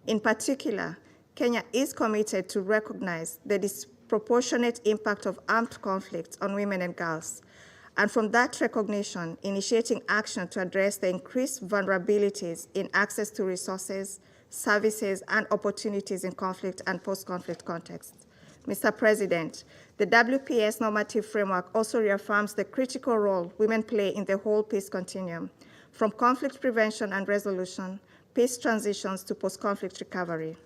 In particular, Kenya is committed to recognize the disproportionate impact of armed conflict on women and girls, and from that recognition, initiating action to address the increased vulnerabilities in access to resources, services, and opportunities in conflict and post-conflict contexts. Mr. President, the WPS normative framework also reaffirms the critical role women play in the whole peace continuum, from conflict prevention and resolution, peace transitions to post-conflict recovery.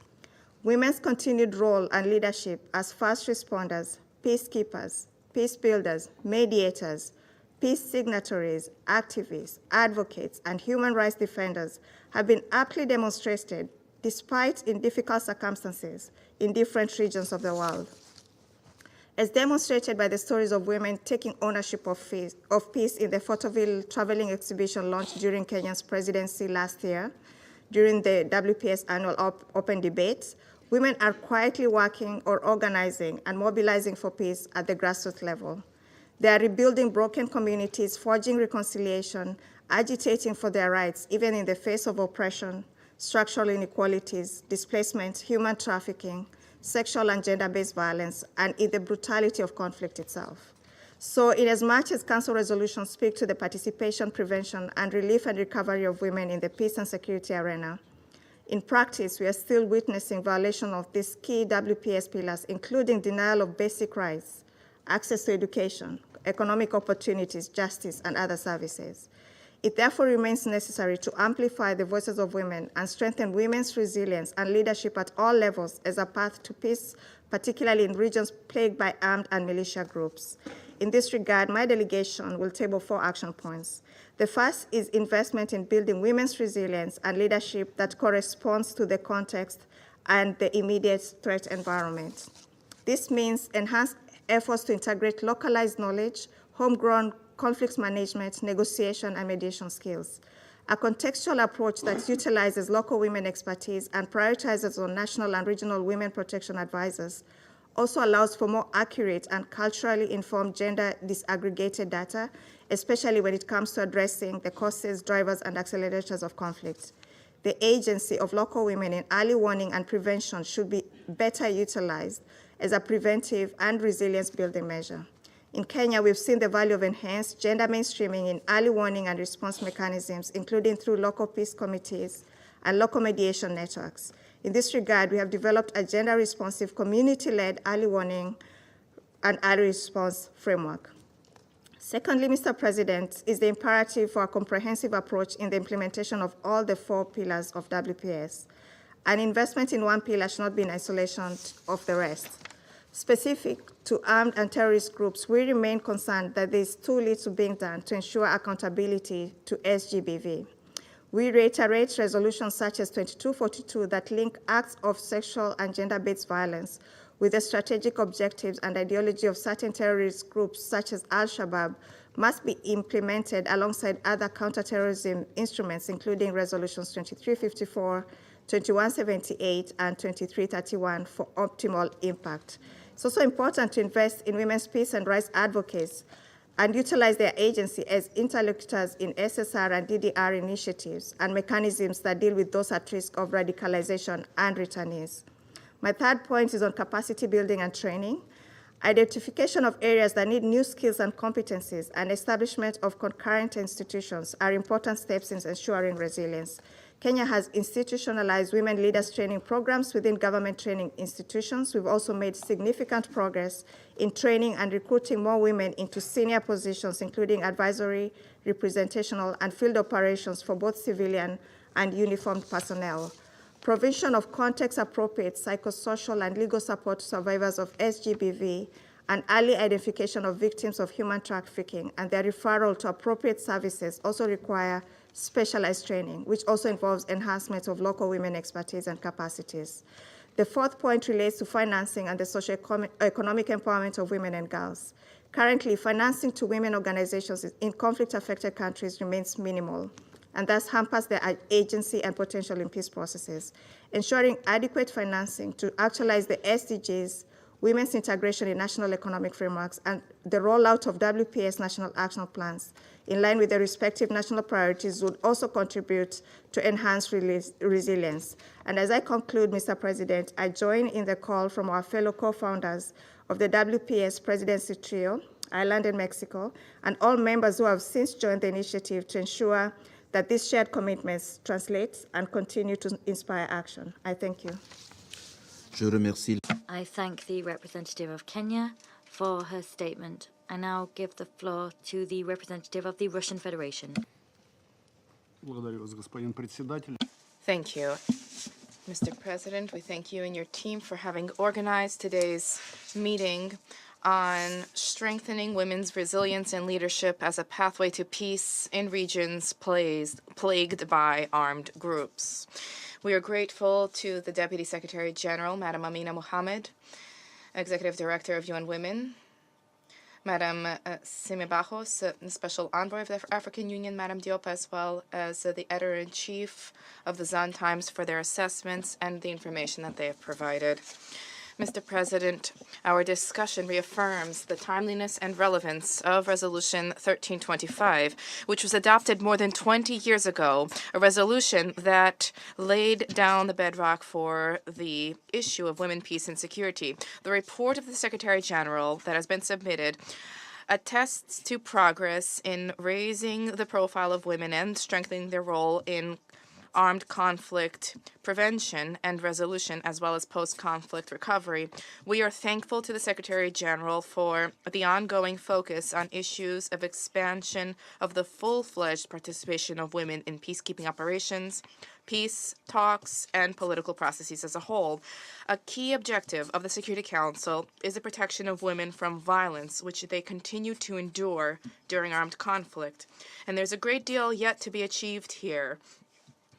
Women's continued role and leadership as first responders, peacekeepers, peace builders, mediators, peace signatories, activists, advocates, and human rights defenders have been aptly demonstrated despite in difficult circumstances in different regions of the world. As demonstrated by the stories of women taking ownership of peace in the Photoville traveling exhibition launched during Kenya's presidency last year, during the WPS annual open debates, women are quietly working or organizing and mobilizing for peace at the grassroots level. They are rebuilding broken communities, forging reconciliation, agitating for their rights, even in the face of oppression, structural inequalities, displacement, human trafficking, sexual and gender-based violence, and in the brutality of conflict itself. So inasmuch as Council resolutions speak to the participation, prevention, and relief and recovery of women in the peace and security arena, in practice, we are still witnessing violation of these key WPS pillars, including denial of basic rights, access to education, economic opportunities, justice, and other services. It therefore remains necessary to amplify the voices of women and strengthen women's resilience and leadership at all levels as a path to peace, particularly in regions plagued by armed and militia groups. In this regard, my delegation will table 4 action points. The first is investment in building women's resilience and leadership that corresponds to the context and the immediate threat environment. This means enhanced efforts to integrate localized knowledge, homegrown conflict management, negotiation, and mediation skills. A contextual approach that utilizes local women expertise and prioritizes on national and regional women protection advisors also allows for more accurate and culturally informed gender disaggregated data, especially when it comes to addressing the causes, drivers, and accelerators of conflict. The agency of local women in early warning and prevention should be better utilized as a preventive and resilience building measure. In Kenya, we've seen the value of enhanced gender mainstreaming in early warning and response mechanisms, including through local peace committees and local mediation networks. In this regard, we have developed a gender-responsive, community-led early warning and early response framework. Secondly, Mr. President, is the imperative for a comprehensive approach in the implementation of all the 4 pillars of WPS. An investment in one pillar should not be in isolation of the rest. Specific to armed and terrorist groups, we remain concerned that there is too little being done to ensure accountability to SGBV. We reiterate resolutions such as 2242 that link acts of sexual and gender-based violence with the strategic objectives and ideology of certain terrorist groups such as Al-Shabaab must be implemented alongside other counterterrorism instruments, including resolutions 2354, 2178, and 2331 for optimal impact. It's also important to invest in women's peace and rights advocates and utilize their agency as interlocutors in SSR and DDR initiatives and mechanisms that deal with those at risk of radicalization and returnees. My third point is on capacity building and training. Identification of areas that need new skills and competencies and establishment of concurrent institutions are important steps in ensuring resilience. Kenya has institutionalized women leaders training programs within government training institutions. We've also made significant progress in training and recruiting more women into senior positions, including advisory, representational, and field operations for both civilian and uniformed personnel. provision of context-appropriate psychosocial and legal support to survivors of SGBV, and early identification of victims of human trafficking and their referral to appropriate services also require specialized training, which also involves enhancement of local women expertise and capacities. The fourth point relates to financing and the socio-economic empowerment of women and girls. Currently, financing to women organizations in conflict-affected countries remains minimal, and thus hampers their agency and potential in peace processes. Ensuring adequate financing to actualize the SDGs, women's integration in national economic frameworks, and the rollout of WPS national action plans in line with the respective national priorities would also contribute to enhanced resilience. And as I conclude, Mr. President, I join in the call from our fellow co-founders of the WPS Presidency Trio, Ireland and Mexico, and all members who have since joined the initiative to ensure that these shared commitments translate and continue to inspire action. I thank you. Je remercie. I thank the representative of Kenya for her statement. I now give the floor to the representative of the Russian Federation. Thank you, Mr. President. We thank you and your team for having organized today's meeting on strengthening women's resilience and leadership as a pathway to peace in regions plagued by armed groups. We are grateful to the Deputy Secretary General, Madam Amina Mohammed, Executive Director of UN Women, Madam Sima Bahous, Special Envoy of the African Union, Madam Diop, as well as the Editor-in-Chief of the Zan Times for their assessments and the information that they have provided. Mr. President, our discussion reaffirms the timeliness and relevance of Resolution 1325, which was adopted more than 20 years ago, a resolution that laid down the bedrock for the issue of women, peace, and security. The report of the Secretary General that has been submitted attests to progress in raising the profile of women and strengthening their role in armed conflict prevention and resolution, as well as post-conflict recovery. We are thankful to the Secretary General for the ongoing focus on issues of expansion of the full-fledged participation of women in peacekeeping operations, peace talks, and political processes as a whole. A key objective of the Security Council is the protection of women from violence, which they continue to endure during armed conflict. And there's a great deal yet to be achieved here.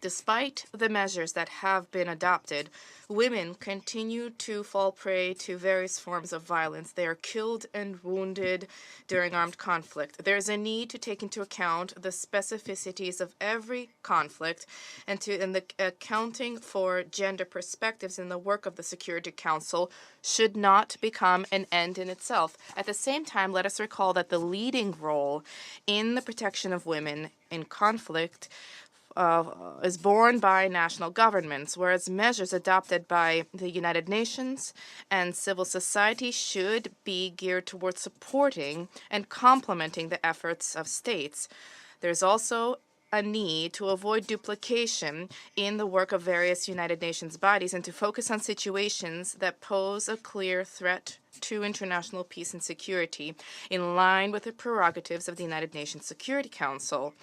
Despite the measures that have been adopted, women continue to fall prey to various forms of violence. They are killed and wounded during armed conflict. There is a need to take into account the specificities of every conflict and the accounting for gender perspectives in the work of the Security Council should not become an end in itself. At the same time, let us recall that the leading role in the protection of women in conflict is borne by national governments, whereas measures adopted by the United Nations and civil society should be geared towards supporting and complementing the efforts of states. There's also a need to avoid duplication in the work of various United Nations bodies and to focus on situations that pose a clear threat to international peace and security in line with the prerogatives of the United Nations Security Council.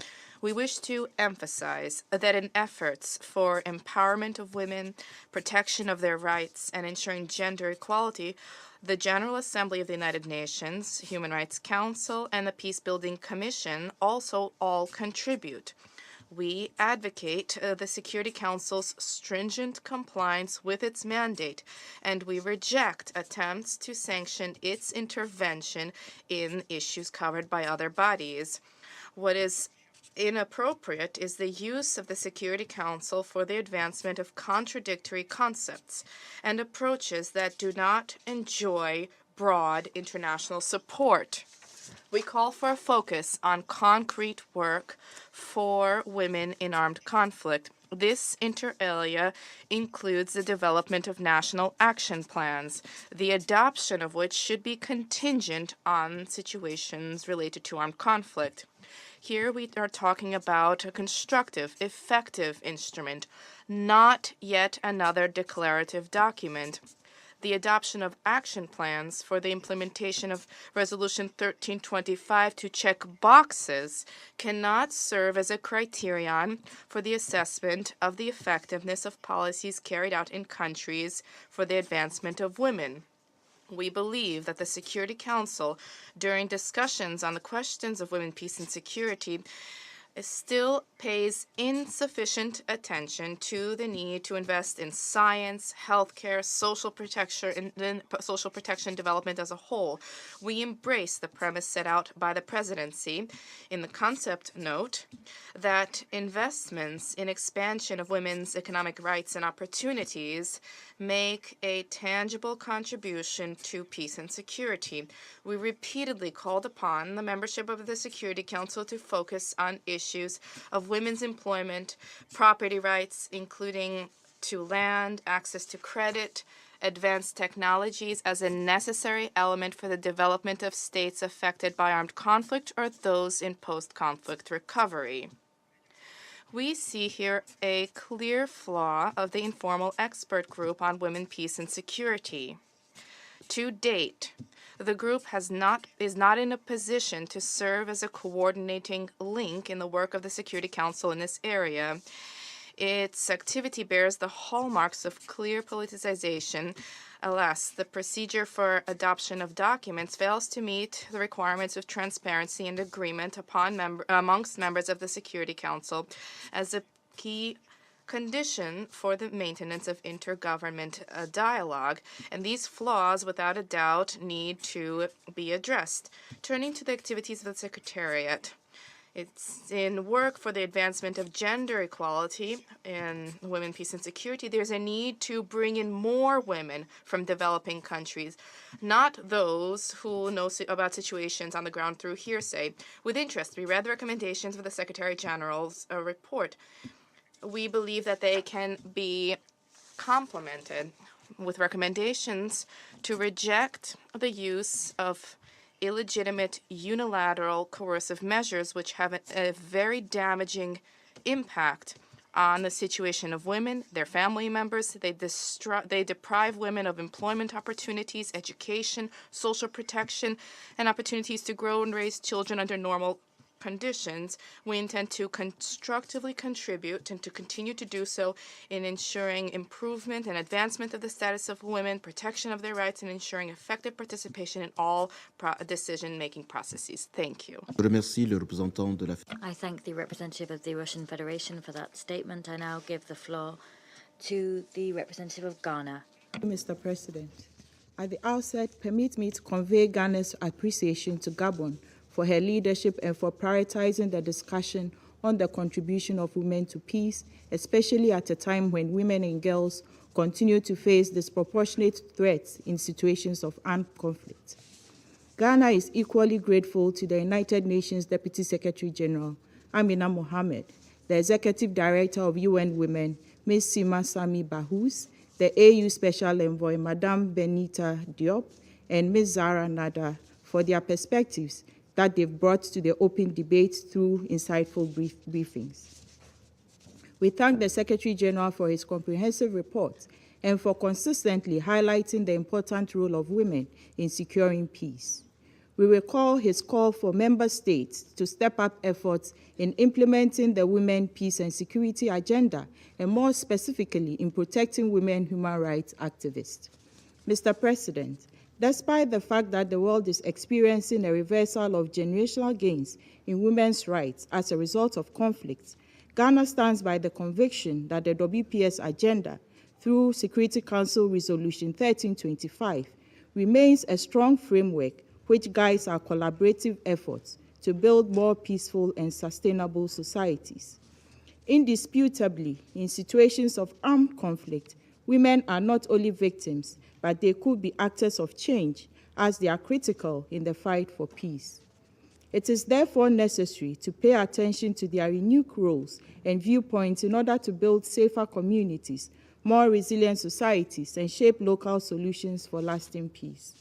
We wish to emphasize that in efforts for empowerment of women, protection of their rights, and ensuring gender equality, the General Assembly of the United Nations, Human Rights Council, and the Peacebuilding Commission also all contribute. We advocate the Security Council's stringent compliance with its mandate, and we reject attempts to sanction its intervention in issues covered by other bodies. What is inappropriate is the use of the Security Council for the advancement of contradictory concepts and approaches that do not enjoy broad international support. We call for a focus on concrete work for women in armed conflict. This inter alia includes the development of national action plans, the adoption of which should be contingent on situations related to armed conflict. Here we are talking about a constructive, effective instrument, not yet another declarative document. the adoption of action plans for the implementation of Resolution 1325 to check boxes cannot serve as a criterion for the assessment of the effectiveness of policies carried out in countries for the advancement of women. We believe that the Security Council, during discussions on the questions of women, peace, and security, still pays insufficient attention to the need to invest in science, healthcare, social protection, and social protection development as a whole. We embrace the premise set out by the presidency in the concept note that investments in expansion of women's economic rights and opportunities make a tangible contribution to peace and security. We repeatedly called upon the membership of the Security Council to focus on issues of women's employment, property rights, including to land, access to credit, advanced technologies as a necessary element for the development of states affected by armed conflict or those in post-conflict recovery. We see here a clear flaw of the informal expert group on women, peace, and security. To date, the group is not in a position to serve as a coordinating link in the work of the Security Council in this area. Its activity bears the hallmarks of clear politicization. Alas, the procedure for adoption of documents fails to meet the requirements of transparency and agreement amongst members of the Security Council as a key condition for the maintenance of intergovernment dialogue, and these flaws, without a doubt, need to be addressed. Turning to the activities of the Secretariat, it's in work for the advancement of gender equality in women, peace, and security. There's a need to bring in more women from developing countries, not those who know about situations on the ground through hearsay. With interest, we read the recommendations of the Secretary General's report. We believe that they can be complemented with recommendations to reject the use of illegitimate unilateral coercive measures which have a very damaging impact on the situation of women, their family members. They deprive women of employment opportunities, education, social protection, and opportunities to grow and raise children under normal conditions. We intend to constructively contribute and to continue to do so in ensuring improvement and advancement of the status of women, protection of their rights, and ensuring effective participation in all decision-making processes. Thank you. I thank the representative of the Russian Federation for that statement. I now give the floor to the representative of Ghana. Mr. President, at the outset, permit me to convey Ghana's appreciation to Gabon for her leadership and for prioritizing the discussion on the contribution of women to peace, especially at a time when women and girls continue to face disproportionate threats in situations of armed conflict. Ghana is equally grateful to the United Nations Deputy Secretary General, Amina Mohammed, the Executive Director of UN Women, Ms. Sima Bahous, the AU Special Envoy, Madame Bineta Diop, and Ms. Nader for their perspectives that they've brought to the open debate through insightful briefings. We thank the Secretary General for his comprehensive report and for consistently highlighting the important role of women in securing peace. We recall his call for member states to step up efforts in implementing the Women, Peace and Security agenda, and more specifically in protecting women human rights activists. Mr. President, despite the fact that the world is experiencing a reversal of generational gains in women's rights as a result of conflicts, Ghana stands by the conviction that the WPS agenda, through Security Council Resolution 1325, remains a strong framework which guides our collaborative efforts to build more peaceful and sustainable societies. Indisputably, in situations of armed conflict, women are not only victims, but they could be actors of change as they are critical in the fight for peace. It is therefore necessary to pay attention to their unique roles and viewpoints in order to build safer communities, more resilient societies, and shape local solutions for lasting peace.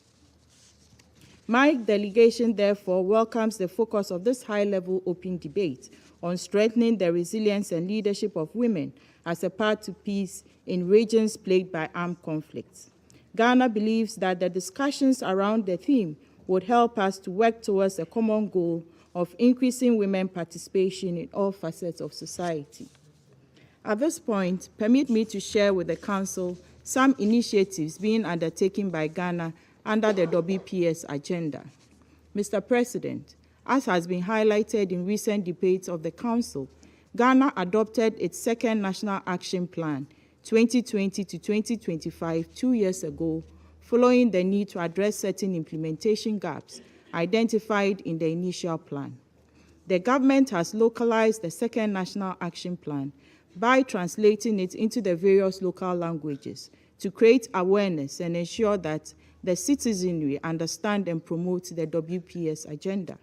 My delegation, therefore, welcomes the focus of this high-level open debate on strengthening the resilience and leadership of women as a path to peace in regions plagued by armed conflicts. Ghana believes that the discussions around the theme would help us to work towards a common goal of increasing women participation in all facets of society. At this point, permit me to share with the Council some initiatives being undertaken by Ghana under the WPS agenda. Mr. President, as has been highlighted in recent debates of the Council, Ghana adopted its second National Action Plan, 2020 to 2025, 2 years ago, following the need to address certain implementation gaps identified in the initial plan. The government has localized the second National Action Plan by translating it into the various local languages to create awareness and ensure that the citizenry understand and promote the WPS agenda.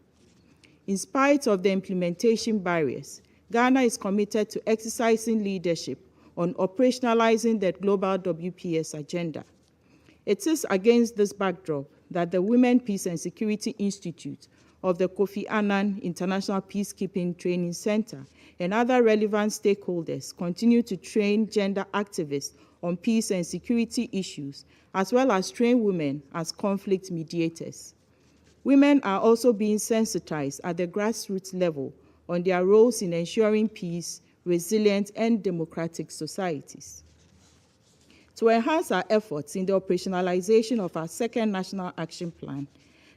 In spite of the implementation barriers, Ghana is committed to exercising leadership on operationalizing the global WPS agenda. It is against this backdrop that the Women, Peace and Security Institute of the Kofi Annan International Peacekeeping Training Center and other relevant stakeholders continue to train gender activists on peace and security issues, as well as train women as conflict mediators. Women are also being sensitized at the grassroots level on their roles in ensuring peace, resilient, and democratic societies. To enhance our efforts in the operationalization of our second National Action Plan,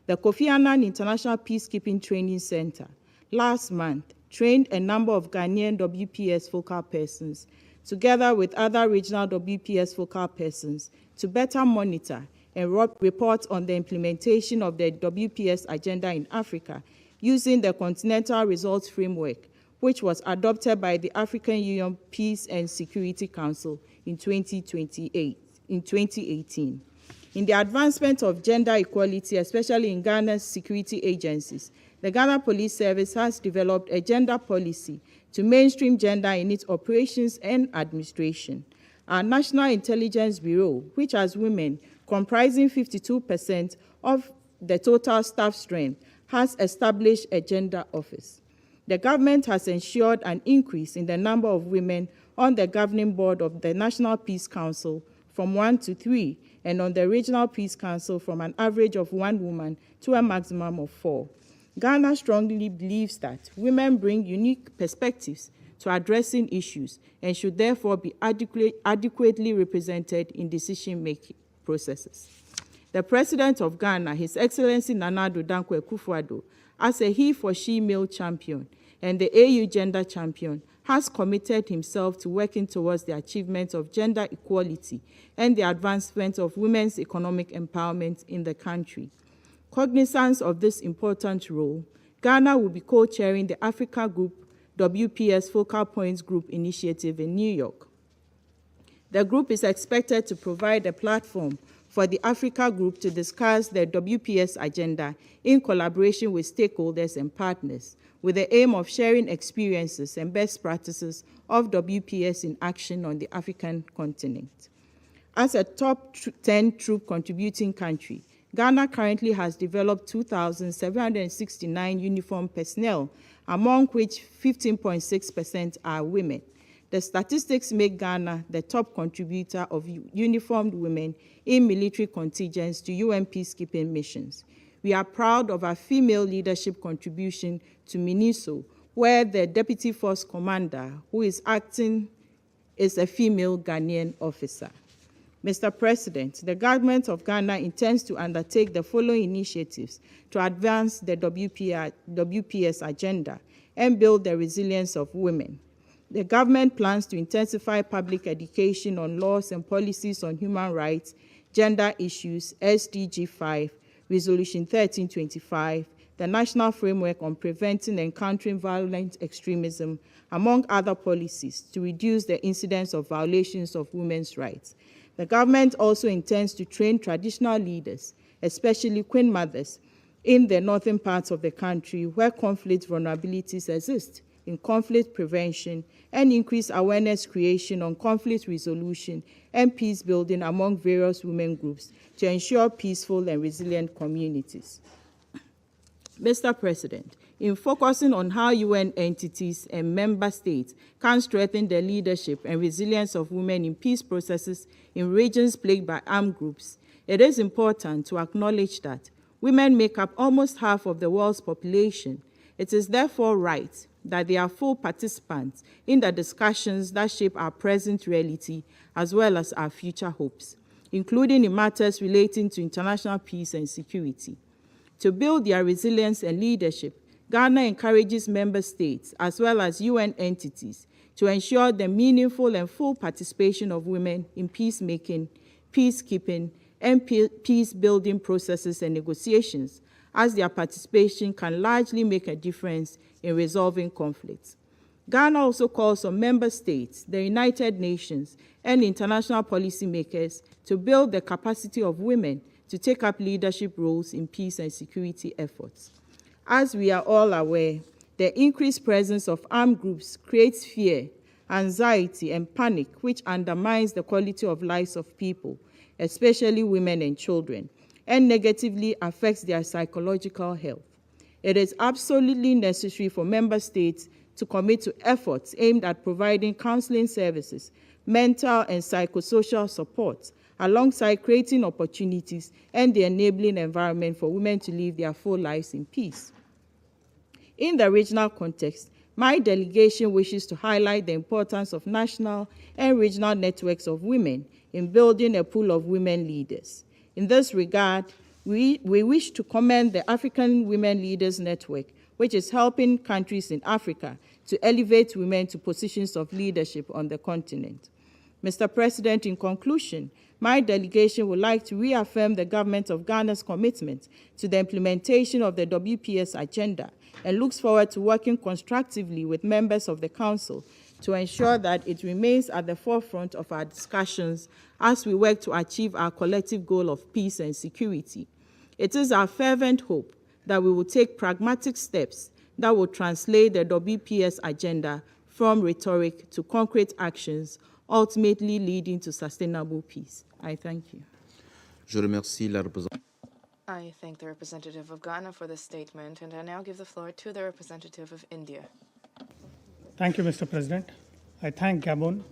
the Kofi Annan International Peacekeeping Training Center last month trained a number of Ghanaian WPS focal persons, together with other regional WPS focal persons, to better monitor and report on the implementation of the WPS agenda in Africa using the Continental Results Framework, which was adopted by the African Union Peace and Security Council in 2018. In the advancement of gender equality, especially in Ghana's security agencies, the Ghana Police Service has developed a gender policy to mainstream gender in its operations and administration. Our National Intelligence Bureau, which has women comprising 52% of the total staff strength, has established a gender office. The government has ensured an increase in the number of women on the governing board of the National Peace Council from 1 to 3, and on the Regional Peace Council from an average of 1 woman to a maximum of 4. Ghana strongly believes that women bring unique perspectives to addressing issues and should therefore be adequately represented in decision-making processes. The President of Ghana, His Excellency Nana Addo Dankwa Akufo-Addo, as a he-for-she male champion and the AU gender champion, has committed himself to working towards the achievement of gender equality and the advancement of women's economic empowerment in the country. Cognizance of this important role, Ghana will be co-chairing the Africa Group WPS Focal Points Group initiative in New York. The group is expected to provide a platform for the Africa Group to discuss the WPS agenda in collaboration with stakeholders and partners, with the aim of sharing experiences and best practices of WPS in action on the African continent. As a top 10 troop contributing country, Ghana currently has developed 2,769 uniformed personnel, among which 15.6% are women. The statistics make Ghana the top contributor of uniformed women in military contingents to UN peacekeeping missions. We are proud of our female leadership contribution to MINUSO, where the Deputy Force Commander, who is acting, is a female Ghanaian officer. Mr. President, the government of Ghana intends to undertake the following initiatives to advance the WPS agenda and build the resilience of women. The government plans to intensify public education on laws and policies on human rights, gender issues, SDG 5, Resolution 1325, the National Framework on Preventing and Countering Violent Extremism, among other policies, to reduce the incidence of violations of women's rights. The government also intends to train traditional leaders, especially queen mothers, in the northern parts of the country where conflict vulnerabilities exist, in conflict prevention, and increase awareness creation on conflict resolution and peace building among various women groups to ensure peaceful and resilient communities. Mr. President, in focusing on how UN entities and member states can strengthen the leadership and resilience of women in peace processes in regions plagued by armed groups, it is important to acknowledge that women make up almost half of the world's population. It is therefore right that they are full participants in the discussions that shape our present reality as well as our future hopes, including in matters relating to international peace and security. To build their resilience and leadership, Ghana encourages member states as well as UN entities to ensure the meaningful and full participation of women in peacemaking, peacekeeping, and peace-building processes and negotiations, as their participation can largely make a difference in resolving conflicts. Ghana also calls on member states, the United Nations, and international policymakers to build the capacity of women to take up leadership roles in peace and security efforts. As we are all aware, the increased presence of armed groups creates fear, anxiety, and panic, which undermines the quality of lives of people, especially women and children, and negatively affects their psychological health. It is absolutely necessary for member states to commit to efforts aimed at providing counseling services, mental and psychosocial support, alongside creating opportunities and the enabling environment for women to live their full lives in peace. In the regional context, my delegation wishes to highlight the importance of national and regional networks of women in building a pool of women leaders. In this regard, we wish to commend the African Women Leaders Network, which is helping countries in Africa to elevate women to positions of leadership on the continent. Mr. President, in conclusion, my delegation would like to reaffirm the government of Ghana's commitment to the implementation of the WPS agenda and looks forward to working constructively with members of the Council to ensure that it remains at the forefront of our discussions as we work to achieve our collective goal of peace and security. It is our fervent hope that we will take pragmatic steps that will translate the WPS agenda from rhetoric to concrete actions, ultimately leading to sustainable peace. I thank you. Je remercie la représentante. I thank the representative of Ghana for this statement, and I now give the floor to the representative of India. Thank you, Mr. President. I thank Gabon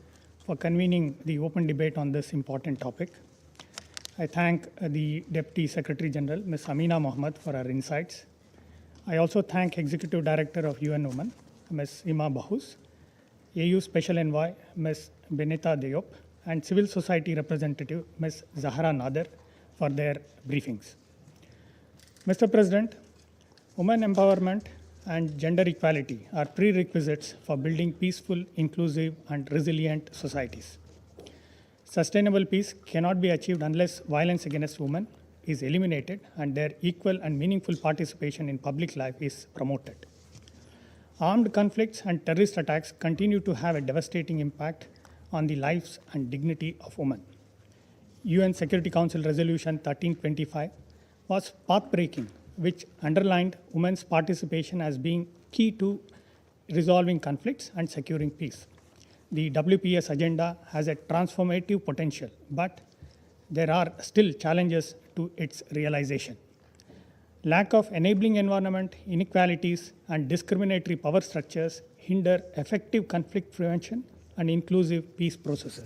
for convening the open debate on this important topic. I thank the Deputy Secretary General, Ms. Amina Mohammed, for her insights. I also thank Executive Director of UN Women, Ms. Sima Bahous, AU Special Envoy, Ms. Bineta Diop, and Civil Society Representative, Ms. Zarqa Nader, for their briefings. Mr. President, women empowerment and gender equality are prerequisites for building peaceful, inclusive, and resilient societies. Sustainable peace cannot be achieved unless violence against women is eliminated and their equal and meaningful participation in public life is promoted. Armed conflicts and terrorist attacks continue to have a devastating impact on the lives and dignity of women. UN Security Council Resolution 1325 was path-breaking, which underlined women's participation as being key to resolving conflicts and securing peace. The WPS agenda has a transformative potential, but there are still challenges to its realization. Lack of enabling environment, inequalities, and discriminatory power structures hinder effective conflict prevention and inclusive peace processes.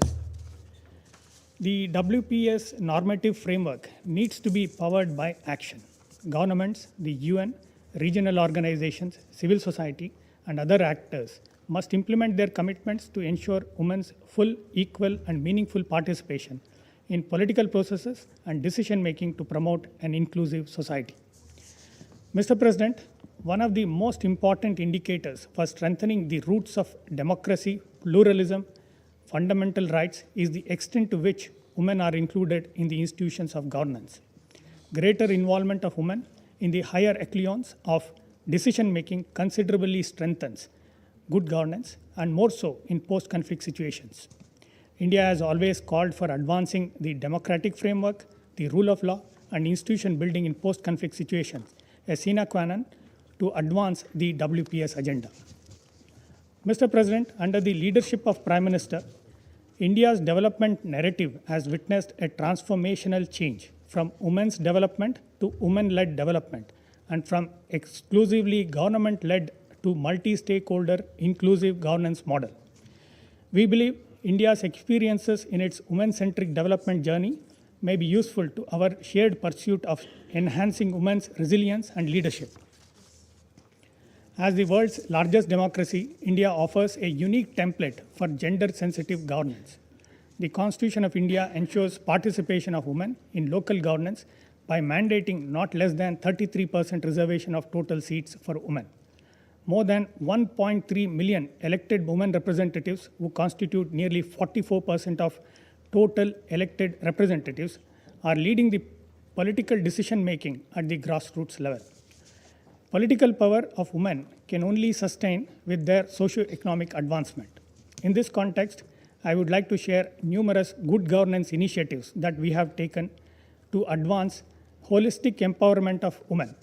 The WPS normative framework needs to be powered by action. Governments, the UN, regional organizations, civil society, and other actors must implement their commitments to ensure women's full, equal, and meaningful participation in political processes and decision-making to promote an inclusive society. Mr. President, one of the most important indicators for strengthening the roots of democracy, pluralism, fundamental rights is the extent to which women are included in the institutions of governance. Greater involvement of women in the higher echelons of decision-making considerably strengthens good governance, and more so in post-conflict situations. India has always called for advancing the democratic framework, the rule of law, and institution building in post-conflict situations, a sine qua non to advance the WPS agenda. Mr. President, under the leadership of Prime Minister, India's development narrative has witnessed a transformational change from women's development to women-led development, and from exclusively government-led to multi-stakeholder inclusive governance model. We believe India's experiences in its women-centric development journey may be useful to our shared pursuit of enhancing women's resilience and leadership. As the world's largest democracy, India offers a unique template for gender-sensitive governance. The Constitution of India ensures participation of women in local governance by mandating not less than 33% reservation of total seats for women. More than 1.3 million elected women representatives, who constitute nearly 44% of total elected representatives, are leading the political decision-making at the grassroots level. Political power of women can only sustain with their socio-economic advancement. In this context, I would like to share numerous good governance initiatives that we have taken to advance holistic empowerment of women.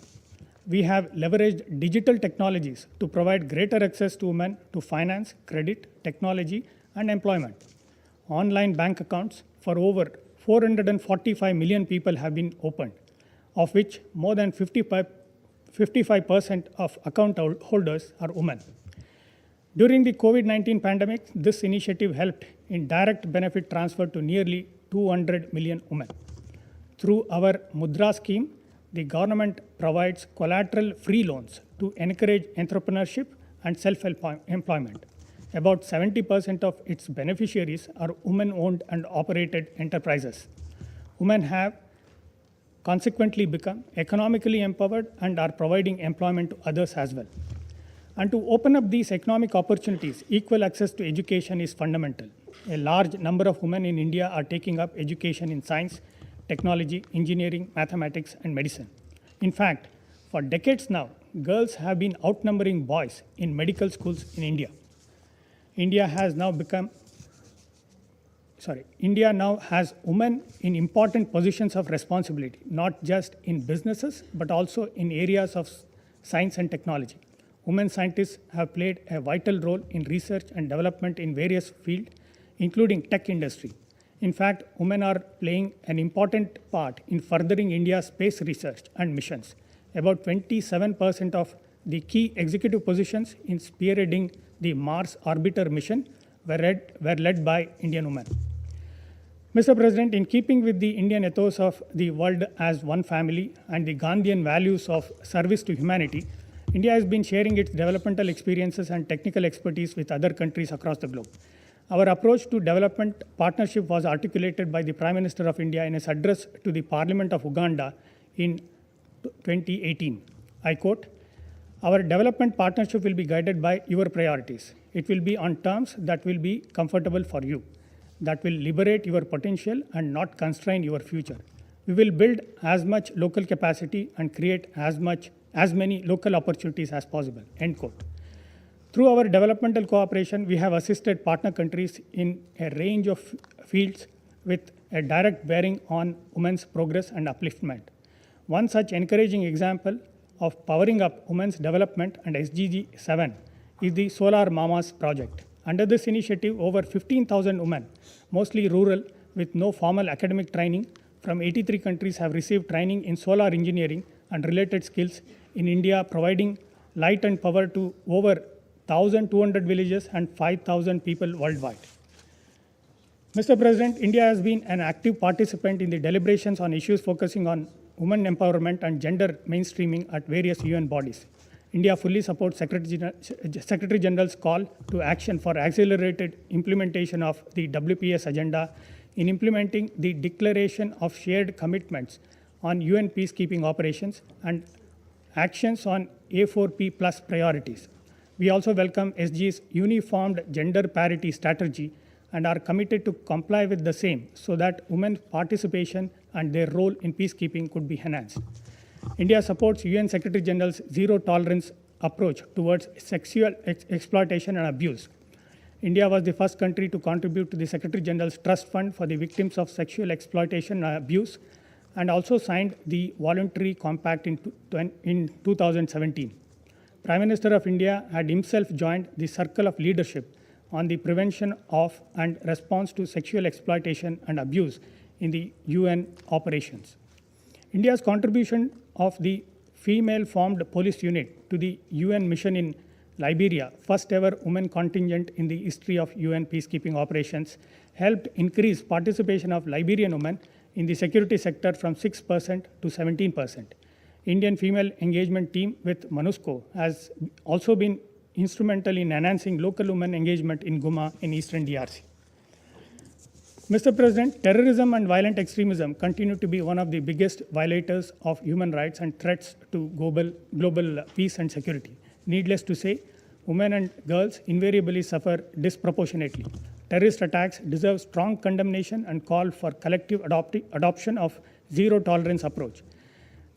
We have leveraged digital technologies to provide greater access to women to finance, credit, technology, and employment. Online bank accounts for over 445 million people have been opened, of which more than 55% of account holders are women. During the COVID-19 pandemic, this initiative helped in direct benefit transfer to nearly 200 million women. Through our Mudra scheme, the government provides collateral-free loans to encourage entrepreneurship and self-employment. About 70% of its beneficiaries are women-owned and operated enterprises. Women have consequently become economically empowered and are providing employment to others as well. And to open up these economic opportunities, equal access to education is fundamental. A large number of women in India are taking up education in science, technology, engineering, mathematics, and medicine. In fact, for decades now, girls have been outnumbering boys in medical schools in India. India now has women in important positions of responsibility, not just in businesses, but also in areas of science and technology. Women scientists have played a vital role in research and development in various fields, including tech industry. In fact, women are playing an important part in furthering India's space research and missions. About 27% of the key executive positions in spearheading the Mars orbiter mission were led by Indian women. Mr. President, in keeping with the Indian ethos of the world as one family and the Gandhian values of service to humanity, India has been sharing its developmental experiences and technical expertise with other countries across the globe. Our approach to development partnership was articulated by the Prime Minister of India in his address to the Parliament of Uganda in 2018. I quote, "Our development partnership will be guided by your priorities. It will be on terms that will be comfortable for you, that will liberate your potential and not constrain your future. We will build as much local capacity and create as many local opportunities as possible." End quote. Through our developmental cooperation, we have assisted partner countries in a range of fields with a direct bearing on women's progress and upliftment. One such encouraging example of powering up women's development and SDG 7 is the Solar Mamas project. Under this initiative, over 15,000 women, mostly rural with no formal academic training, from 83 countries have received training in solar engineering and related skills in India, providing light and power to over 1,200 villages and 5,000 people worldwide. Mr. President, India has been an active participant in the deliberations on issues focusing on women empowerment and gender mainstreaming at various UN bodies. India fully supports Secretary General's call to action for accelerated implementation of the WPS agenda in implementing the Declaration of Shared Commitments on UN peacekeeping operations and actions on A4P plus priorities. We also welcome SG's uniformed gender parity strategy and are committed to comply with the same so that women's participation and their role in peacekeeping could be enhanced. India supports UN Secretary General's zero tolerance approach towards sexual exploitation and abuse. India was the first country to contribute to the Secretary General's Trust Fund for the Victims of Sexual Exploitation and Abuse, and also signed the Voluntary Compact in 2017. Prime Minister of India had himself joined the Circle of Leadership on the prevention of and response to sexual exploitation and abuse in the UN operations. India's contribution of the female-formed police unit to the UN mission in Liberia, first ever women contingent in the history of UN peacekeeping operations, helped increase participation of Liberian women in the security sector from 6% to 17%. Indian female engagement team with MONUSCO has also been instrumental in enhancing local women engagement in Guma in eastern DRC. Mr. President, terrorism and violent extremism continue to be one of the biggest violators of human rights and threats to global peace and security. Needless to say, women and girls invariably suffer disproportionately. Terrorist attacks deserve strong condemnation and call for collective adoption of zero-tolerance approach.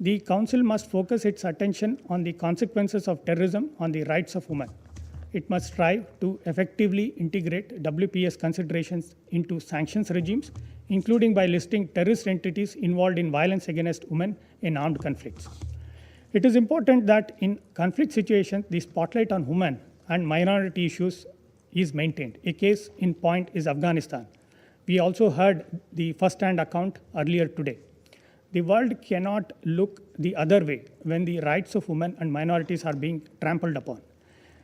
The Council must focus its attention on the consequences of terrorism on the rights of women. It must strive to effectively integrate WPS considerations into sanctions regimes, including by listing terrorist entities involved in violence against women in armed conflicts. It is important that in conflict situations, the spotlight on women and minority issues is maintained. A case in point is Afghanistan. We also heard the first-hand account earlier today. The world cannot look the other way when the rights of women and minorities are being trampled upon.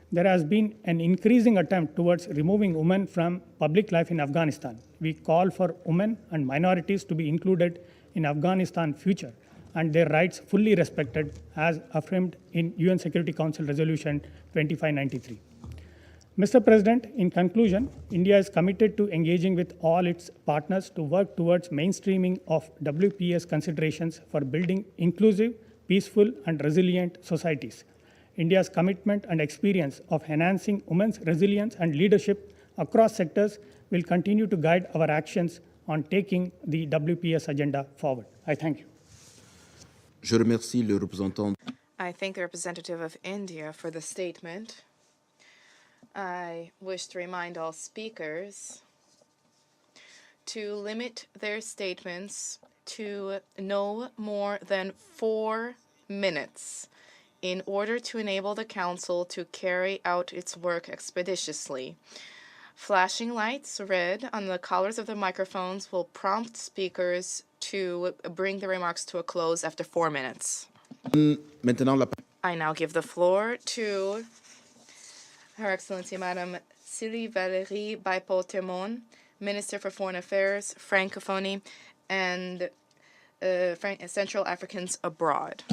There has been an increasing attempt towards removing women from public life in Afghanistan. We call for women and minorities to be included in Afghanistan's future and their rights fully respected as affirmed in UN Security Council Resolution 2593. Mr. President, in conclusion, India is committed to engaging with all its partners to work towards mainstreaming of WPS considerations for building inclusive, peaceful, and resilient societies. India's commitment and experience of enhancing women's resilience and leadership across sectors will continue to guide our actions on taking the WPS agenda forward. I thank you. Je remercie le représentant. I thank the representative of India for the statement. I wish to remind all speakers to limit their statements to no more than 4 minutes in order to enable the Council to carry out its work expeditiously. Flashing lights, red, on the collars of the microphones will prompt speakers to bring the remarks to a close after 4 minutes. I now give the floor to Her Excellency Madame Sylvie Valérie Baipo-Temon, Minister for Foreign Affairs, Francophonie, and Central Africans Abroad.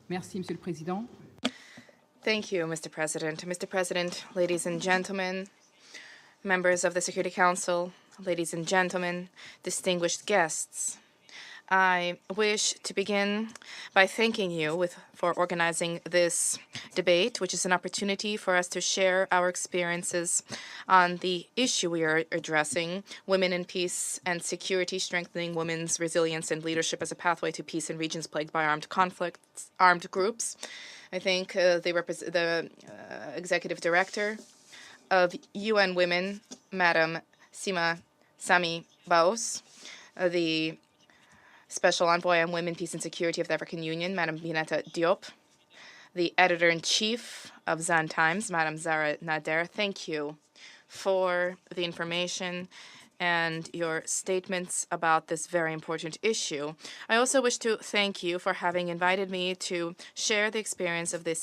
Merci, Monsieur le Président. Thank you, Mr. President. Mr. President, ladies and gentlemen, members of the Security Council, ladies and gentlemen, distinguished guests, I wish to begin by thanking you for organizing this debate, which is an opportunity for us to share our experiences on the issue we are addressing, women in peace and security, strengthening women's resilience and leadership as a pathway to peace in regions plagued by armed conflicts, armed groups. I think the Executive Director of UN Women, Madam Sima Bahous, the Special Envoy on Women, Peace and Security of the African Union, Madam Bineta Diop, the Editor-in-Chief of Zan Times, Madam Zarqa Nader. Thank you for the information and your statements about this very important issue. I also wish to thank you for having invited me to share the experience of the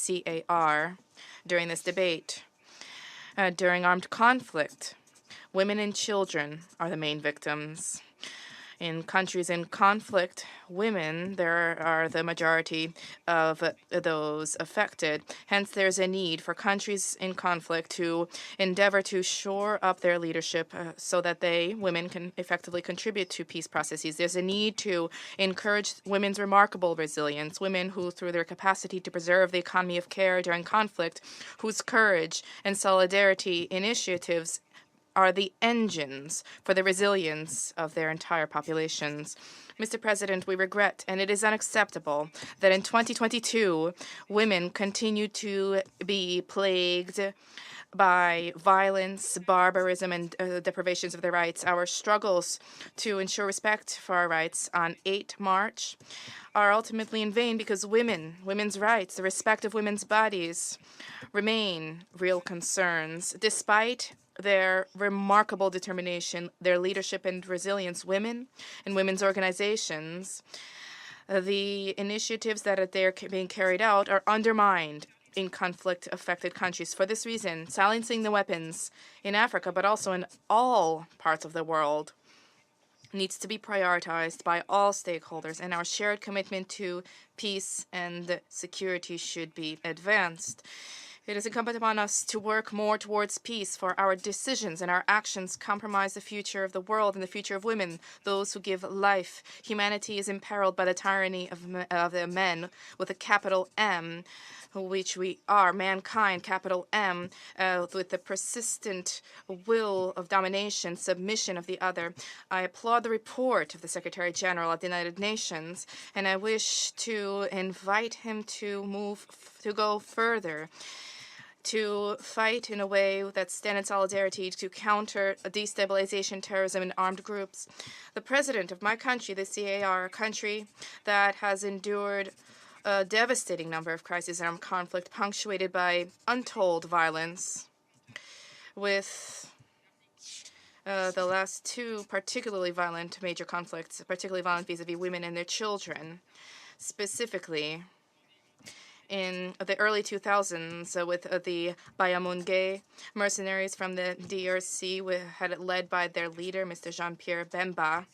CAR during this debate. During armed conflict, women and children are the main victims. In countries in conflict, women, there are the majority of those affected. Hence, there's a need for countries in conflict to endeavor to shore up their leadership so that women, can effectively contribute to peace processes. There's a need to encourage women's remarkable resilience, women who, through their capacity to preserve the economy of care during conflict, whose courage and solidarity initiatives are the engines for the resilience of their entire populations. Mr. President, we regret, and it is unacceptable, that in 2022, women continue to be plagued by violence, barbarism, and deprivations of their rights. Our struggles to ensure respect for our rights on 8 March are ultimately in vain because women's rights, the respect of women's bodies, remain real concerns. Despite their remarkable determination, their leadership and resilience, women and women's organizations The initiatives that are being carried out are undermined in conflict-affected countries. For this reason, silencing the weapons in Africa, but also in all parts of the world, needs to be prioritized by all stakeholders, and our shared commitment to peace and security should be advanced. It is incumbent upon us to work more towards peace, for our decisions and our actions compromise the future of the world and the future of women, those who give life. Humanity is imperiled by the tyranny of the men with a capital M, which we are, mankind, capital M, with the persistent will of domination, submission of the other. I applaud the report of the Secretary General of the United Nations, and I wish to invite him to go further, to fight in a way that stands in solidarity to counter destabilization, terrorism, and armed groups. The president of my country, the CAR, a country that has endured a devastating number of crises and armed conflict, punctuated by untold violence, with the last two particularly violent major conflicts, particularly violent vis-a-vis women and their children, specifically in the early 2000s with the Bayamunge mercenaries from the DRC, led by their leader, Mr. Jean-Pierre Bemba,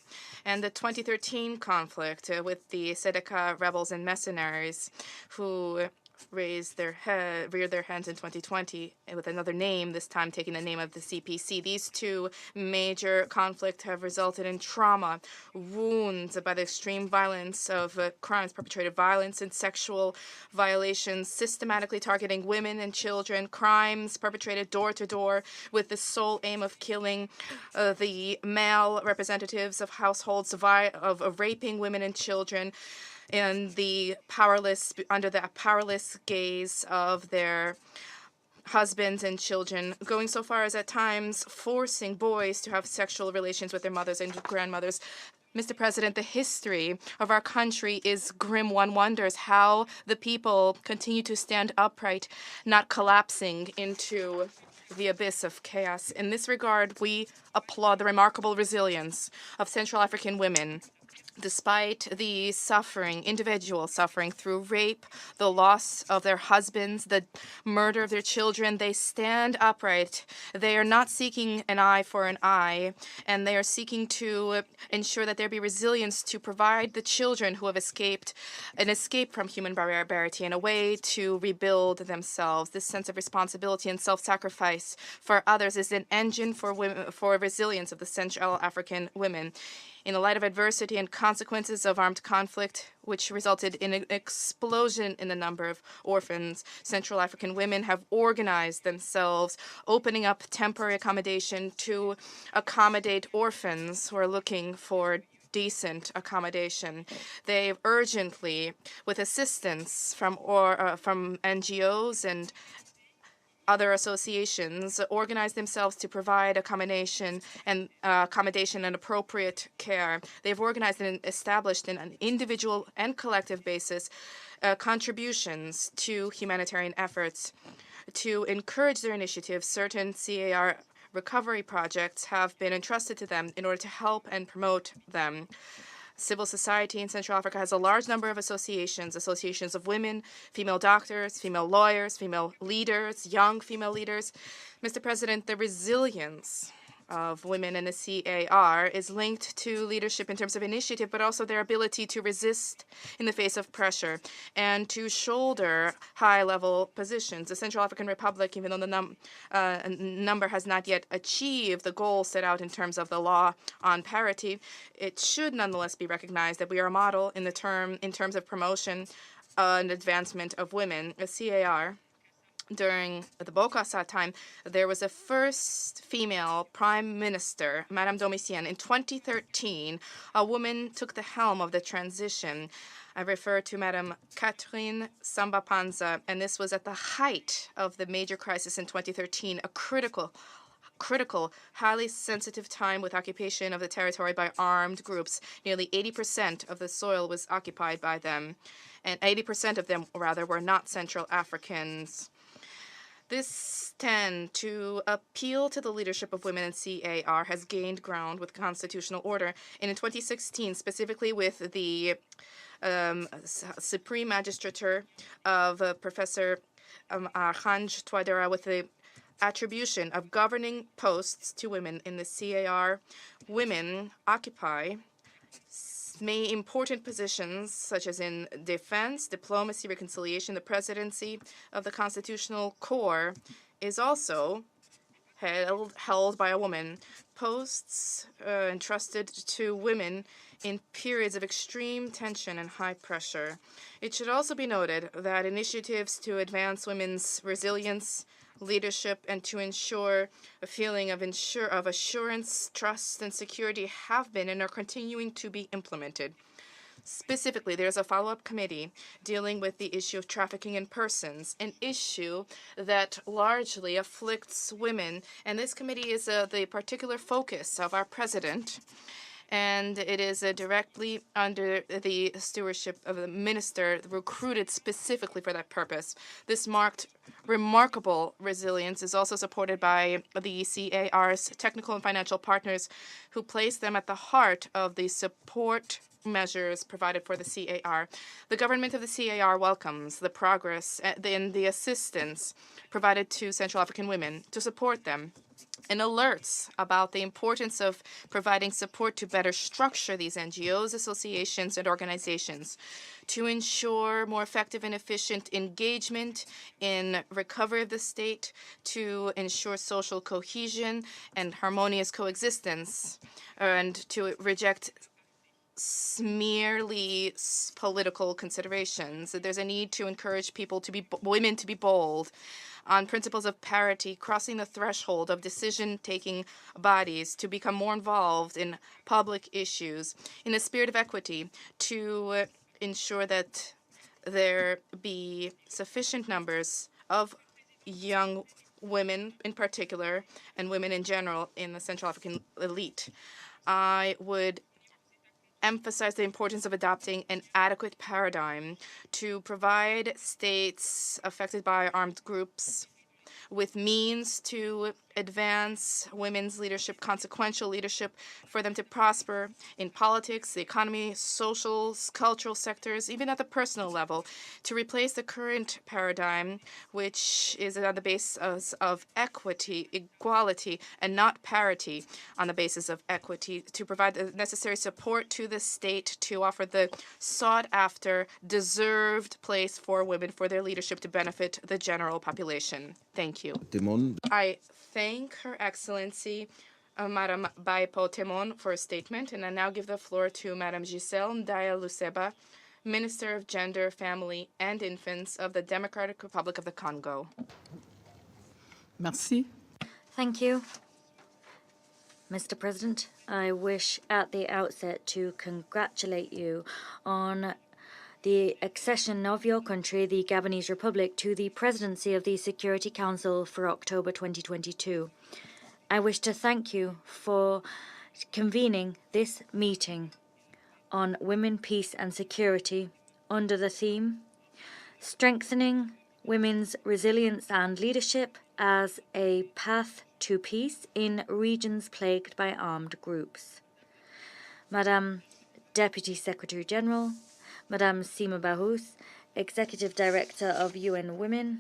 and the 2013 conflict with the Sedeka rebels and mercenaries who reared their hands in 2020 with another name, this time taking the name of the CPC. These two major conflicts have resulted in trauma, wounds by the extreme violence of crimes perpetrated, violence and sexual violations, systematically targeting women and children, crimes perpetrated door to door with the sole aim of killing the male representatives of households, of raping women and children, and under the powerless gaze of their husbands and children, going so far as at times forcing boys to have sexual relations with their mothers and grandmothers. Mr. President, the history of our country is grim. One wonders how the people continue to stand upright, not collapsing into the abyss of chaos. In this regard, we applaud the remarkable resilience of Central African women. Despite the suffering, individual suffering through rape, the loss of their husbands, the murder of their children, they stand upright. They are not seeking an eye for an eye, and they are seeking to ensure that there be resilience to provide the children who have escaped from human barbarity and a way to rebuild themselves. This sense of responsibility and self-sacrifice for others is an engine for resilience of the Central African women. In the light of adversity and consequences of armed conflict, which resulted in an explosion in the number of orphans, Central African women have organized themselves, opening up temporary accommodation to accommodate orphans who are looking for decent accommodation. They urgently, with assistance from NGOs and other associations, organize themselves to provide accommodation and appropriate care. They've organized and established on an individual and collective basis contributions to humanitarian efforts. To encourage their initiatives, certain CAR recovery projects have been entrusted to them in order to help and promote them. Civil society in Central Africa has a large number of associations of women, female doctors, female lawyers, female leaders, young female leaders. Mr. President, the resilience of women in the CAR is linked to leadership in terms of initiative, but also their ability to resist in the face of pressure and to shoulder high-level positions. The Central African Republic, even though the number has not yet achieved the goal set out in terms of the law on parity, it should nonetheless be recognized that we are a model in terms of promotion and advancement of women. The CAR, during the Bokassa time, there was a first female prime minister, Madame Domitienne. In 2013, a woman took the helm of the transition. I refer to Madame Catherine Samba Panza, and this was at the height of the major crisis in 2013, a critical, highly sensitive time with occupation of the territory by armed groups. Nearly 80% of the soil was occupied by them, and 80% of them, rather, were not Central Africans. This stand to appeal to the leadership of women in CAR has gained ground with constitutional order. And in 2016, specifically with the Supreme Magistrature of Professor Archange Touadera, with the attribution of governing posts to women in the CAR, women occupy many important positions, such as in defense, diplomacy, reconciliation. The presidency of the Constitutional Corps is also held by a woman. Posts entrusted to women in periods of extreme tension and high pressure. It should also be noted that initiatives to advance women's resilience, leadership, and to ensure a feeling of assurance, trust, and security have been and are continuing to be implemented. Specifically, there's a follow-up committee dealing with the issue of trafficking in persons, an issue that largely afflicts women. And this committee is the particular focus of our president. And it is directly under the stewardship of the minister recruited specifically for that purpose. This remarkable resilience is also supported by the CAR's technical and financial partners, who place them at the heart of the support measures provided for the CAR. The government of the CAR welcomes the progress in the assistance provided to Central African women to support them, and alerts about the importance of providing support to better structure these NGOs, associations, and organizations to ensure more effective and efficient engagement in recovery of the state, to ensure social cohesion and harmonious coexistence, and to reject merely political considerations. There's a need to encourage women to be bold on principles of parity, crossing the threshold of decision-taking bodies to become more involved in public issues, in the spirit of equity, to ensure that there be sufficient numbers of young women in particular and women in general in the Central African elite. I would emphasize the importance of adopting an adequate paradigm to provide states affected by armed groups with means to advance women's leadership, consequential leadership, for them to prosper in politics, the economy, social, cultural sectors, even at the personal level, to replace the current paradigm, which is on the basis of equity, equality, and not parity, on the basis of equity, to provide the necessary support to the state to offer the sought-after, deserved place for women for their leadership to benefit the general population. Thank you. I thank Her Excellency, Madam Baipo Temon, for a statement, and I now give the floor to Madam Giselle Ndaya Luseba, Minister of Gender, Family, and Infants of the Democratic Republic of the Congo. Merci. Thank you. Mr. President, I wish at the outset to congratulate you on the accession of your country, the Gabonese Republic, to the presidency of the Security Council for October 2022. I wish to thank you for convening this meeting on women, peace and security under the theme Strengthening Women's Resilience and Leadership as a Path to Peace in Regions Plagued by Armed Groups. Madam Deputy Secretary General, Madame Sima Bahous, Executive Director of UN Women,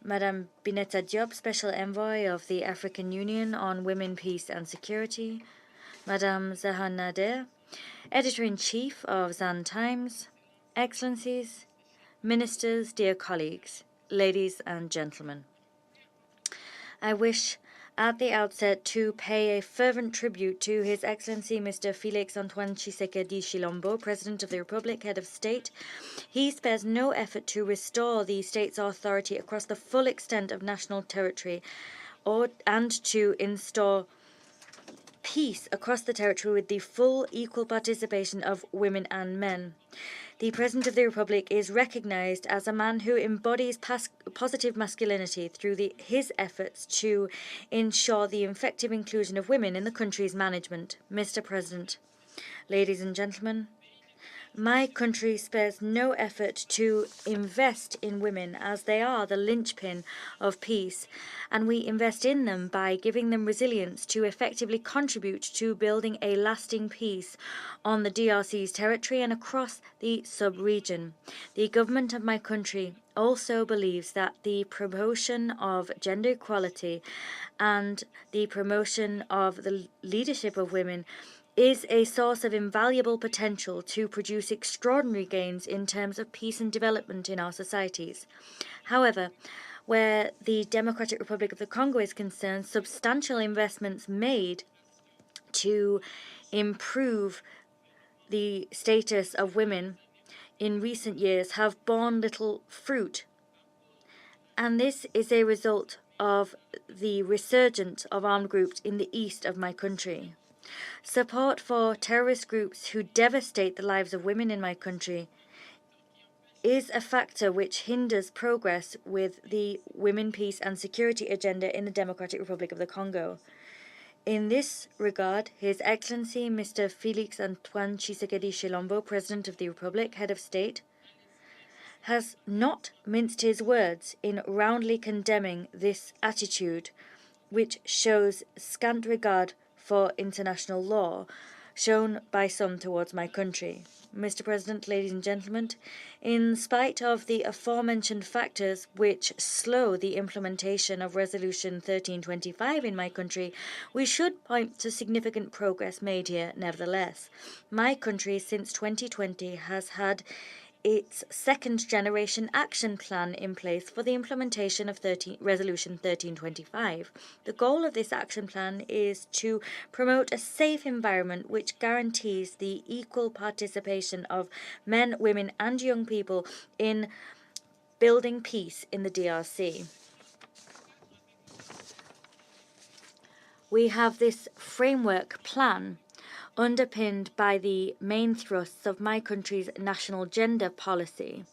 Madame Bineta Diop, Special Envoy of the African Union on Women, Peace and Security, Madame Zarqa Nader, Editor-in-Chief of Zan Times, Excellencies, Ministers, dear colleagues, ladies and gentlemen. I wish at the outset to pay a fervent tribute to His Excellency Mr. Félix Antoine Tshisekedi Chilombo, President of the Republic, Head of State. He spares no effort to restore the state's authority across the full extent of national territory and to install peace across the territory with the full equal participation of women and men. The President of the Republic is recognized as a man who embodies positive masculinity through his efforts to ensure the effective inclusion of women in the country's management. Mr. President, ladies and gentlemen, My country spares no effort to invest in women, as they are the linchpin of peace, and we invest in them by giving them resilience to effectively contribute to building a lasting peace on the DRC's territory and across the sub-region. The government of my country also believes that the promotion of gender equality and the promotion of the leadership of women is a source of invaluable potential to produce extraordinary gains in terms of peace and development in our societies. However, where the Democratic Republic of the Congo is concerned, substantial investments made to improve the status of women in recent years have borne little fruit. And this is a result of the resurgence of armed groups in the east of my country. Support for terrorist groups who devastate the lives of women in my country is a factor which hinders progress with the women, peace and security agenda in the Democratic Republic of the Congo. In this regard, His Excellency Mr. Félix Antoine Tshisekedi Chilombo, President of the Republic, Head of State, has not minced his words in roundly condemning this attitude, which shows scant regard for international law, shown by some towards my country. Mr. President, ladies and gentlemen, in spite of the aforementioned factors which slow the implementation of Resolution 1325 in my country, we should point to significant progress made here nevertheless. My country, since 2020, has had its second-generation action plan in place for the implementation of Resolution 1325. The goal of this action plan is to promote a safe environment which guarantees the equal participation of men, women, and young people in building peace in the DRC. We have this framework plan underpinned by the main thrusts of my country's national gender policy.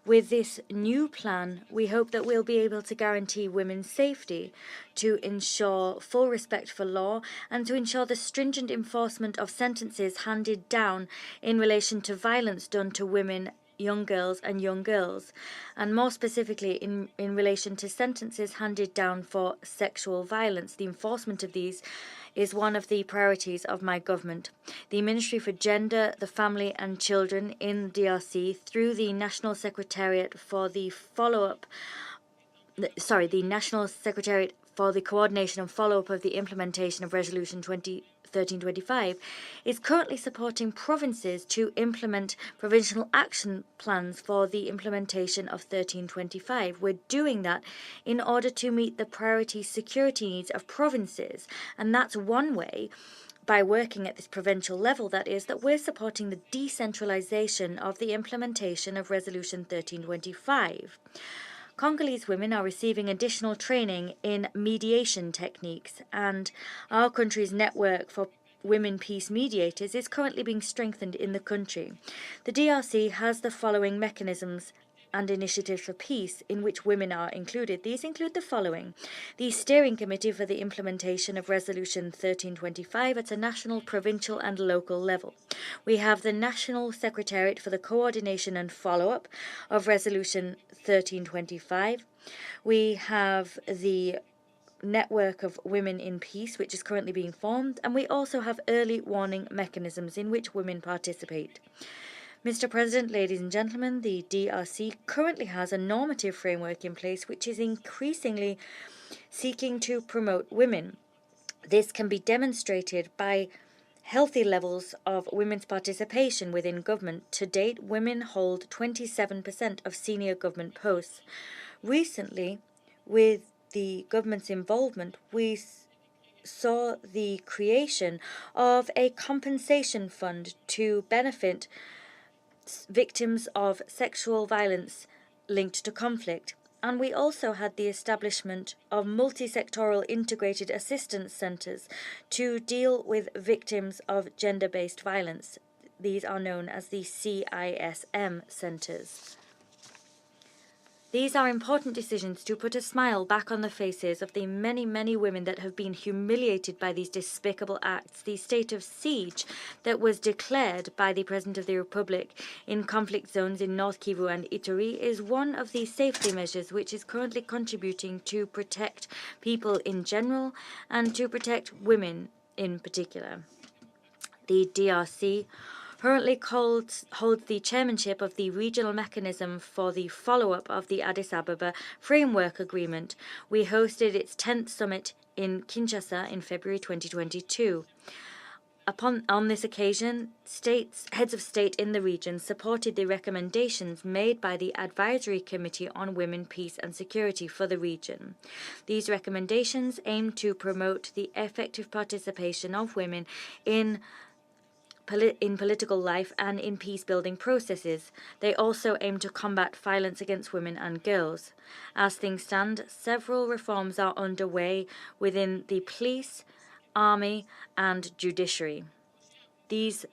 With this new plan, we hope that we'll be able to guarantee women's safety, to ensure full respect for law, and to ensure the stringent enforcement of sentences handed down in relation to violence done to women, young girls, and more specifically in relation to sentences handed down for sexual violence. The enforcement of these is one of the priorities of my government. The Ministry for Gender, the Family and Children in DRC, through the National Secretariat for the National Secretariat for the Coordination and Follow-up of the Implementation of Resolution 1325, is currently supporting provinces to implement provincial action plans for the implementation of 1325. We're doing that in order to meet the priority security needs of provinces, and that's one way, by working at this provincial level, that is, that we're supporting the decentralization of the implementation of Resolution 1325. Congolese women are receiving additional training in mediation techniques, and our country's network for women peace mediators is currently being strengthened in the country. The DRC has the following mechanisms and initiatives for peace in which women are included. These include the following: the Steering Committee for the Implementation of Resolution 1325 at a national, provincial and local level. We have the National Secretariat for the Coordination and Follow-up of Resolution 1325. We have the Network of Women in Peace, which is currently being formed, and we also have early warning mechanisms in which women participate. Mr. President, ladies and gentlemen, the DRC currently has a normative framework in place which is increasingly seeking to promote women. This can be demonstrated by healthy levels of women's participation within government. To date, women hold 27% of senior government posts. Recently, with the government's involvement, we saw the creation of a compensation fund to benefit victims of sexual violence linked to conflict. And we also had the establishment of multi-sectoral integrated assistance centres to deal with victims of gender-based violence. These are known as the CISM centres. These are important decisions to put a smile back on the faces of the many, many women that have been humiliated by these despicable acts. The state of siege that was declared by the President of the Republic in conflict zones in North Kivu and Ituri is one of the safety measures which is currently contributing to protect people in general and to protect women in particular. The DRC currently holds the chairmanship of the regional mechanism for the follow-up of the Addis Ababa Framework Agreement. We hosted its 10th summit in Kinshasa in February 2022. On this occasion, heads of state in the region supported the recommendations made by the Advisory Committee on Women, Peace and Security for the region. These recommendations aim to promote the effective participation of women in political life and in peace-building processes. They also aim to combat violence against women and girls. As things stand, several reforms are underway within the police, army, and judiciary. These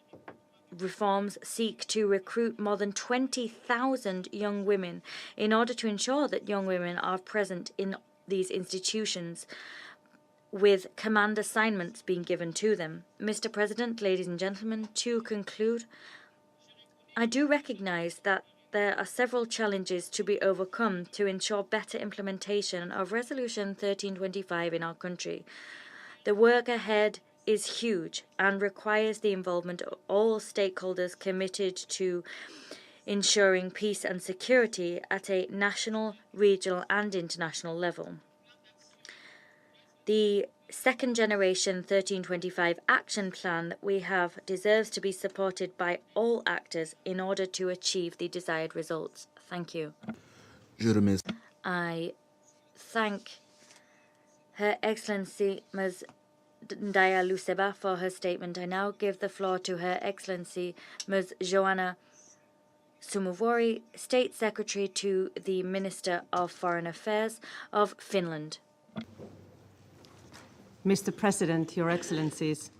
reforms seek to recruit more than 20,000 young women in order to ensure that young women are present in these institutions, with command assignments being given to them. Mr. President, ladies and gentlemen, to conclude, I do recognize that there are several challenges to be overcome to ensure better implementation of Resolution 1325 in our country. The work ahead is huge and requires the involvement of all stakeholders committed to ensuring peace and security at a national, regional, and international level. The second generation 1325 action plan that we have deserves to be supported by all actors in order to achieve the desired results. Thank you. I thank Her Excellency Ms. Ndaya Luseba for her statement. I now give the floor to Her Excellency Ms. Joanna Sumuvori, State Secretary to the Minister of Foreign Affairs of Finland. Mr. President, Your Excellencies,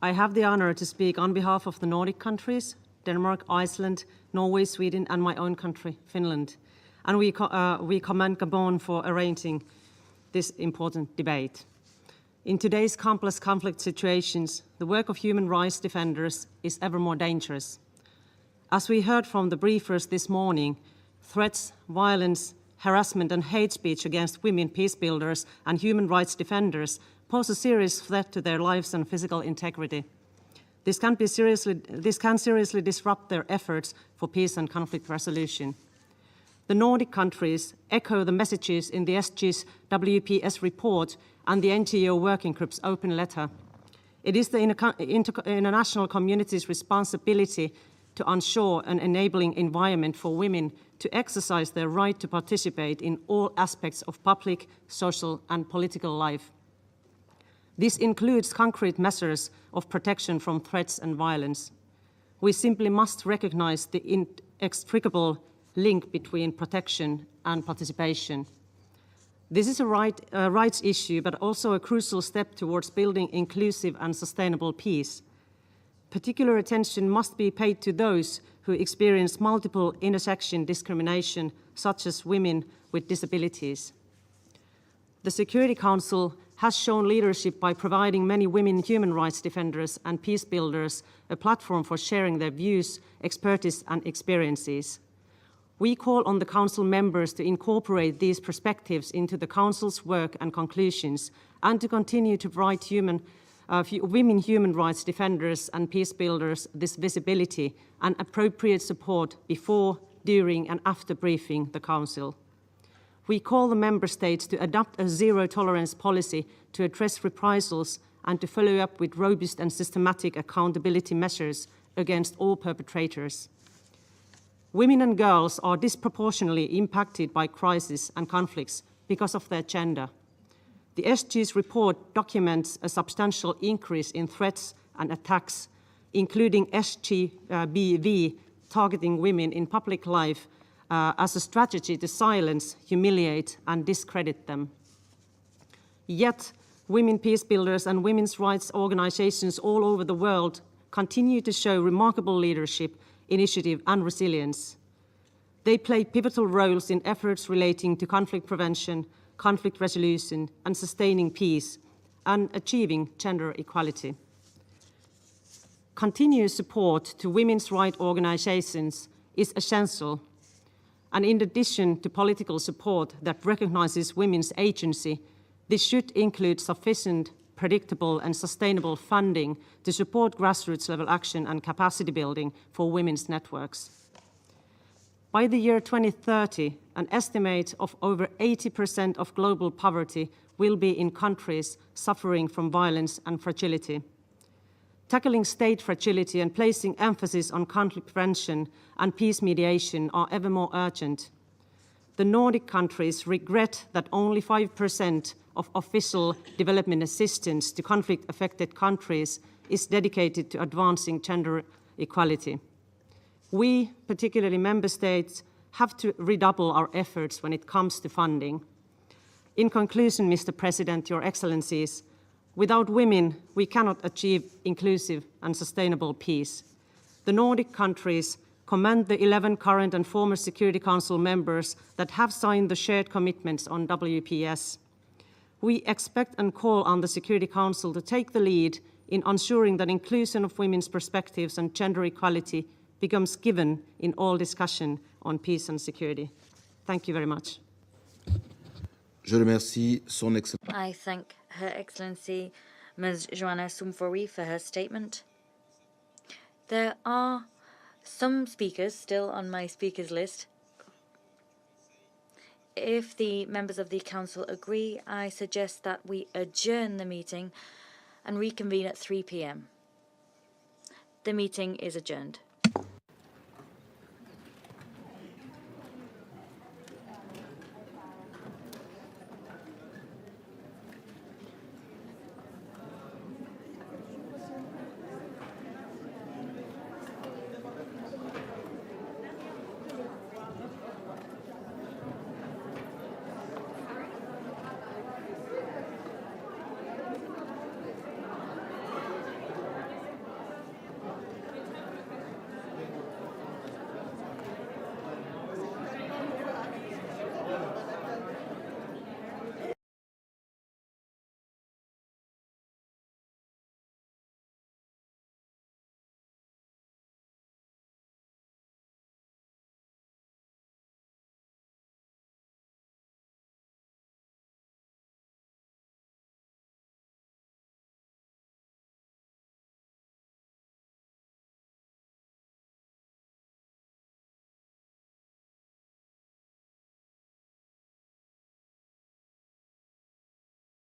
I have the honor to speak on behalf of the Nordic countries, Denmark, Iceland, Norway, Sweden, and my own country, Finland. And we commend Gabon for arranging this important debate. In today's complex conflict situations, the work of human rights defenders is ever more dangerous. As we heard from the briefers this morning, threats, violence, harassment, and hate speech against women peacebuilders and human rights defenders pose a serious threat to their lives and physical integrity. This can seriously disrupt their efforts for peace and conflict resolution. The Nordic countries echo the messages in the SG's WPS report and the NGO Working Group's open letter. It is the international community's responsibility to ensure an enabling environment for women to exercise their right to participate in all aspects of public, social, and political life. This includes concrete measures of protection from threats and violence. We simply must recognize the inextricable link between protection and participation. This is a rights issue, but also a crucial step towards building inclusive and sustainable peace. Particular attention must be paid to those who experience multiple intersection discrimination, such as women with disabilities. The Security Council has shown leadership by providing many women human rights defenders and peace builders a platform for sharing their views, expertise, and experiences. We call on the Council members to incorporate these perspectives into the Council's work and conclusions, and to continue to provide women human rights defenders and peace builders this visibility and appropriate support before, during, and after briefing the Council. We call the Member States to adopt a zero-tolerance policy to address reprisals and to follow up with robust and systematic accountability measures against all perpetrators. Women and girls are disproportionately impacted by crises and conflicts because of their gender. The SG's report documents a substantial increase in threats and attacks, including SGBV targeting women in public life as a strategy to silence, humiliate, and discredit them. Yet, women peacebuilders and women's rights organizations all over the world continue to show remarkable leadership, initiative, and resilience. They play pivotal roles in efforts relating to conflict prevention, conflict resolution, and sustaining peace, and achieving gender equality. Continuous support to women's rights organizations is essential, and in addition to political support that recognizes women's agency, this should include sufficient, predictable, and sustainable funding to support grassroots-level action and capacity building for women's networks. By the year 2030, an estimate of over 80% of global poverty will be in countries suffering from violence and fragility. Tackling state fragility and placing emphasis on conflict prevention and peace mediation are ever more urgent. The Nordic countries regret that only 5% of official development assistance to conflict-affected countries is dedicated to advancing gender equality. We, particularly member states, have to redouble our efforts when it comes to funding. In conclusion, Mr. President, Your Excellencies, without women, we cannot achieve inclusive and sustainable peace. The Nordic countries commend the 11 current and former Security Council members that have signed the shared commitments on WPS. We expect and call on the Security Council to take the lead in ensuring that inclusion of women's perspectives and gender equality becomes given in all discussion on peace and security. Thank you very much. Je remercie Son Excellence. I thank Her Excellency Ms. Joanna Sumfori for her statement. There are some speakers still on my speakers list. If the members of the Council agree, I suggest that we adjourn the meeting and reconvene at 3 p.m. The meeting is adjourned.